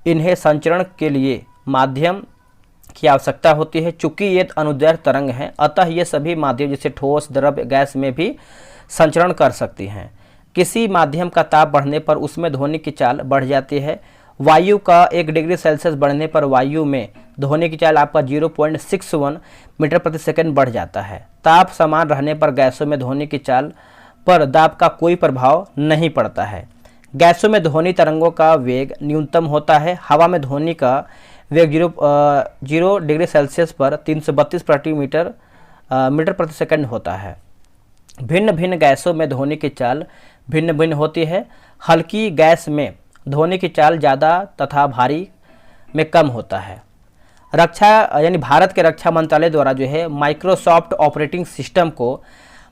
इन्हें संचरण के लिए माध्यम की आवश्यकता होती है। चूंकि ये अनुदैर्ध्य तरंग हैं अतः ये सभी माध्यम जैसे ठोस, द्रव, गैस में भी संचरण कर सकती हैं। किसी माध्यम का ताप बढ़ने पर उसमें ध्वनि की चाल बढ़ जाती है। वायु का 1 डिग्री सेल्सियस बढ़ने पर वायु में ध्वनि की चाल आपका 0.61 मीटर प्रति सेकंड बढ़ जाता है। ताप समान रहने पर गैसों में ध्वनि की चाल पर दाब का कोई प्रभाव नहीं पड़ता है। गैसों में ध्वनि तरंगों का वेग न्यूनतम होता है। हवा में ध्वनि का वेग 0 डिग्री सेल्सियस पर 332 मीटर प्रति सेकंड होता है। भिन्न भिन्न गैसों में ध्वनि की चाल भिन्न भिन्न होती है। हल्की गैस में ध्वनि की चाल ज़्यादा तथा भारी में कम होता है। रक्षा यानी भारत के रक्षा मंत्रालय द्वारा जो है माइक्रोसॉफ्ट ऑपरेटिंग सिस्टम को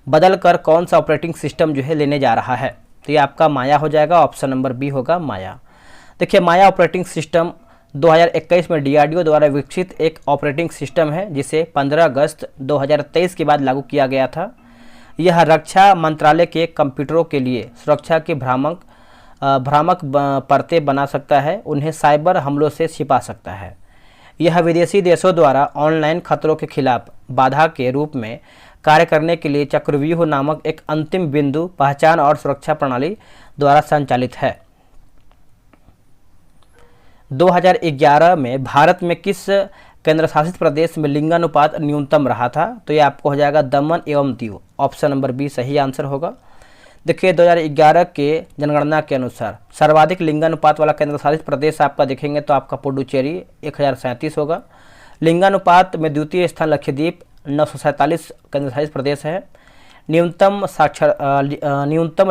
बदलकर कौन सा ऑपरेटिंग सिस्टम जो है लेने जा रहा है? तो ये आपका माया हो जाएगा, ऑप्शन नंबर बी होगा माया। देखिए माया ऑपरेटिंग सिस्टम 2021 में डीआरडीओ द्वारा विकसित एक ऑपरेटिंग सिस्टम है जिसे 15 अगस्त 2023 के बाद लागू किया गया था। यह रक्षा मंत्रालय के कंप्यूटरों के लिए सुरक्षा की भ्रामक परतें बना सकता है, उन्हें साइबर हमलों से छिपा सकता है। यह विदेशी देशों द्वारा ऑनलाइन खतरों के खिलाफ बाधा के रूप में कार्य करने के लिए चक्रव्यूह नामक एक अंतिम बिंदु पहचान और सुरक्षा प्रणाली द्वारा संचालित है। 2011 में भारत में किस केंद्र शासित प्रदेश में लिंगानुपात न्यूनतम रहा था? तो ये आपको हो जाएगा दमन एवं दीव, ऑप्शन नंबर बी सही आंसर होगा। देखिए 2011 के जनगणना के अनुसार सर्वाधिक लिंगानुपात वाला केंद्र शासित प्रदेश आपका देखेंगे तो आपका पुडुचेरी 1037 होगा। लिंगानुपात में द्वितीय स्थान लक्षद्वीप 947 केंद्र शासित प्रदेश है। न्यूनतम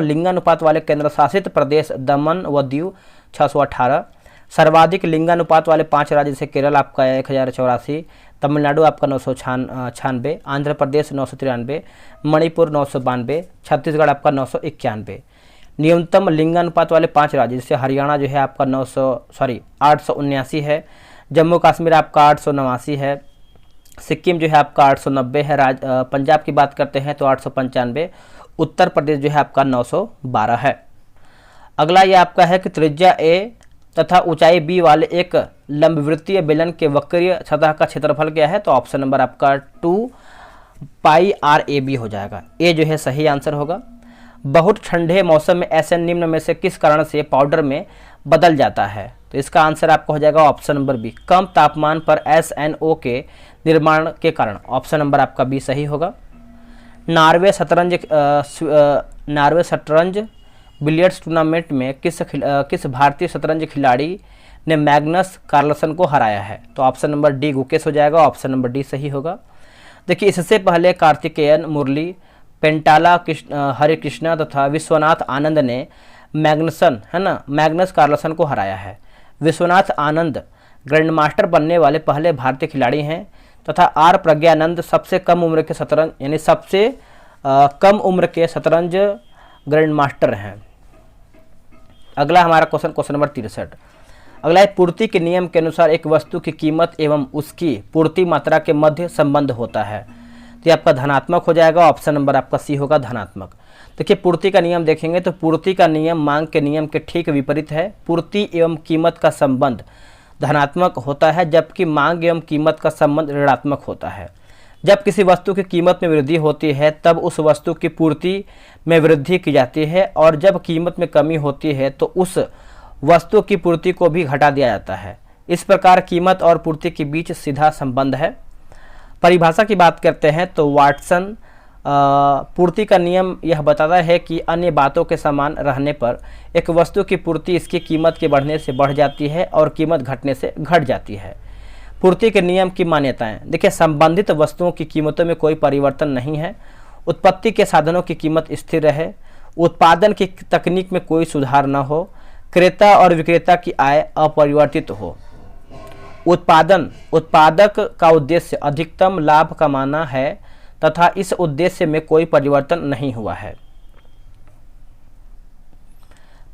लिंगानुपात वाले केंद्र शासित प्रदेश दमन व दीव 618। सर्वाधिक लिंगानुपात वाले 5 राज्य जैसे केरल आपका 1084, तमिलनाडु आपका 996, आंध्र प्रदेश 993, मणिपुर 992, छत्तीसगढ़ आपका 991। न्यूनतम लिंगानुपात वाले 5 राज्य जैसे हरियाणा जो है आपका 879 है, जम्मू कश्मीर आपका 889 है, सिक्किम जो है आपका 890 है, पंजाब की बात करते हैं तो 895, उत्तर प्रदेश जो है आपका 912 है। अगला ये आपका है कि त्रिज्या ए तथा ऊंचाई बी वाले एक लंबवृत्तीय बेलन के वक्रीय सतह का क्षेत्रफल क्या है? तो ऑप्शन नंबर आपका 2 पाई आर ए बी हो जाएगा, ए जो है सही आंसर होगा। बहुत ठंडे मौसम में ऐसे निम्न में से किस कारण से पाउडर में बदल जाता है? तो इसका आंसर आपका हो जाएगा ऑप्शन नंबर बी, कम तापमान पर SNO के निर्माण के कारण, ऑप्शन नंबर आपका बी सही होगा। नार्वे शतरंज बिलियर्ड्स टूर्नामेंट में किस भारतीय शतरंज खिलाड़ी ने मैग्नस कार्लसन को हराया है? तो ऑप्शन नंबर डी गुकेश हो जाएगा, ऑप्शन नंबर डी सही होगा। देखिए इससे पहले कार्तिकेयन मुरली, पेंटाला हरे कृष्णा तथा विश्वनाथ आनंद ने मैग्नस कार्लसन को हराया है। विश्वनाथ आनंद ग्रैंडमास्टर बनने वाले पहले भारतीय खिलाड़ी हैं तथा आर प्रज्ञानंद सबसे कम उम्र के शतरंज यानी सबसे कम उम्र के शतरंज ग्रैंडमास्टर हैं। अगला हमारा क्वेश्चन नंबर 63। अगला है पूर्ति के नियम के अनुसार एक वस्तु की कीमत एवं उसकी पूर्ति मात्रा के मध्य संबंध होता है। तो ये आपका धनात्मक हो जाएगा, ऑप्शन नंबर आपका सी होगा धनात्मक। देखिए पूर्ति का नियम देखेंगे तो पूर्ति का नियम मांग के नियम के ठीक विपरीत है। पूर्ति एवं कीमत का संबंध धनात्मक होता है जबकि मांग एवं कीमत का संबंध ऋणात्मक होता है। जब किसी वस्तु की कीमत में वृद्धि होती है तब उस वस्तु की पूर्ति में वृद्धि की जाती है और जब कीमत में कमी होती है तो उस वस्तु की पूर्ति को भी घटा दिया जाता है। इस प्रकार कीमत और पूर्ति के बीच सीधा संबंध है। परिभाषा की बात करते हैं तो वाटसन पूर्ति का नियम यह बताता है कि अन्य बातों के समान रहने पर एक वस्तु की पूर्ति इसकी कीमत के बढ़ने से बढ़ जाती है और कीमत घटने से घट जाती है। पूर्ति के नियम की मान्यताएं देखिए, संबंधित वस्तुओं की कीमतों में कोई परिवर्तन नहीं है, उत्पत्ति के साधनों की कीमत स्थिर रहे, उत्पादन की तकनीक में कोई सुधार न हो, क्रेता और विक्रेता की आय अपरिवर्तित हो, उत्पादक का उद्देश्य अधिकतम लाभ कमाना है तथा इस उद्देश्य में कोई परिवर्तन नहीं हुआ है।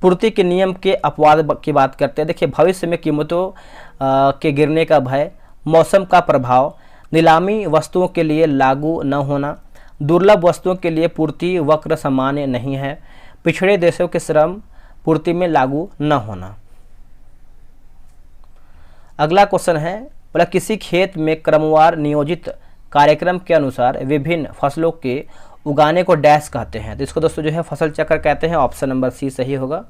पूर्ति के नियम के अपवाद की बात करते हैं। देखिए भविष्य में कीमतों के गिरने का भय, मौसम का प्रभाव, नीलामी वस्तुओं के लिए लागू न होना, दुर्लभ वस्तुओं के लिए पूर्ति वक्र सामान्य नहीं है, पिछड़े देशों के श्रम पूर्ति में लागू न होना। अगला क्वेश्चन है बोला किसी खेत में क्रमवार नियोजित कार्यक्रम के अनुसार विभिन्न फसलों के उगाने को डैश कहते हैं। तो इसको दोस्तों जो है फसल चक्र कहते हैं, ऑप्शन नंबर सी सही होगा।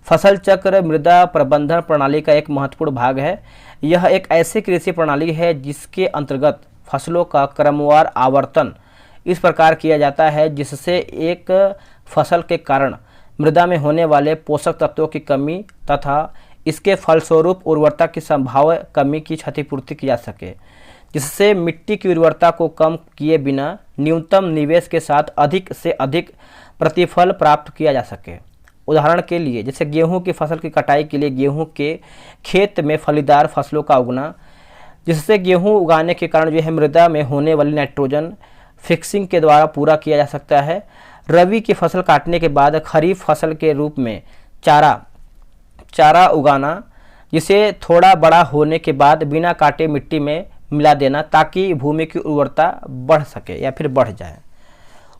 फसल चक्र मृदा प्रबंधन प्रणाली का एक महत्वपूर्ण भाग है। यह एक ऐसी कृषि प्रणाली है जिसके अंतर्गत फसलों का क्रमवार आवर्तन इस प्रकार किया जाता है जिससे एक फसल के कारण मृदा में होने वाले पोषक तत्वों की कमी तथा इसके फलस्वरूप उर्वरता की संभाव्य कमी की क्षतिपूर्ति की जा सके, जिससे मिट्टी की उर्वरता को कम किए बिना न्यूनतम निवेश के साथ अधिक से अधिक प्रतिफल प्राप्त किया जा सके। उदाहरण के लिए जैसे गेहूं की फसल की कटाई के लिए गेहूं के खेत में फलीदार फसलों का उगना, जिससे गेहूं उगाने के कारण जो है मृदा में होने वाली नाइट्रोजन फिक्सिंग के द्वारा पूरा किया जा सकता है। रबी की फसल काटने के बाद खरीफ फसल के रूप में चारा उगाना जिसे थोड़ा बड़ा होने के बाद बिना काटे मिट्टी में मिला देना ताकि भूमि की उर्वरता बढ़ सके या फिर बढ़ जाए।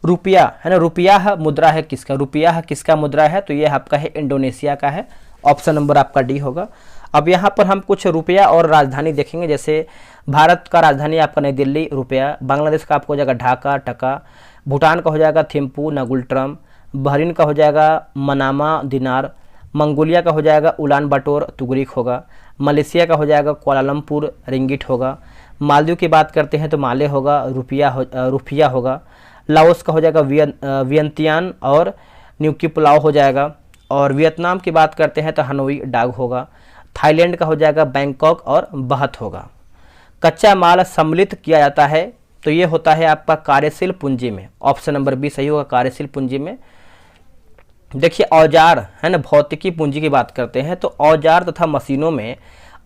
रुपया है ना, रुपया मुद्रा है किसका, रुपया किसका मुद्रा है, तो ये आपका है इंडोनेशिया का है। ऑप्शन नंबर आपका डी होगा। अब यहाँ पर हम कुछ रुपया और राजधानी देखेंगे, जैसे भारत का राजधानी आपका नई दिल्ली, रुपया। बांग्लादेश का आपको हो जाएगा ढाका, टका। भूटान का हो जाएगा थिम्पू, नगुलट्रम। बहरीन का हो जाएगा मनामा, दिनार। मंगोलिया का हो जाएगा उलान बाटोर, तुगरिक होगा। मलेशिया का हो जाएगा कुआलालंपुर, रिंगिट होगा। मालदीव की बात करते हैं तो माले होगा, रुपया होगा। लाओस का हो जाएगा वियंतियान और न्यूकी पुलाव हो जाएगा। और वियतनाम की बात करते हैं तो हनोई डाग होगा। थाईलैंड का हो जाएगा बैंकॉक और बहत होगा। कच्चा माल सम्मिलित किया जाता है तो ये होता है आपका कार्यशील पूंजी में। ऑप्शन नंबर बी सही होगा, कार्यशील पूंजी में। देखिए औजार है ना, भौतिकी पूंजी की बात करते हैं तो औजार तथा मशीनों में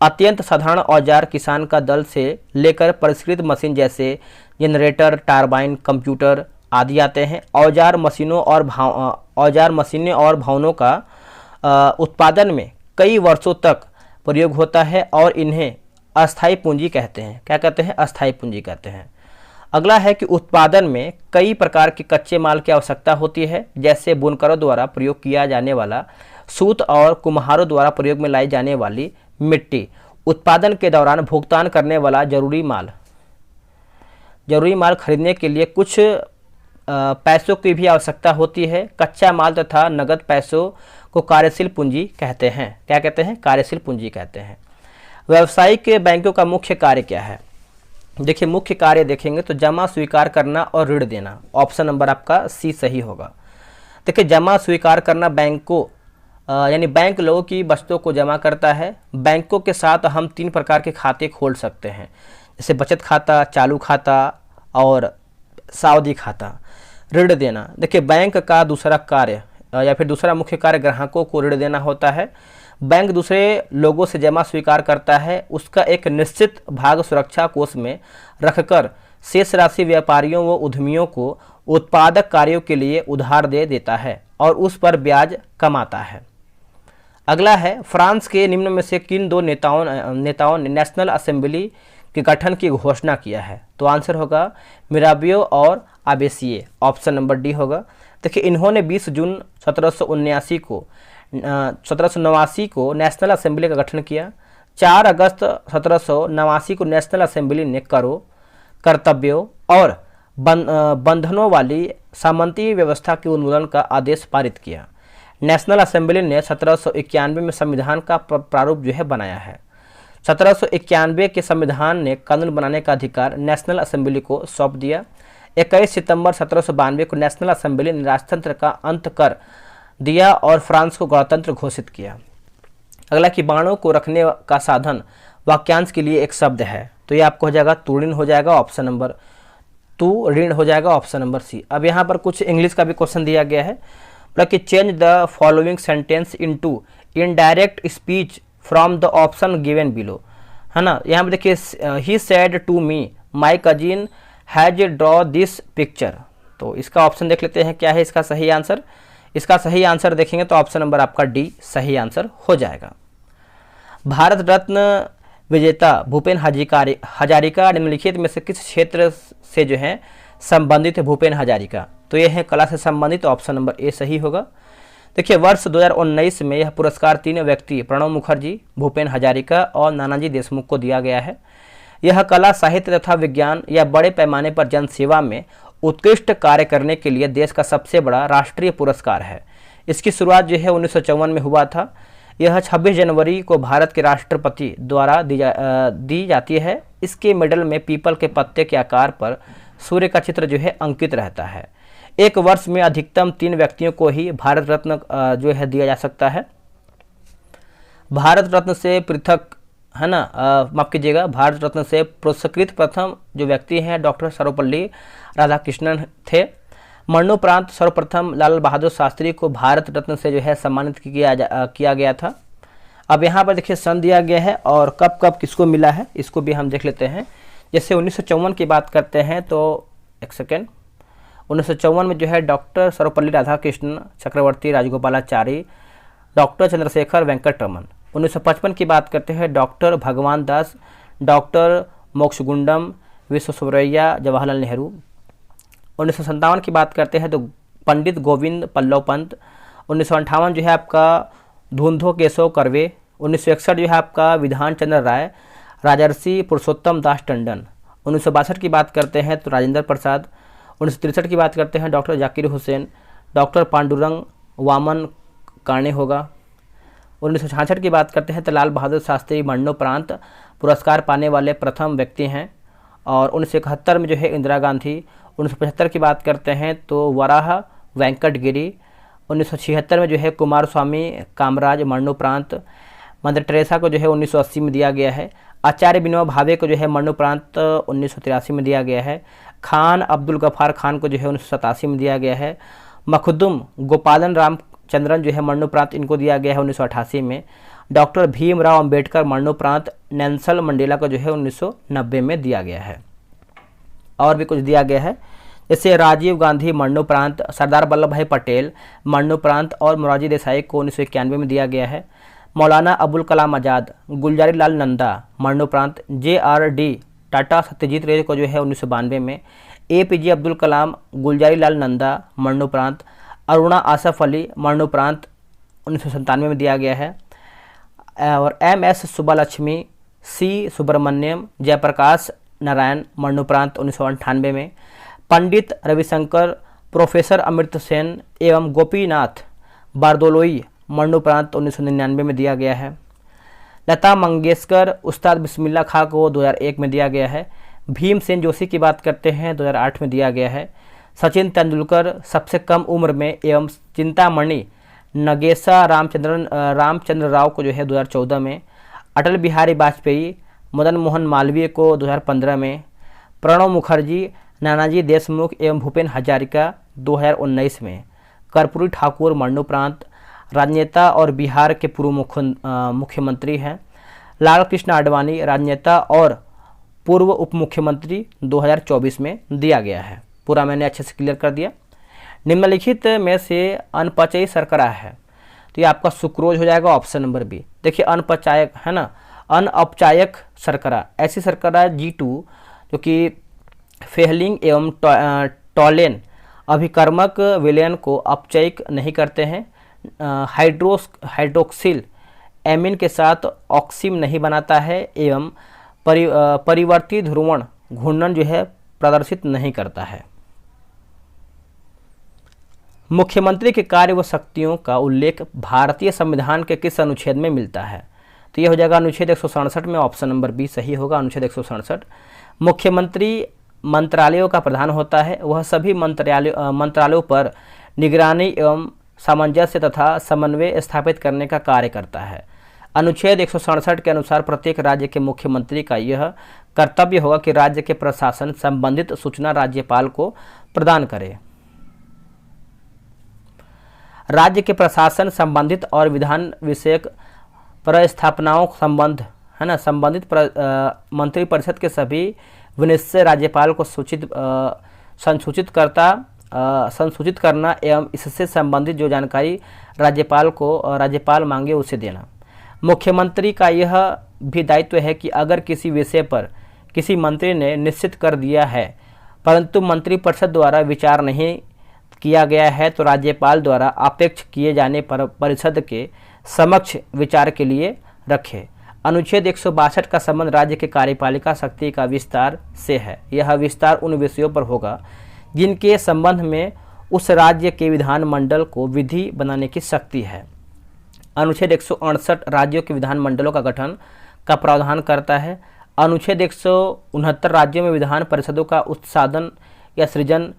अत्यंत साधारण औजार किसान का दल से लेकर परिष्कृत मशीन जैसे जनरेटर, टारबाइन, कंप्यूटर आदि आते हैं। औजार मशीनें और भवनों का उत्पादन में कई वर्षों तक प्रयोग होता है और इन्हें अस्थायी पूंजी कहते हैं। क्या कहते हैं? अस्थायी पूंजी कहते हैं। अगला है कि उत्पादन में कई प्रकार के कच्चे माल की आवश्यकता होती है, जैसे बुनकरों द्वारा प्रयोग किया जाने वाला सूत और कुम्हारों द्वारा प्रयोग में लाई जाने वाली मिट्टी। उत्पादन के दौरान भुगतान करने वाला जरूरी माल खरीदने के लिए कुछ पैसों की भी आवश्यकता होती है। कच्चा माल तथा नगद पैसों को कार्यशील पूंजी कहते हैं। क्या कहते हैं? कार्यशील पूंजी कहते हैं। व्यावसायिक बैंकों का मुख्य कार्य क्या है? देखिए मुख्य कार्य देखेंगे तो जमा स्वीकार करना और ऋण देना। ऑप्शन नंबर आपका सी सही होगा। देखिए जमा स्वीकार करना बैंकों यानी बैंक लोगों की बचतों को जमा करता है। बैंकों के साथ हम 3 प्रकार के खाते खोल सकते हैं, जैसे बचत खाता, चालू खाता और सावधि खाता। ऋण देना, देखिए बैंक का दूसरा कार्य या फिर दूसरा मुख्य कार्य ग्राहकों को ऋण देना होता है। बैंक दूसरे लोगों से जमा स्वीकार करता है, उसका एक निश्चित भाग सुरक्षा कोष में रखकर शेष राशि व्यापारियों व उद्यमियों को उत्पादक कार्यों के लिए उधार दे देता है और उस पर ब्याज कमाता है। अगला है फ्रांस के निम्न में से किन 2 नेताओं ने नेशनल असेंबली के गठन की घोषणा किया है? तो आंसर होगा मिराबियो और आबेसिये। ऑप्शन नंबर डी होगा। देखिए इन्होंने 20 जून 1789 को नेशनल असेंबली का गठन किया। 4 अगस्त 1789 को नेशनल असेंबली ने करों, कर्तव्यों और बंधनों वाली सामंती व्यवस्था के उन्मूलन का आदेश पारित किया। नेशनल असेंबली ने 1791 में संविधान का प्रारूप जो है बनाया है। 1791 के संविधान ने कानून बनाने का अधिकार नेशनल असेंबली को सौंप दिया। 21 सितंबर 1792 को नेशनल असेंबली ने राजतंत्र का अंत कर दिया और फ्रांस को गणतंत्र घोषित किया। अगला कि बाणों को रखने का साधन वाक्यांश के लिए एक शब्द है, तो ये आपको हो जाएगा तुरीन हो जाएगा। ऑप्शन नंबर तू ऋण हो जाएगा। Option number C. अब यहाँ पर कुछ इंग्लिश का भी क्वेश्चन दिया गया है कि change the following sentence into indirect speech from the option given below, है ना। यहाँ पर देखिए he said to me my cousin has draw this picture, तो इसका ऑप्शन देख लेते हैं क्या है इसका सही आंसर। इसका सही आंसर देखेंगे तो ऑप्शन नंबर आपका डी सही आंसर हो जाएगा। भारत रत्न विजेता भूपेन हजारिका निम्नलिखित में से किस क्षेत्र से जो है संबंधित है? भूपेन हजारिका, तो यह है कला से संबंधित। ऑप्शन नंबर ए सही होगा। देखिए वर्ष 2019 में यह पुरस्कार 3 व्यक्ति प्रणब मुखर्जी, भूपेन हजारिका और नानाजी देशमुख को दिया गया है। यह कला, साहित्य तथा विज्ञान या बड़े पैमाने पर जन सेवा में उत्कृष्ट कार्य करने के लिए देश का सबसे बड़ा राष्ट्रीय पुरस्कार है। इसकी शुरुआत जो है 1954 में हुआ था। यह 26 जनवरी को भारत के राष्ट्रपति द्वारा दी जाती है। इसके मेडल में पीपल के पत्ते के आकार पर सूर्य का चित्र जो है अंकित रहता है। एक वर्ष में अधिकतम 3 व्यक्तियों को ही भारत रत्न जो है दिया जा सकता है। भारत रत्न से पृथक है ना, माफ कीजिएगा, भारत रत्न से पुरस्कृत प्रथम जो व्यक्ति हैं डॉक्टर सर्वपल्ली राधाकृष्णन थे। मरणोपरांत सर्वप्रथम लाल बहादुर शास्त्री को भारत रत्न से जो है सम्मानित किया गया था। अब यहाँ पर देखिए सन दिया गया है और कब कब किसको मिला है इसको भी हम देख लेते हैं। जैसे 1954 की बात करते हैं तो एक सेकेंड, 1954 में जो है डॉक्टर सर्वपल्ली राधाकृष्णन, चक्रवर्ती राजगोपालाचारी, डॉक्टर चंद्रशेखर वेंकट रमन, 1955 की बात करते हैं डॉक्टर भगवान दास, डॉक्टर मोक्षगुंडम विश्वेश्वरैया जवाहरलाल नेहरू। 1957 की बात करते हैं तो पंडित गोविंद पल्लव पंत। 1958 जो है आपका धुंधो केशव कर्वे। 1961 जो है आपका विधान चंद्र राय, राजर्षि पुरुषोत्तम दास टंडन। 1962 की बात करते हैं तो राजेंद्र प्रसाद। 1963 की बात करते हैं डॉक्टर जाकिर हुसैन, डॉक्टर पांडुरंग वामन काणे होगा। 1966 की बात करते हैं तो लाल बहादुर शास्त्री मरणोपरांत पुरस्कार पाने वाले प्रथम व्यक्ति हैं। और 1971 में जो है इंदिरा गांधी। 1975 की बात करते हैं तो वराह वेंकट गिरी। 1976 में जो है कुमार स्वामी कामराज मरणोपरांत। मदर टेरेसा को जो है 1980 में दिया गया है। आचार्य विनोबा भावे को जो है मरणोपरांत 1983 में दिया गया है। खान अब्दुल गफ्फार खान को जो है 1987 में दिया गया है। मखदुम गोपालन रामचंद्रन जो है मरणोपरांत इनको दिया गया है 1988 में। डॉक्टर भीमराव अंबेडकर मरणोपरांत नेल्सन मंडेला को जो है 1990 में दिया गया है। और भी कुछ दिया गया है जैसे राजीव गांधी मरणोपरांत, सरदार वल्लभ भाई पटेल मरणोपरांत और मोरारजी देसाई को 1991 में दिया गया है। मौलाना अबुल कलाम आज़ाद, गुलजारी लाल नंदा मरणोपरांत, JRD टाटा सत्यजीत रे को जो है 1992 में। APJ अब्दुल कलाम, गुलजारी लाल नंदा मरणोपरांत, अरुणा आसफ अली मरणोपरांत 1997 में दिया गया है। और MS सुब्बालक्ष्मी, C सुब्रमण्यम, जयप्रकाश नारायण मरणोपरांत 1998 में। पंडित रविशंकर, प्रोफेसर अमृत सेन एवं गोपीनाथ बारदोलोई मरणोपरांत 1999 में दिया गया है। लता मंगेशकर, उस्ताद बिस्मिल्लाह खां को 2001 में दिया गया है। भीमसेन जोशी की बात करते हैं 2008 में दिया गया है। सचिन तेंदुलकर सबसे कम उम्र में एवं चिंतामणि नगेशा रामचंद्र राव को जो है 2014 में। अटल बिहारी वाजपेयी, मदन मोहन मालवीय को 2015 में। प्रणब मुखर्जी, नानाजी देशमुख एवं भूपेन हजारिका 2019 में। कर्पूरी ठाकुर मरणोपरांत राजनेता और बिहार के पूर्व मुख्यमंत्री हैं। लाल कृष्ण आडवाणी, राजनेता और पूर्व उप मुख्यमंत्री 2024 में दिया गया है। पूरा मैंने अच्छे से क्लियर कर दिया। निम्नलिखित में से अनपचयी शर्करा है तो ये आपका सुक्रोज हो जाएगा, ऑप्शन नंबर बी। देखिए अनपचायक है ना, अनअपचायक शर्करा ऐसी शर्करा G2 जो कि फेहलिंग एवं टॉलेन अभिकर्मक विलयन को अपचयिक नहीं करते हैं। हाइड्रोक्सिल एमिन के साथ ऑक्सीम नहीं बनाता है एवं परिवर्ती ध्रुवण घूर्णन जो है प्रदर्शित नहीं करता है। मुख्यमंत्री के कार्य व शक्तियों का उल्लेख भारतीय संविधान के किस अनुच्छेद में मिलता है? तो यह हो जाएगा अनुच्छेद 167 में, ऑप्शन नंबर बी सही होगा, अनुच्छेद 167। मुख्यमंत्री मंत्रालयों का प्रधान होता है, वह सभी मंत्रालयों पर निगरानी एवं सामंजस्य तथा समन्वय स्थापित करने का कार्य करता है। अनुच्छेद 167 के अनुसार प्रत्येक राज्य के मुख्यमंत्री का यह कर्तव्य होगा कि राज्य के प्रशासन संबंधित सूचना राज्यपाल को प्रदान करे। राज्य के प्रशासन संबंधित और विधान विषयक प्रस्थापनाओं संबंध है ना संबंधित मंत्रिपरिषद के सभी विनिश्चय राज्यपाल को संसूचित करना एवं इससे संबंधित जो जानकारी राज्यपाल मांगे उसे देना। मुख्यमंत्री का यह भी दायित्व है कि अगर किसी विषय पर किसी मंत्री ने निश्चित कर दिया है परंतु मंत्रिपरिषद द्वारा विचार नहीं किया गया है तो राज्यपाल द्वारा अपेक्ष किए जाने पर परिषद के समक्ष विचार के लिए रखे। अनुच्छेद 162 का संबंध राज्य के कार्यपालिका शक्ति का विस्तार से है। यह विस्तार उन विषयों पर होगा जिनके संबंध में उस राज्य के विधानमंडल को विधि बनाने की शक्ति है। अनुच्छेद 168 राज्यों के विधानमंडलों का गठन का प्रावधान करता है। अनुच्छेद 169 राज्यों में विधान परिषदों का उत्साधन या सृजन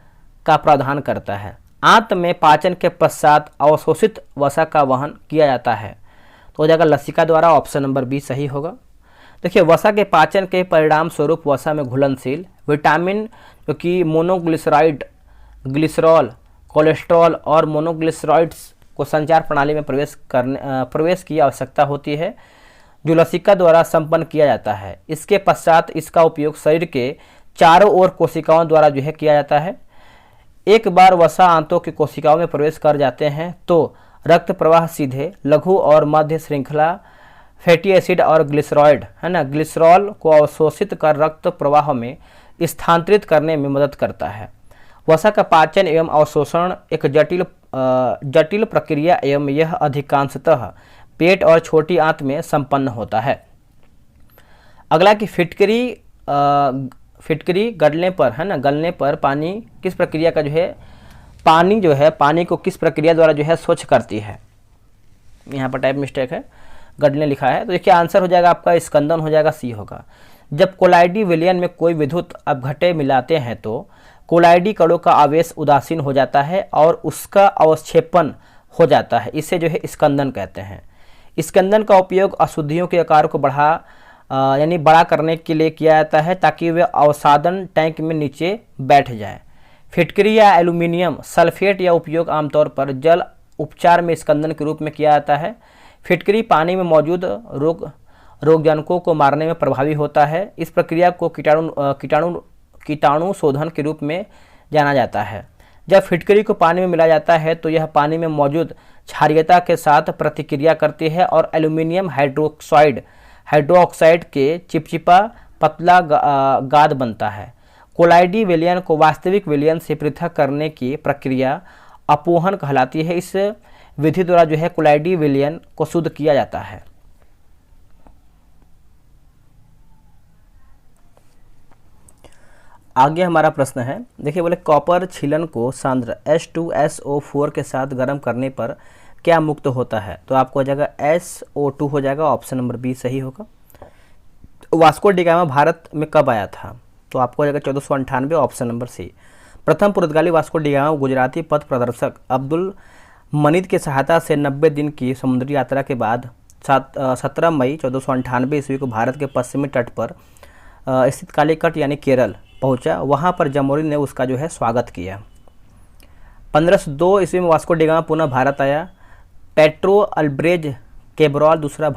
का प्रावधान करता है। आंत में पाचन के पश्चात अवशोषित वसा का वहन किया जाता है तो हो जाएगा लसिका द्वारा, ऑप्शन नंबर बी सही होगा। देखिए वसा के पाचन के परिणाम स्वरूप वसा में घुलनशील विटामिन जो कि मोनोग्लिसराइड, ग्लिसरॉल, कोलेस्ट्रॉल और मोनोग्लिसराइड्स को संचार प्रणाली में प्रवेश की आवश्यकता होती है जो लसिका द्वारा संपन्न किया जाता है। इसके पश्चात इसका उपयोग शरीर के चारों ओर कोशिकाओं द्वारा जो है किया जाता है। एक बार वसा आंतों की कोशिकाओं में प्रवेश कर जाते हैं तो रक्त प्रवाह सीधे लघु और मध्य श्रृंखला फैटी एसिड और ग्लिसरॉइड है ना, ग्लिसरॉल को अवशोषित कर रक्त प्रवाह में स्थानांतरित करने में मदद करता है। वसा का पाचन एवं अवशोषण एक जटिल प्रक्रिया एवं यह अधिकांशतः पेट और छोटी आंत में संपन्न होता है। अगला कि फिटकरी गलने पर है ना, गलने पर पानी किस प्रक्रिया का पानी को किस प्रक्रिया द्वारा स्वच्छ करती है। यहाँ पर टाइप मिस्टेक है, गलने लिखा है, तो देखिए आंसर हो जाएगा आपका स्कंदन हो जाएगा, सी होगा। जब कोलाइडी विलयन में कोई विद्युत अपघट्य मिलाते हैं तो कोलाइडी कणों का आवेश उदासीन हो जाता है और उसका अवक्षेपण हो जाता है, इसे स्कंदन कहते हैं। स्कंदन का उपयोग अशुद्धियों के आकार को बड़ा करने के लिए किया जाता है ताकि वे अवसादन टैंक में नीचे बैठ जाए। फिटकरी या एल्यूमिनियम सल्फेट या उपयोग आमतौर पर जल उपचार में स्कंदन के रूप में किया जाता है। फिटकरी पानी में मौजूद रोगजनकों को मारने में प्रभावी होता है। इस प्रक्रिया को कीटाणु शोधन के रूप में जाना जाता है। जब फिटकरी को पानी में मिलाया जाता है तो यह पानी में मौजूद क्षारीयता के साथ प्रतिक्रिया करती है और एल्यूमिनियम हाइड्रोक्साइड के चिपचिपा पतला गाद बनता है। कोलाइडी विलयन को वास्तविक विलयन से पृथक करने की प्रक्रिया अपोहन कहलाती है। इस विधि द्वारा कोलाइडी विलयन को शुद्ध किया जाता है। आगे हमारा प्रश्न है, देखिए बोले कॉपर छीलन को सांद्र H2SO4 के साथ गर्म करने पर क्या मुक्त होता है। तो आपको हो जाएगा SO2 हो जाएगा, ऑप्शन नंबर बी सही होगा। वास्को डी गामा भारत में कब आया था। तो आपको हो जाएगा 1498, ऑप्शन नंबर सी। प्रथम पुर्तगाली वास्को डी गामा गुजराती पथ प्रदर्शक अब्दुल मनीद की सहायता से 90 दिन की समुद्री यात्रा के बाद 17 मई 1498 ईस्वी को भारत के पश्चिमी तट पर स्थित कालीकट यानी केरल पहुंचा। वहां पर जमोरी ने उसका स्वागत किया। 1502 ईस्वी में वास्को डी गामा पुनः भारत आया। पेट्रो अल्ब्रेज केब्रॉल दूसरा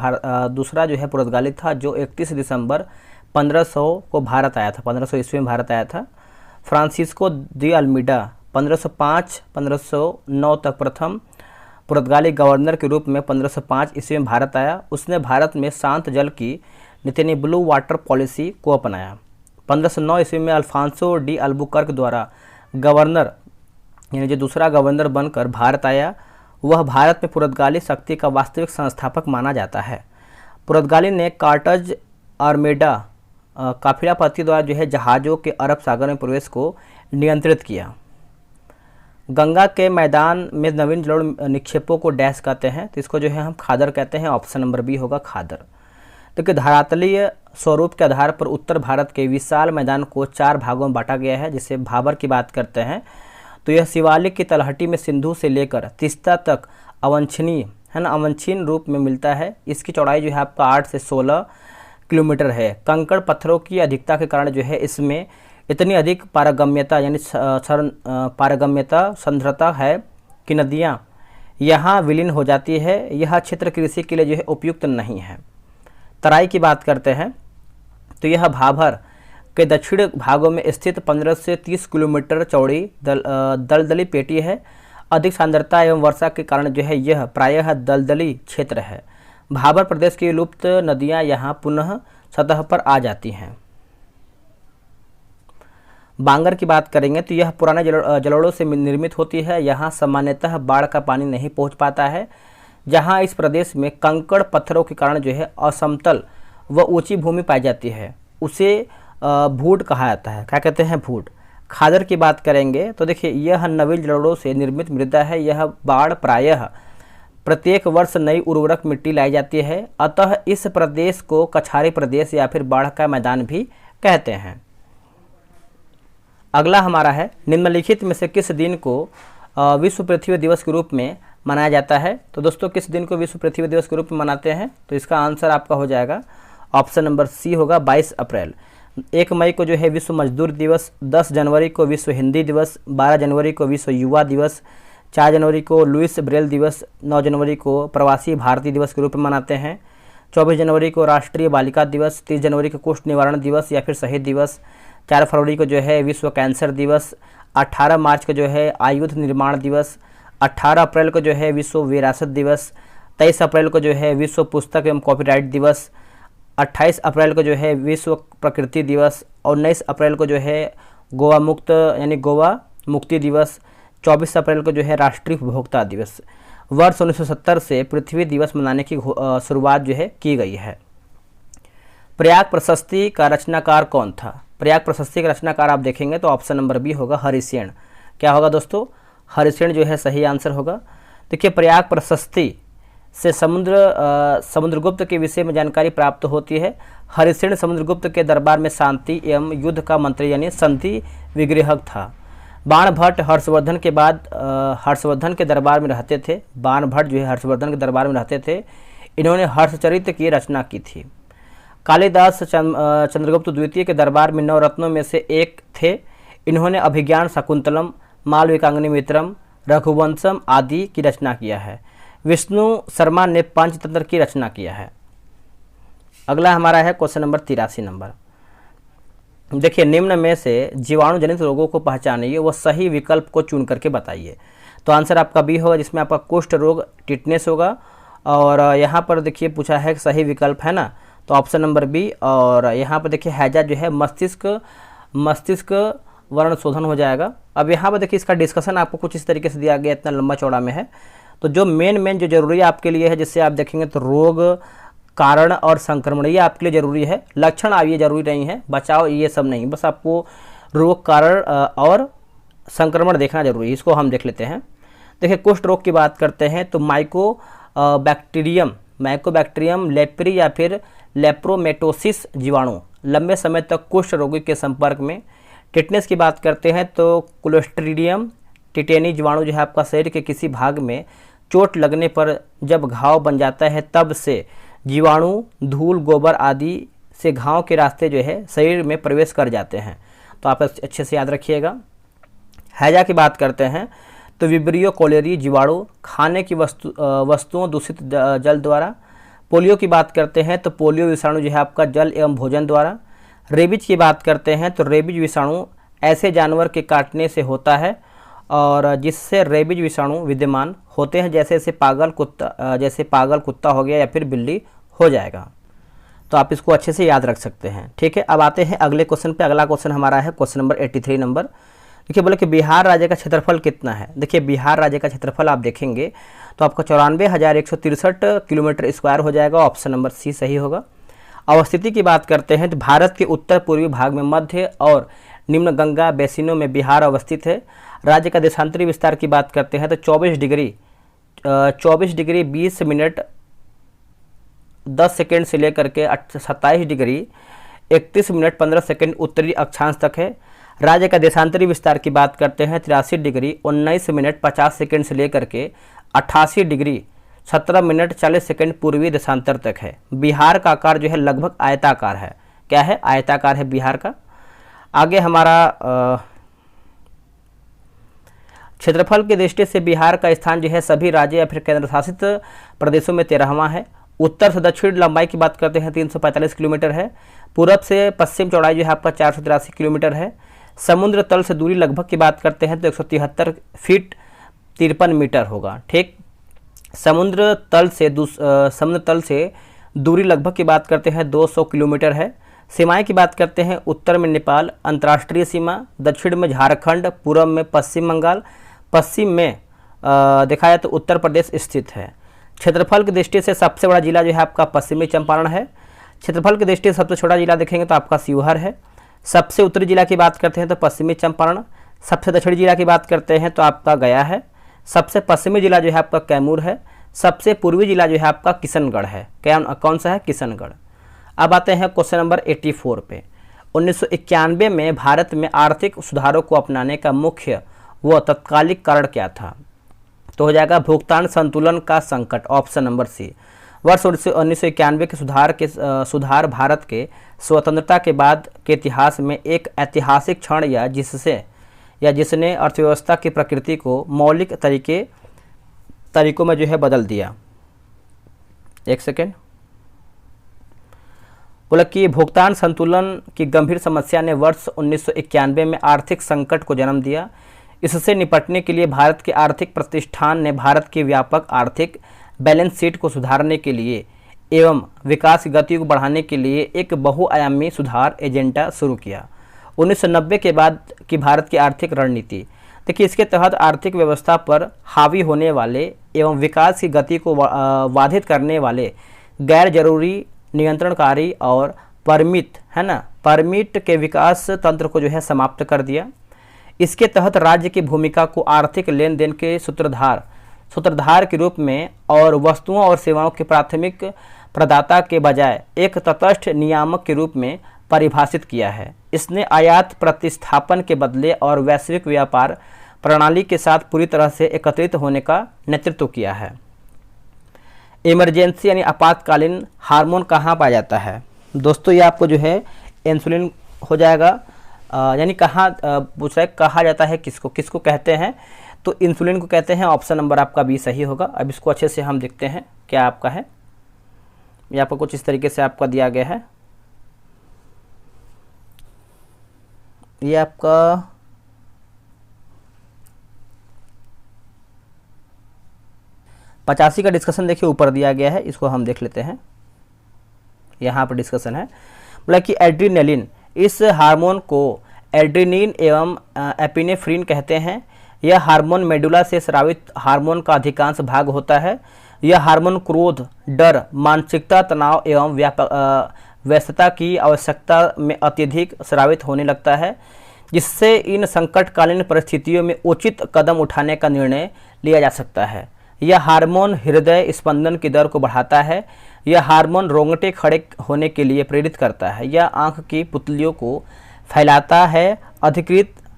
पुर्तगाली था जो 31 दिसंबर 1500 को भारत आया था, 1500 ईस्वी में भारत आया था। फ्रांसिस्को दी अल्मीडा 1505-1509 तक प्रथम पुर्तगाली गवर्नर के रूप में 1505 ईस्वी में भारत आया। उसने भारत में शांत जल की नीति ब्लू वाटर पॉलिसी को अपनाया। 1509 ईस्वी में अल्फांसो डी अल्बुकर्क द्वारा गवर्नर यानी जो दूसरा गवर्नर बनकर भारत आया। वह भारत में पुर्तगाली शक्ति का वास्तविक संस्थापक माना जाता है। पुर्तगाली ने कार्टज आर्मेडा काफिलापति द्वारा जहाज़ों के अरब सागर में प्रवेश को नियंत्रित किया। गंगा के मैदान में नवीन जलोढ़ निक्षेपों को डैश कहते हैं, तो इसको हम खादर कहते हैं, ऑप्शन नंबर बी होगा खादर। तो धरातलीय स्वरूप के आधार पर उत्तर भारत के विशाल मैदान को 4 भागों में बांटा गया है। जिसे भाबर की बात करते हैं तो यह शिवालिक की तलहटी में सिंधु से लेकर तीस्ता तक अवांछनीय रूप में मिलता है। इसकी चौड़ाई आपका 8 से 16 किलोमीटर है। कंकड़ पत्थरों की अधिकता के कारण इसमें इतनी अधिक पारगम्यता सांद्रता है कि नदियाँ यहाँ विलीन हो जाती है। यह क्षेत्र कृषि के लिए उपयुक्त नहीं है। तराई की बात करते हैं तो यह भाभर के दक्षिण भागों में स्थित 15 से 30 किलोमीटर चौड़ी दलदली पेटी है। अधिक सांद्रता एवं वर्षा के कारण यह प्रायः दलदली क्षेत्र है। भाबर प्रदेश की लुप्त नदियां यहाँ पुनः सतह पर आ जाती हैं। बांगर की बात करेंगे तो यह पुराने जलोढ़ों से निर्मित होती है। यहाँ सामान्यतः बाढ़ का पानी नहीं पहुँच पाता है। जहाँ इस प्रदेश में कंकड़ पत्थरों के कारण असमतल व ऊंची भूमि पाई जाती है, उसे भूड कहा जाता है। क्या कहते हैं? भूड। खादर की बात करेंगे तो देखिए यह नवीन जलोढ़ों से निर्मित मृदा है। यह बाढ़ प्रायः प्रत्येक वर्ष नई उर्वरक मिट्टी लाई जाती है। अतः इस प्रदेश को कछारी प्रदेश या फिर बाढ़ का मैदान भी कहते हैं। अगला हमारा है, निम्नलिखित में से किस दिन को विश्व पृथ्वी दिवस के रूप में मनाया जाता है। तो दोस्तों किस दिन को विश्व पृथ्वी दिवस के रूप में मनाते हैं, तो इसका आंसर आपका हो जाएगा ऑप्शन नंबर सी होगा 22 अप्रैल। 1 मई को विश्व मजदूर दिवस, 10 जनवरी को विश्व हिंदी दिवस, 12 जनवरी को विश्व युवा दिवस, 4 जनवरी को लुइस ब्रेल दिवस, 9 जनवरी को प्रवासी भारतीय दिवस के रूप में मनाते हैं, 24 जनवरी को राष्ट्रीय बालिका दिवस, 30 जनवरी को कुष्ठ निवारण दिवस या फिर शहीद दिवस, 4 फरवरी को विश्व कैंसर दिवस, 18 मार्च को आयुध निर्माण दिवस, 18 अप्रैल को विश्व विरासत दिवस, 23 अप्रैल को जो है विश्व पुस्तक एवं कॉपीराइट दिवस, 28 अप्रैल को जो है विश्व प्रकृति दिवस, 19 अप्रैल को जो है गोवा मुक्त यानी गोवा मुक्ति दिवस, 24 अप्रैल को जो है राष्ट्रीय उपभोक्ता दिवस। वर्ष 1970 से पृथ्वी दिवस मनाने की शुरुआत जो है की गई है। प्रयाग प्रशस्ति का रचनाकार कौन था? प्रयाग प्रशस्ति का रचनाकार आप देखेंगे तो ऑप्शन नंबर बी होगा हरिसेन। क्या होगा दोस्तों? हरिसेन जो है सही आंसर होगा। देखिए, प्रयाग प्रशस्ति से समुद्रगुप्त के विषय में जानकारी प्राप्त होती है। हरिसेन समुद्रगुप्त के दरबार में शांति एवं युद्ध का मंत्री यानी संधि विग्रहक था। बाणभट्ट हर्षवर्धन के बाद हर्षवर्धन के दरबार में रहते थे। बाणभट्ट जो है हर्षवर्धन के दरबार में रहते थे। इन्होंने हर्षचरित्र की रचना की थी। कालिदास चंद्रगुप्त द्वितीय के दरबार में नवरत्नों में से एक थे। इन्होंने अभिज्ञान शाकुंतलम, मालविकाग्निमित्रम, रघुवंशम आदि की रचना किया है। विष्णु शर्मा ने पंचतंत्र की रचना किया है। अगला हमारा है क्वेश्चन नंबर 83 नंबर। देखिए, निम्न में से जीवाणु जनित रोगों को पहचानिए व सही विकल्प को चुन करके बताइए। तो आंसर आपका बी होगा, जिसमें आपका कुष्ठ रोग टिटनेस होगा। और यहाँ पर देखिए पूछा है सही विकल्प है ना, तो ऑप्शन नंबर बी। और यहाँ पर देखिए हैजा जो है मस्तिष्क वर्ण शोधन हो जाएगा। अब यहाँ पर देखिए इसका डिस्कशन आपको कुछ इस तरीके से दिया गया, इतना लंबा चौड़ा में है। तो जो मेन जो जरूरी आपके लिए है, जिससे आप देखेंगे तो रोग, कारण और संक्रमण, ये आपके लिए जरूरी है। लक्षण आप ये जरूरी नहीं है, बचाव ये सब नहीं, बस आपको रोग, कारण और संक्रमण देखना जरूरी है। इसको हम देख लेते हैं। देखिए, कुष्ठ रोग की बात करते हैं तो माइकोबैक्टीरियम लेप्री या फिर लेप्रोमेटोसिस जीवाणु लंबे समय तक कुष्ठ रोगी के संपर्क में। टिटनेस की बात करते हैं तो क्लोस्ट्रीडियम टिटेनी जीवाणु जो है आपका शरीर के किसी भाग में चोट लगने पर जब घाव बन जाता है, तब से जीवाणु धूल, गोबर आदि से घाव के रास्ते जो है शरीर में प्रवेश कर जाते हैं। तो आप अच्छे से याद रखिएगा। हैजा की बात करते हैं तो विब्रियो कोलेरी जीवाणु खाने की वस्तुओं दूषित जल द्वारा। पोलियो की बात करते हैं तो पोलियो विषाणु जो है आपका जल एवं भोजन द्वारा। रेबीज की बात करते हैं तो रेबीज विषाणु ऐसे जानवर के काटने से होता है और जिससे रेबीज विषाणु विद्यमान होते हैं, जैसे पागल कुत्ता हो गया या फिर बिल्ली हो जाएगा। तो आप इसको अच्छे से याद रख सकते हैं। ठीक है, अब आते हैं अगले क्वेश्चन पे। अगला क्वेश्चन हमारा है क्वेश्चन नंबर 83 नंबर। देखिए, बोले कि बिहार राज्य का क्षेत्रफल कितना है। देखिए, बिहार राज्य का क्षेत्रफल आप देखेंगे तो आपका 94,163 किलोमीटर स्क्वायर हो जाएगा। ऑप्शन नंबर सी सही होगा। अवस्थिति की बात करते हैं तो भारत के उत्तर पूर्वी भाग में मध्य और निम्न गंगा बेसिनों में बिहार अवस्थित है। राज्य का देशांतरी विस्तार की बात करते हैं तो 24 डिग्री 20 मिनट 10 सेकेंड से लेकर के 27 डिग्री 31 मिनट 15 सेकेंड उत्तरी अक्षांश तक है। राज्य का देशांतरी विस्तार की बात करते हैं 83 डिग्री 19 मिनट 50 सेकेंड से लेकर के 88 डिग्री 17 मिनट 40 सेकेंड पूर्वी देशांतर तक है। बिहार का आकार जो है लगभग आयताकार है। क्या है? आयताकार है बिहार का। आगे हमारा क्षेत्रफल की दृष्टि से बिहार का स्थान जो है सभी राज्य या फिर केंद्र शासित प्रदेशों में 13वां है। उत्तर से दक्षिण लंबाई की बात करते हैं 345 किलोमीटर है। पूरब से पश्चिम चौड़ाई जो है आपका 483 किलोमीटर है। समुद्र तल से दूरी लगभग की बात करते हैं तो 173 फीट 53 मीटर होगा। ठीक, समुद्र तल से दूरी लगभग की बात करते हैं 200 किलोमीटर है। सीमाएं की बात करते हैं उत्तर में नेपाल अंतर्राष्ट्रीय सीमा, दक्षिण में झारखंड, पूर्व में पश्चिम बंगाल, पश्चिम में देखा जाए तो उत्तर प्रदेश स्थित है। क्षेत्रफल की दृष्टि से सबसे बड़ा जिला जो है आपका पश्चिमी चंपारण है। क्षेत्रफल की दृष्टि से सबसे छोटा जिला देखेंगे तो आपका शिवहर है। सबसे उत्तरी जिला की बात करते हैं तो पश्चिमी चंपारण। सबसे दक्षिणी जिला की बात करते हैं तो आपका गया है। सबसे पश्चिमी जिला जो है आपका कैमूर है। सबसे पूर्वी जिला जो है आपका किशनगढ़ है। कौन सा है? किशनगढ़। अब आते हैं क्वेश्चन नंबर 84 पे। 1991 में भारत में आर्थिक सुधारों को अपनाने का मुख्य व तत्कालिक कारण क्या था? तो हो जाएगा भुगतान संतुलन का संकट। Option number C. वर्ष 1991 के सुधार भारत के स्वतंत्रता के बाद के इतिहास में एक ऐतिहासिक क्षण या जिसने अर्थव्यवस्था की प्रकृति को मौलिक तरीकों में जो है बदल दिया। एक सेकेंड। बोला कि भुगतान संतुलन की गंभीर समस्या ने वर्ष 1991 में आर्थिक संकट को जन्म दिया। इससे निपटने के लिए भारत के आर्थिक प्रतिष्ठान ने भारत की व्यापक आर्थिक बैलेंस शीट को सुधारने के लिए एवं विकास की गति को बढ़ाने के लिए एक बहुआयामी सुधार एजेंडा शुरू किया। 1990 के बाद की भारत की आर्थिक रणनीति, देखिए इसके तहत आर्थिक व्यवस्था पर हावी होने वाले एवं विकास की गति को बाधित करने वाले गैर जरूरी, नियंत्रणकारी और परमिट के विकास तंत्र को जो है समाप्त कर दिया। इसके तहत राज्य की भूमिका को आर्थिक लेन देन के सूत्रधार के रूप में और वस्तुओं और सेवाओं के प्राथमिक प्रदाता के बजाय एक तटस्थ नियामक के रूप में परिभाषित किया है। इसने आयात प्रतिस्थापन के बदले और वैश्विक व्यापार प्रणाली के साथ पूरी तरह से एकत्रित होने का नेतृत्व किया है। इमरजेंसी यानी आपातकालीन हार्मोन कहाँ पाया जाता है? दोस्तों ये आपको जो है इंसुलिन हो जाएगा, यानी कहाँ पूछ रहा है कहा जाता है किसको कहते हैं, तो इंसुलिन को कहते हैं। ऑप्शन नंबर आपका बी सही होगा। अब इसको अच्छे से हम देखते हैं क्या आपका है। ये आपको कुछ इस तरीके से आपका दिया गया है। ये आपका पचासी का डिस्कशन देखिए ऊपर दिया गया है, इसको हम देख लेते हैं। यहाँ पर डिस्कशन है बोला कि एड्रीनलिन, इस हार्मोन को एड्रीनिन एवं एपिनेफ्रिन कहते हैं। यह हार्मोन मेडुला से स्रावित हार्मोन का अधिकांश भाग होता है। यह हार्मोन क्रोध, डर, मानसिकता, तनाव एवं व्यस्तता की आवश्यकता में अत्यधिक स्रावित होने लगता है, जिससे इन संकटकालीन परिस्थितियों में उचित कदम उठाने का निर्णय लिया जा सकता है। यह हार्मोन हृदय स्पंदन की दर को बढ़ाता है। यह हार्मोन रोंगटे खड़े होने के लिए प्रेरित करता है। यह आंख की पुतलियों को फैलाता है।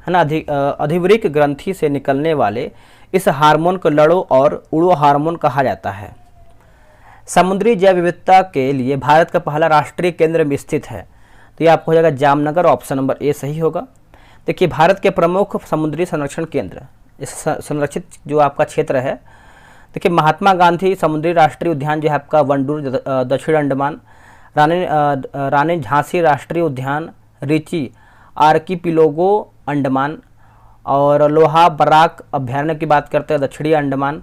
अधिवृक्क ग्रंथि से निकलने वाले इस हार्मोन को लड़ो और उड़ो हार्मोन कहा जाता है। समुद्री जैव विविधता के लिए भारत का पहला राष्ट्रीय केंद्र में स्थित है, तो ये आपको हो जाएगा जामनगर। ऑप्शन नंबर ए सही होगा। देखिए भारत के प्रमुख समुद्री संरक्षण केंद्र, इस संरक्षित जो आपका क्षेत्र है, देखिए महात्मा गांधी समुद्री राष्ट्रीय उद्यान जो है आपका वंडूर दक्षिण अंडमान, रानी झांसी राष्ट्रीय उद्यान, रिची आर्किपिलोगो अंडमान, और लोहा बराक अभ्यारण्य की बात करते हैं दक्षिणी अंडमान,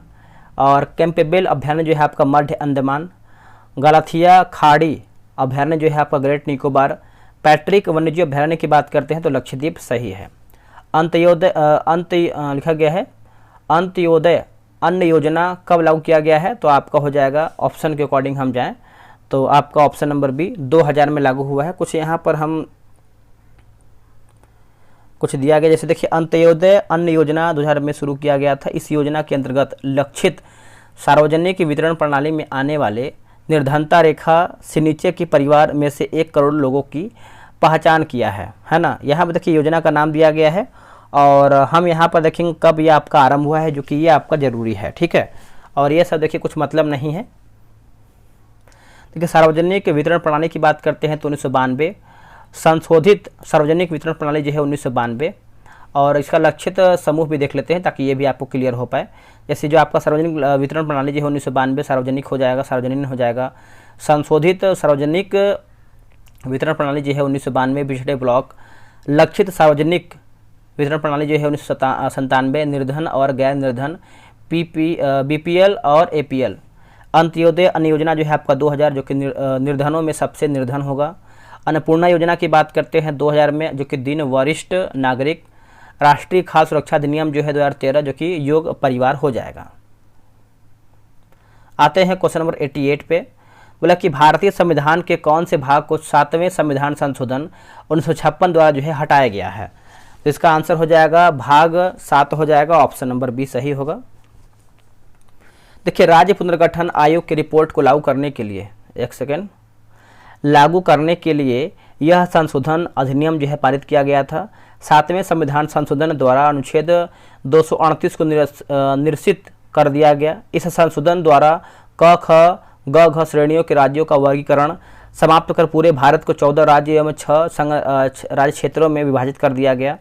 और कैंपेबेल अभ्यारण्य जो है आपका मध्य अंडमान, गलाथिया खाड़ी अभ्यारण्य जो है आपका ग्रेट निकोबार, पैट्रिक वन्यजीव अभ्यारण्य की बात करते हैं तो लक्षद्वीप सही है। लिखा गया है अंत्योदय अन्न योजना कब लागू किया गया है, तो आपका हो जाएगा ऑप्शन के अकॉर्डिंग हम जाएं तो आपका ऑप्शन नंबर बी 2000 में लागू हुआ है। कुछ यहाँ पर हम कुछ दिया गया, जैसे देखिए अंत्योदय अन्न योजना 2000 में शुरू किया गया था। इस योजना के अंतर्गत लक्षित सार्वजनिक वितरण प्रणाली में आने वाले निर्धनता रेखा से नीचे के परिवार में से 1 करोड़ लोगों की पहचान किया है ना। यहाँ पर देखिए योजना का नाम दिया गया है और हम यहाँ पर देखेंगे कब ये आपका आरंभ हुआ है, जो कि ये आपका ज़रूरी है, ठीक है। और ये सब देखिए कुछ मतलब नहीं है। देखिए सार्वजनिक वितरण प्रणाली की बात करते हैं तो 1992, संशोधित सार्वजनिक वितरण प्रणाली जो है 1992, और इसका लक्षित समूह भी देख लेते हैं ताकि ये भी आपको क्लियर हो पाए। जैसे जो आपका सार्वजनिक वितरण प्रणाली जो है 1992 सार्वजनिक हो जाएगा, सार्वजनीन हो जाएगा। संशोधित सार्वजनिक वितरण प्रणाली जो है 1992 पिछड़े ब्लॉक। लक्षित सार्वजनिक वितरण प्रणाली जो है 1997 निर्धन और गैर निर्धन BPL और APL। अंत्योदय अन्न योजना जो है आपका 2000 जो कि निर्धनों में सबसे निर्धन होगा। अन्नपूर्णा योजना की बात करते हैं 2000 में, जो कि दिन वरिष्ठ नागरिक। राष्ट्रीय खाद्य सुरक्षा अधिनियम जो है 2013 जो कि योग परिवार हो जाएगा। आते हैं क्वेश्चन नंबर 88 पे। बोला कि भारतीय संविधान के कौन से भाग को 7वें संविधान संशोधन 1956 द्वारा जो है हटाया गया है, तो इसका आंसर हो जाएगा भाग 7 हो जाएगा। ऑप्शन नंबर बी सही होगा। देखिए राज्य पुनर्गठन आयोग की रिपोर्ट को लागू करने के लिए यह संशोधन अधिनियम जो है पारित किया गया था। 7वें संविधान संशोधन द्वारा अनुच्छेद 238 को निरसित कर दिया गया। इस संशोधन द्वारा क ख ग घ श्रेणियों के राज्यों का वर्गीकरण समाप्त कर पूरे भारत को 14 राज्य एवं 6 राज्य क्षेत्रों में विभाजित कर दिया गया।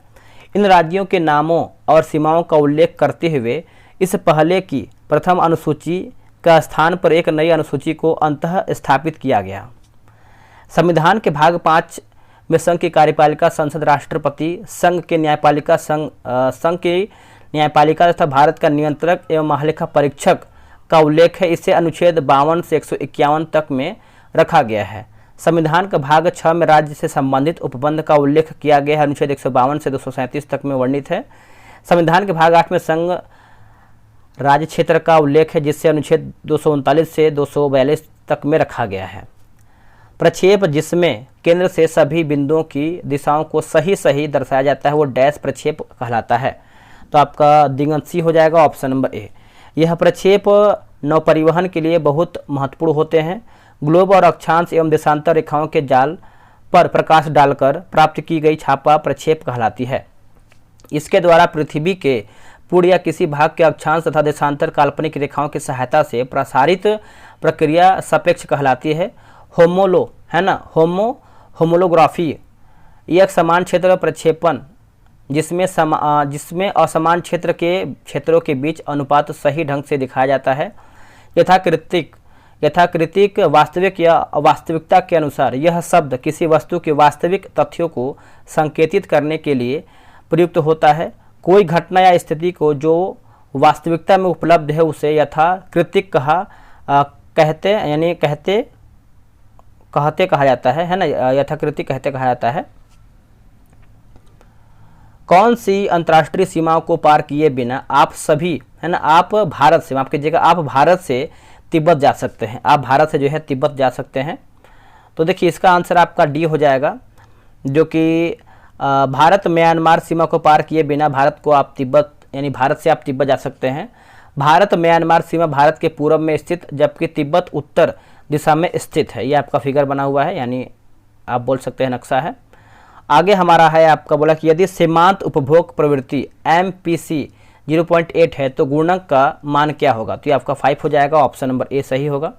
इन राज्यों के नामों और सीमाओं का उल्लेख करते हुए इस पहले की प्रथम अनुसूची का स्थान पर एक नई अनुसूची को अंतः स्थापित किया गया। संविधान के भाग 5 में संघ की कार्यपालिका संसद, राष्ट्रपति, संघ के न्यायपालिका, संघ की न्यायपालिका तथा भारत का नियंत्रक एवं महालेखा परीक्षक का उल्लेख है, इसे अनुच्छेद 52 से 151 तक में रखा गया है। संविधान का भाग 6 में राज्य से संबंधित उपबंध का उल्लेख किया गया है, अनुच्छेद 152 से 237 तक में वर्णित है। संविधान के भाग 8 में संघ राज्य क्षेत्र का उल्लेख है, जिससे अनुच्छेद 239 से 242 तक में रखा गया है। प्रक्षेप, जिसमें केंद्र से सभी बिंदुओं की दिशाओं को सही सही दर्शाया जाता है, वो डैश प्रक्षेप कहलाता है। तो आपका दिगंत सी हो जाएगा, ऑप्शन नंबर ए। यह प्रक्षेप नौपरिवहन के लिए बहुत महत्वपूर्ण होते हैं। ग्लोब और अक्षांश एवं देशांतर रेखाओं के जाल पर प्रकाश डालकर प्राप्त की गई छापा प्रक्षेप कहलाती है। इसके द्वारा पृथ्वी के पूर्ण या किसी भाग के अक्षांश तथा देशांतर काल्पनिक रेखाओं की सहायता से प्रसारित प्रक्रिया सापेक्ष कहलाती है। होमोलो है ना, होमोलोग्राफी यह एक समान क्षेत्र प्रक्षेपण जिसमें असमान क्षेत्रों के बीच अनुपात सही ढंग से दिखाया जाता है। यथाकृतिक वास्तविक या अवास्तविकता के अनुसार यह शब्द किसी वस्तु के वास्तविक तथ्यों को संकेतित करने के लिए प्रयुक्त होता है। कोई घटना या स्थिति को जो वास्तविकता में उपलब्ध है उसे यथाकृतिक कहते कहा जाता है ना, यथाकृतिक कहते कहा जाता है। कौन सी अंतर्राष्ट्रीय सीमाओं को पार किए बिना आप सभी है ना, आप भारत से, माफ कीजिएगा, आप भारत से तिब्बत जा सकते हैं, आप भारत से जो है तिब्बत जा सकते हैं। तो देखिए इसका आंसर आपका डी हो जाएगा, जो कि भारत म्यांमार सीमा को पार किए बिना भारत से आप तिब्बत जा सकते हैं। भारत म्यांमार सीमा भारत के पूर्व में स्थित, जबकि तिब्बत उत्तर दिशा में स्थित है। ये आपका फिगर बना हुआ है, यानी आप बोल सकते हैं नक्शा है। आगे हमारा है, आपका बोला कि यदि सीमांत उपभोग प्रवृत्ति MPC 0.8 है तो गुणक का मान क्या होगा। तो ये आपका 5 हो जाएगा, ऑप्शन नंबर ए सही होगा।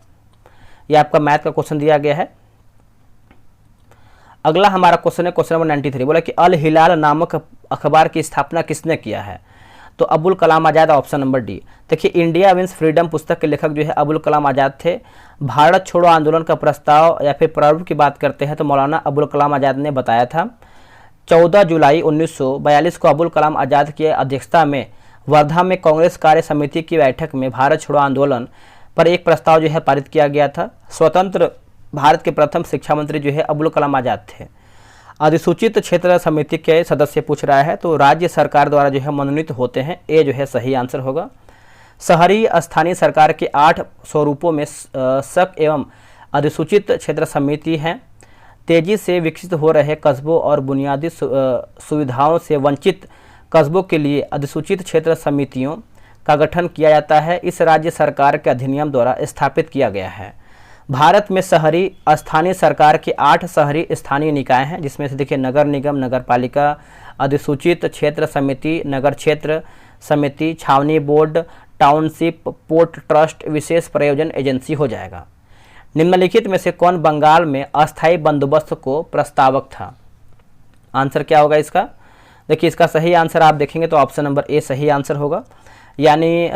ये आपका मैथ का क्वेश्चन दिया गया है। अगला हमारा क्वेश्चन है क्वेश्चन नंबर 93, बोला कि अल हिलाल नामक अखबार की स्थापना किसने किया है। तो Abul Kalam Azad, option number D. देखिए इंडिया विंस फ्रीडम पुस्तक के लेखक जो है अबुल कलाम आज़ाद थे। भारत छोड़ो आंदोलन का प्रस्ताव या फिर प्रारूप की बात करते हैं तो मौलाना अबुल कलाम आज़ाद ने बताया था। 14 जुलाई 1942 को अबुल कलाम आज़ाद की अध्यक्षता में वर्धा में कांग्रेस कार्य समिति की बैठक में भारत छोड़ो आंदोलन पर एक प्रस्ताव जो है पारित किया गया था। स्वतंत्र भारत के प्रथम शिक्षा मंत्री जो है अबुल कलाम आज़ाद थे। अधिसूचित क्षेत्र समिति के सदस्य पूछ रहा है, तो राज्य सरकार द्वारा जो है मनोनीत होते हैं, ए जो है सही आंसर होगा। शहरी स्थानीय सरकार के 8 स्वरूपों में शक एवं अधिसूचित क्षेत्र समिति हैं। तेजी से विकसित हो रहे कस्बों और बुनियादी सुविधाओं से वंचित कस्बों के लिए अधिसूचित क्षेत्र समितियों का गठन किया जाता है। इस राज्य सरकार के अधिनियम द्वारा स्थापित किया गया है। भारत में शहरी स्थानीय सरकार के 8 शहरी स्थानीय निकाय हैं, जिसमें से देखिए नगर निगम, नगर पालिका, अधिसूचित क्षेत्र समिति, नगर क्षेत्र समिति, छावनी बोर्ड, टाउनशिप, पोर्ट ट्रस्ट, विशेष प्रयोजन एजेंसी हो जाएगा। निम्नलिखित में से कौन बंगाल में अस्थायी बंदोबस्त को प्रस्तावक था। आंसर क्या होगा इसका। देखिए इसका सही आंसर आप देखेंगे तो ऑप्शन नंबर ए सही आंसर होगा, यानी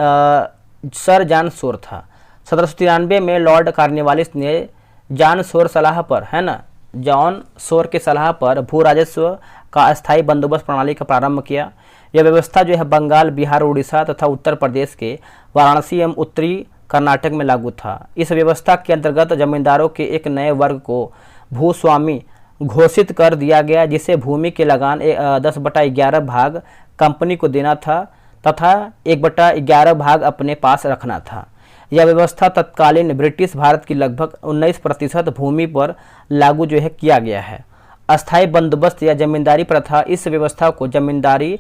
सर जॉन शोर था। 1793 में लॉर्ड कॉर्नवालिस ने जॉन शोर सलाह पर, है ना, जॉन शोर के सलाह पर भू राजस्व का अस्थायी बंदोबस्त प्रणाली का प्रारंभ किया। यह व्यवस्था जो है बंगाल, बिहार, उड़ीसा तथा उत्तर प्रदेश के वाराणसी एवं उत्तरी कर्नाटक में लागू था। इस व्यवस्था के अंतर्गत जमींदारों के एक नए वर्ग को भूस्वामी घोषित कर दिया गया, जिसे भूमि के लगान 10/11 भाग कंपनी को देना था तथा 1/11 भाग अपने पास रखना था। यह व्यवस्था तत्कालीन ब्रिटिश भारत की लगभग 19% भूमि पर लागू जो है किया गया है। अस्थायी बंदोबस्त या जमींदारी प्रथा, इस व्यवस्था को जमींदारी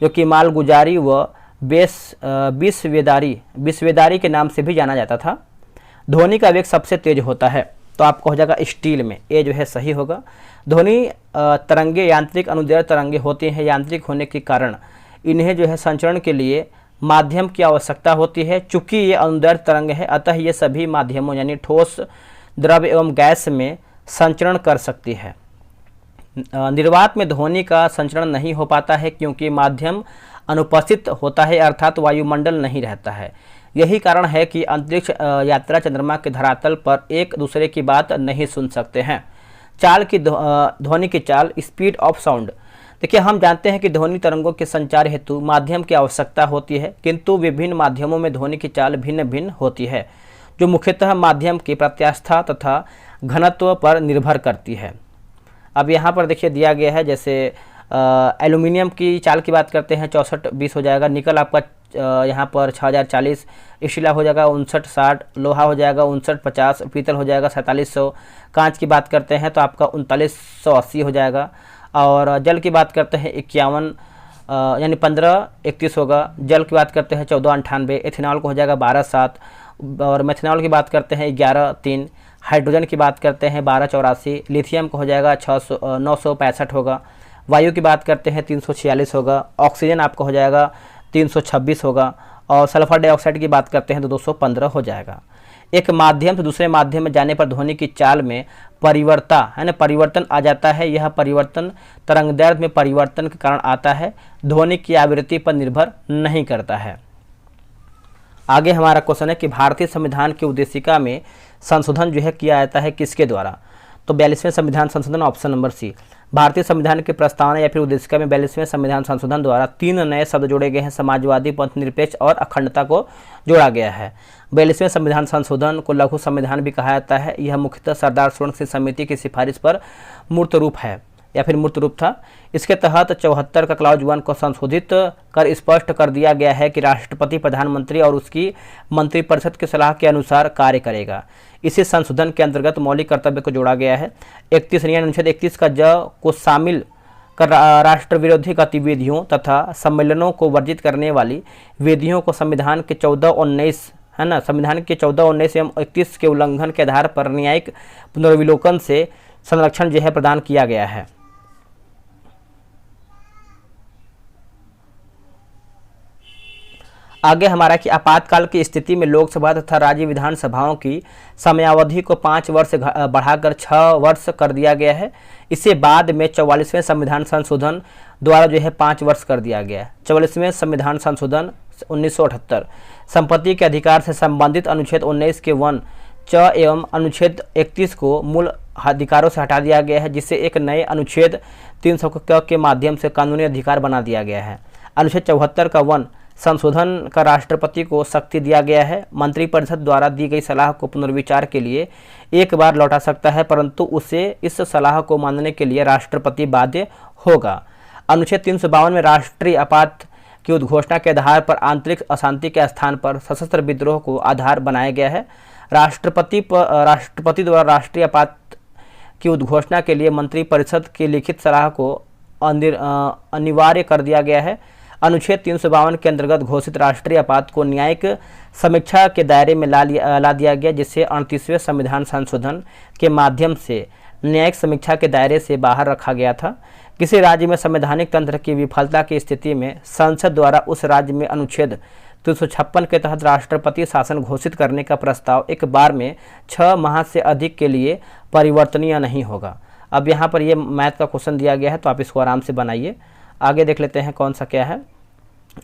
जो कि मालगुजारी व बिस्वेदारी के नाम से भी जाना जाता था। ध्वनि का वेग सबसे तेज होता है, तो आपको हो जाएगा स्टील में, ए जो है सही होगा। ध्वनि तरंगे यांत्रिक अनुदैर्ध्य तरंगे होती हैं। यांत्रिक होने के कारण इन्हें जो है संचरण के लिए माध्यम की आवश्यकता होती है। चूंकि ये अनुदैर्ध्य तरंग है, अतः ये सभी माध्यमों यानी ठोस, द्रव एवं गैस में संचरण कर सकती है। निर्वात में ध्वनि का संचरण नहीं हो पाता है क्योंकि माध्यम अनुपस्थित होता है, अर्थात वायुमंडल नहीं रहता है। यही कारण है कि अंतरिक्ष यात्रा चंद्रमा के धरातल पर एक दूसरे की बात नहीं सुन सकते हैं। चाल की ध्वनि की चाल, स्पीड ऑफ साउंड। देखिए, हम जानते हैं कि ध्वनि तरंगों के संचार हेतु माध्यम की आवश्यकता होती है, किंतु विभिन्न माध्यमों में ध्वनि की चाल भिन्न भिन्न होती है, जो मुख्यतः माध्यम की प्रत्यास्था तथा घनत्व पर निर्भर करती है। अब यहाँ पर देखिए दिया गया है, जैसे एल्यूमिनियम की चाल की बात करते हैं 64-20 हो जाएगा, निकल आपका यहाँ पर 6040, स्टील हो जाएगा 5960, लोहा हो जाएगा 5950, पीतल हो जाएगा 4700, कांच की बात करते हैं तो आपका 3980 हो जाएगा, और जल की बात करते हैं 51 यानी 1531 होगा, जल की बात करते हैं 1498, एथेनॉल को हो जाएगा 127, और मेथनॉल की बात करते हैं 1103, हाइड्रोजन की बात करते हैं 1284, लिथियम को हो जाएगा 965 होगा, वायु की बात करते हैं 346 होगा, ऑक्सीजन आपका हो जाएगा 326 होगा, और सल्फर डाइऑक्साइड की बात करते हैं तो 215 हो जाएगा। एक माध्यम से दूसरे माध्यम में जाने पर ध्वनि की चाल में परिवर्तन आ जाता है। यह परिवर्तन तरंगदैर्घ्य में परिवर्तन के कारण आता है, ध्वनि की आवृत्ति पर निर्भर नहीं करता है। आगे हमारा क्वेश्चन है कि भारतीय संविधान की उद्देशिका में संशोधन जो है किया जाता है किसके द्वारा? तो 42वें संविधान संशोधन, ऑप्शन नंबर सी। भारतीय संविधान की प्रस्तावना या फिर उद्देशिका में 42वें संविधान संशोधन द्वारा 3 नए शब्द जोड़े गए हैं, समाजवादी, पंथनिरपेक्ष और अखंडता को जोड़ा गया है। 42वें संविधान संशोधन को लघु संविधान भी कहा जाता है। यह मुख्यतः सरदार स्वर्ण सिंह समिति की सिफारिश पर मूर्त रूप है या फिर मूर्त रूप था। इसके तहत 74 का क्लॉज 1 को संशोधित कर स्पष्ट कर दिया गया है कि राष्ट्रपति प्रधानमंत्री और उसकी मंत्रिपरिषद की सलाह के अनुसार कार्य करेगा। इसी संशोधन के अंतर्गत मौलिक कर्तव्य को जोड़ा गया है। 31 अनुच्छेद 31 का ज को शामिल कर राष्ट्र विरोधी गतिविधियों तथा सम्मेलनों को वर्जित करने वाली विधियों को संविधान के 14-19 है ना, संविधान के 14-19 एवं 31 के उल्लंघन के आधार पर न्यायिक पुनर्विलोकन से संरक्षण जो है प्रदान किया गया है। आगे हमारा कि आपातकाल की स्थिति में लोकसभा तथा राज्य विधानसभाओं की समयावधि को 5 वर्ष बढ़ाकर 6 वर्ष कर दिया गया है। इसे बाद में 44वें संविधान संशोधन द्वारा जो है 5 वर्ष कर दिया गया है। 44वें संविधान संशोधन 1978 संपत्ति के अधिकार से संबंधित अनुच्छेद 19 के 1 च एवं अनुच्छेद 31 को मूल अधिकारों से हटा दिया गया है, जिसे एक नए अनुच्छेद 300 के माध्यम से कानूनी अधिकार बना दिया गया है। अनुच्छेद 74 का 1 संशोधन का राष्ट्रपति को शक्ति दिया गया है, मंत्रिपरिषद द्वारा दी गई सलाह को पुनर्विचार के लिए एक बार लौटा सकता है, परंतु उसे इस सलाह को मानने के लिए राष्ट्रपति बाध्य होगा। अनुच्छेद 352 में राष्ट्रीय आपात की उद्घोषणा के आधार पर आंतरिक अशांति के स्थान पर सशस्त्र विद्रोह को आधार बनाया गया है। राष्ट्रपति द्वारा राष्ट्रीय आपात की उद्घोषणा के लिए मंत्रिपरिषद की लिखित सलाह को अनिवार्य कर दिया गया है। अनुच्छेद 352 के अंतर्गत घोषित राष्ट्रीय आपात को न्यायिक समीक्षा के दायरे में ला दिया गया, जिसे 38वें संविधान संशोधन के माध्यम से न्यायिक समीक्षा के दायरे से बाहर रखा गया था। किसी राज्य में संवैधानिक तंत्र की विफलता की स्थिति में संसद द्वारा उस राज्य में अनुच्छेद 356 के तहत राष्ट्रपति शासन घोषित करने का प्रस्ताव एक बार में 6 माह से अधिक के लिए परिवर्तनीय नहीं होगा। अब यहाँ पर ये मैथ का क्वेश्चन दिया गया है, तो आप इसको आराम से बनाइए। आगे देख लेते हैं कौन सा क्या है।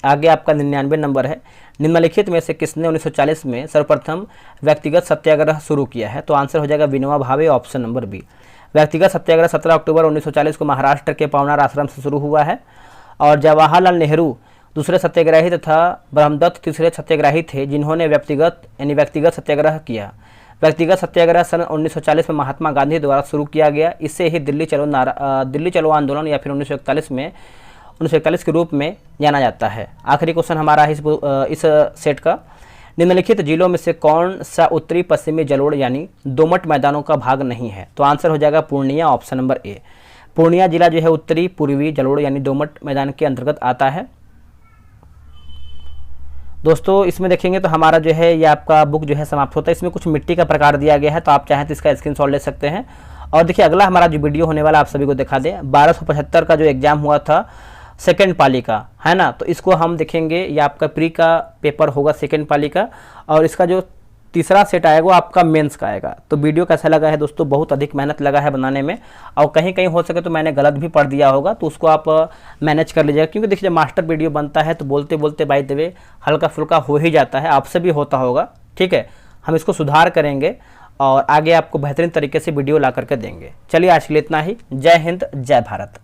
आगे आपका 99 नंबर है। निम्नलिखित में से किसने 1940 में सर्वप्रथम व्यक्तिगत सत्याग्रह शुरू किया है? तो आंसर हो जाएगा Vinoba Bhave, option number B. व्यक्तिगत सत्याग्रह 17 अक्टूबर 1940 को महाराष्ट्र के पवनार आश्रम से शुरू हुआ है, और जवाहरलाल नेहरू दूसरे सत्याग्रही तथा ब्रह्मदत्त तीसरे सत्याग्रही थे जिन्होंने व्यक्तिगत सत्याग्रह किया। व्यक्तिगत सत्याग्रह सन 1940 में महात्मा गांधी द्वारा शुरू किया गया। इसे ही दिल्ली चलो आंदोलन या फिर 1941 के रूप में जाना जाता है। आखिरी क्वेश्चन हमारा है इस सेट का। निम्नलिखित जिलों में से कौन सा उत्तरी पश्चिमी जलोढ़ यानी दोमट मैदानों का भाग नहीं है? तो आंसर हो जाएगा Purnia, option number A. Purnia जिला जो है उत्तरी पूर्वी जलोढ़ यानी दोमट मैदान के अंतर्गत आता है। दोस्तों इसमें देखेंगे तो हमारा जो है ये आपका बुक जो है समाप्त होता है। इसमें कुछ मिट्टी का प्रकार दिया गया है, तो आप चाहें तो इसका स्क्रीनशॉट ले सकते हैं। और देखिए अगला हमारा जो वीडियो होने वाला आप सभी को दिखा दें, 1275 का जो एग्जाम हुआ था सेकेंड पाली का, है ना, तो इसको हम देखेंगे। ये आपका प्री का पेपर होगा सेकेंड पाली का, और इसका जो तीसरा सेट आएगा वो आपका मेंस का आएगा। तो वीडियो कैसा लगा है दोस्तों? बहुत अधिक मेहनत लगा है बनाने में, और कहीं कहीं हो सके तो मैंने गलत भी पढ़ दिया होगा, तो उसको आप मैनेज कर लीजिएगा। क्योंकि देखिए जब मास्टर वीडियो बनता है तो बोलते बोलते बाय द वे हल्का फुल्का हो ही जाता है, आपसे भी होता होगा, ठीक है। हम इसको सुधार करेंगे और आगे आपको बेहतरीन तरीके से वीडियो ला करके देंगे। चलिए आज के लिए इतना ही। जय हिंद, जय भारत।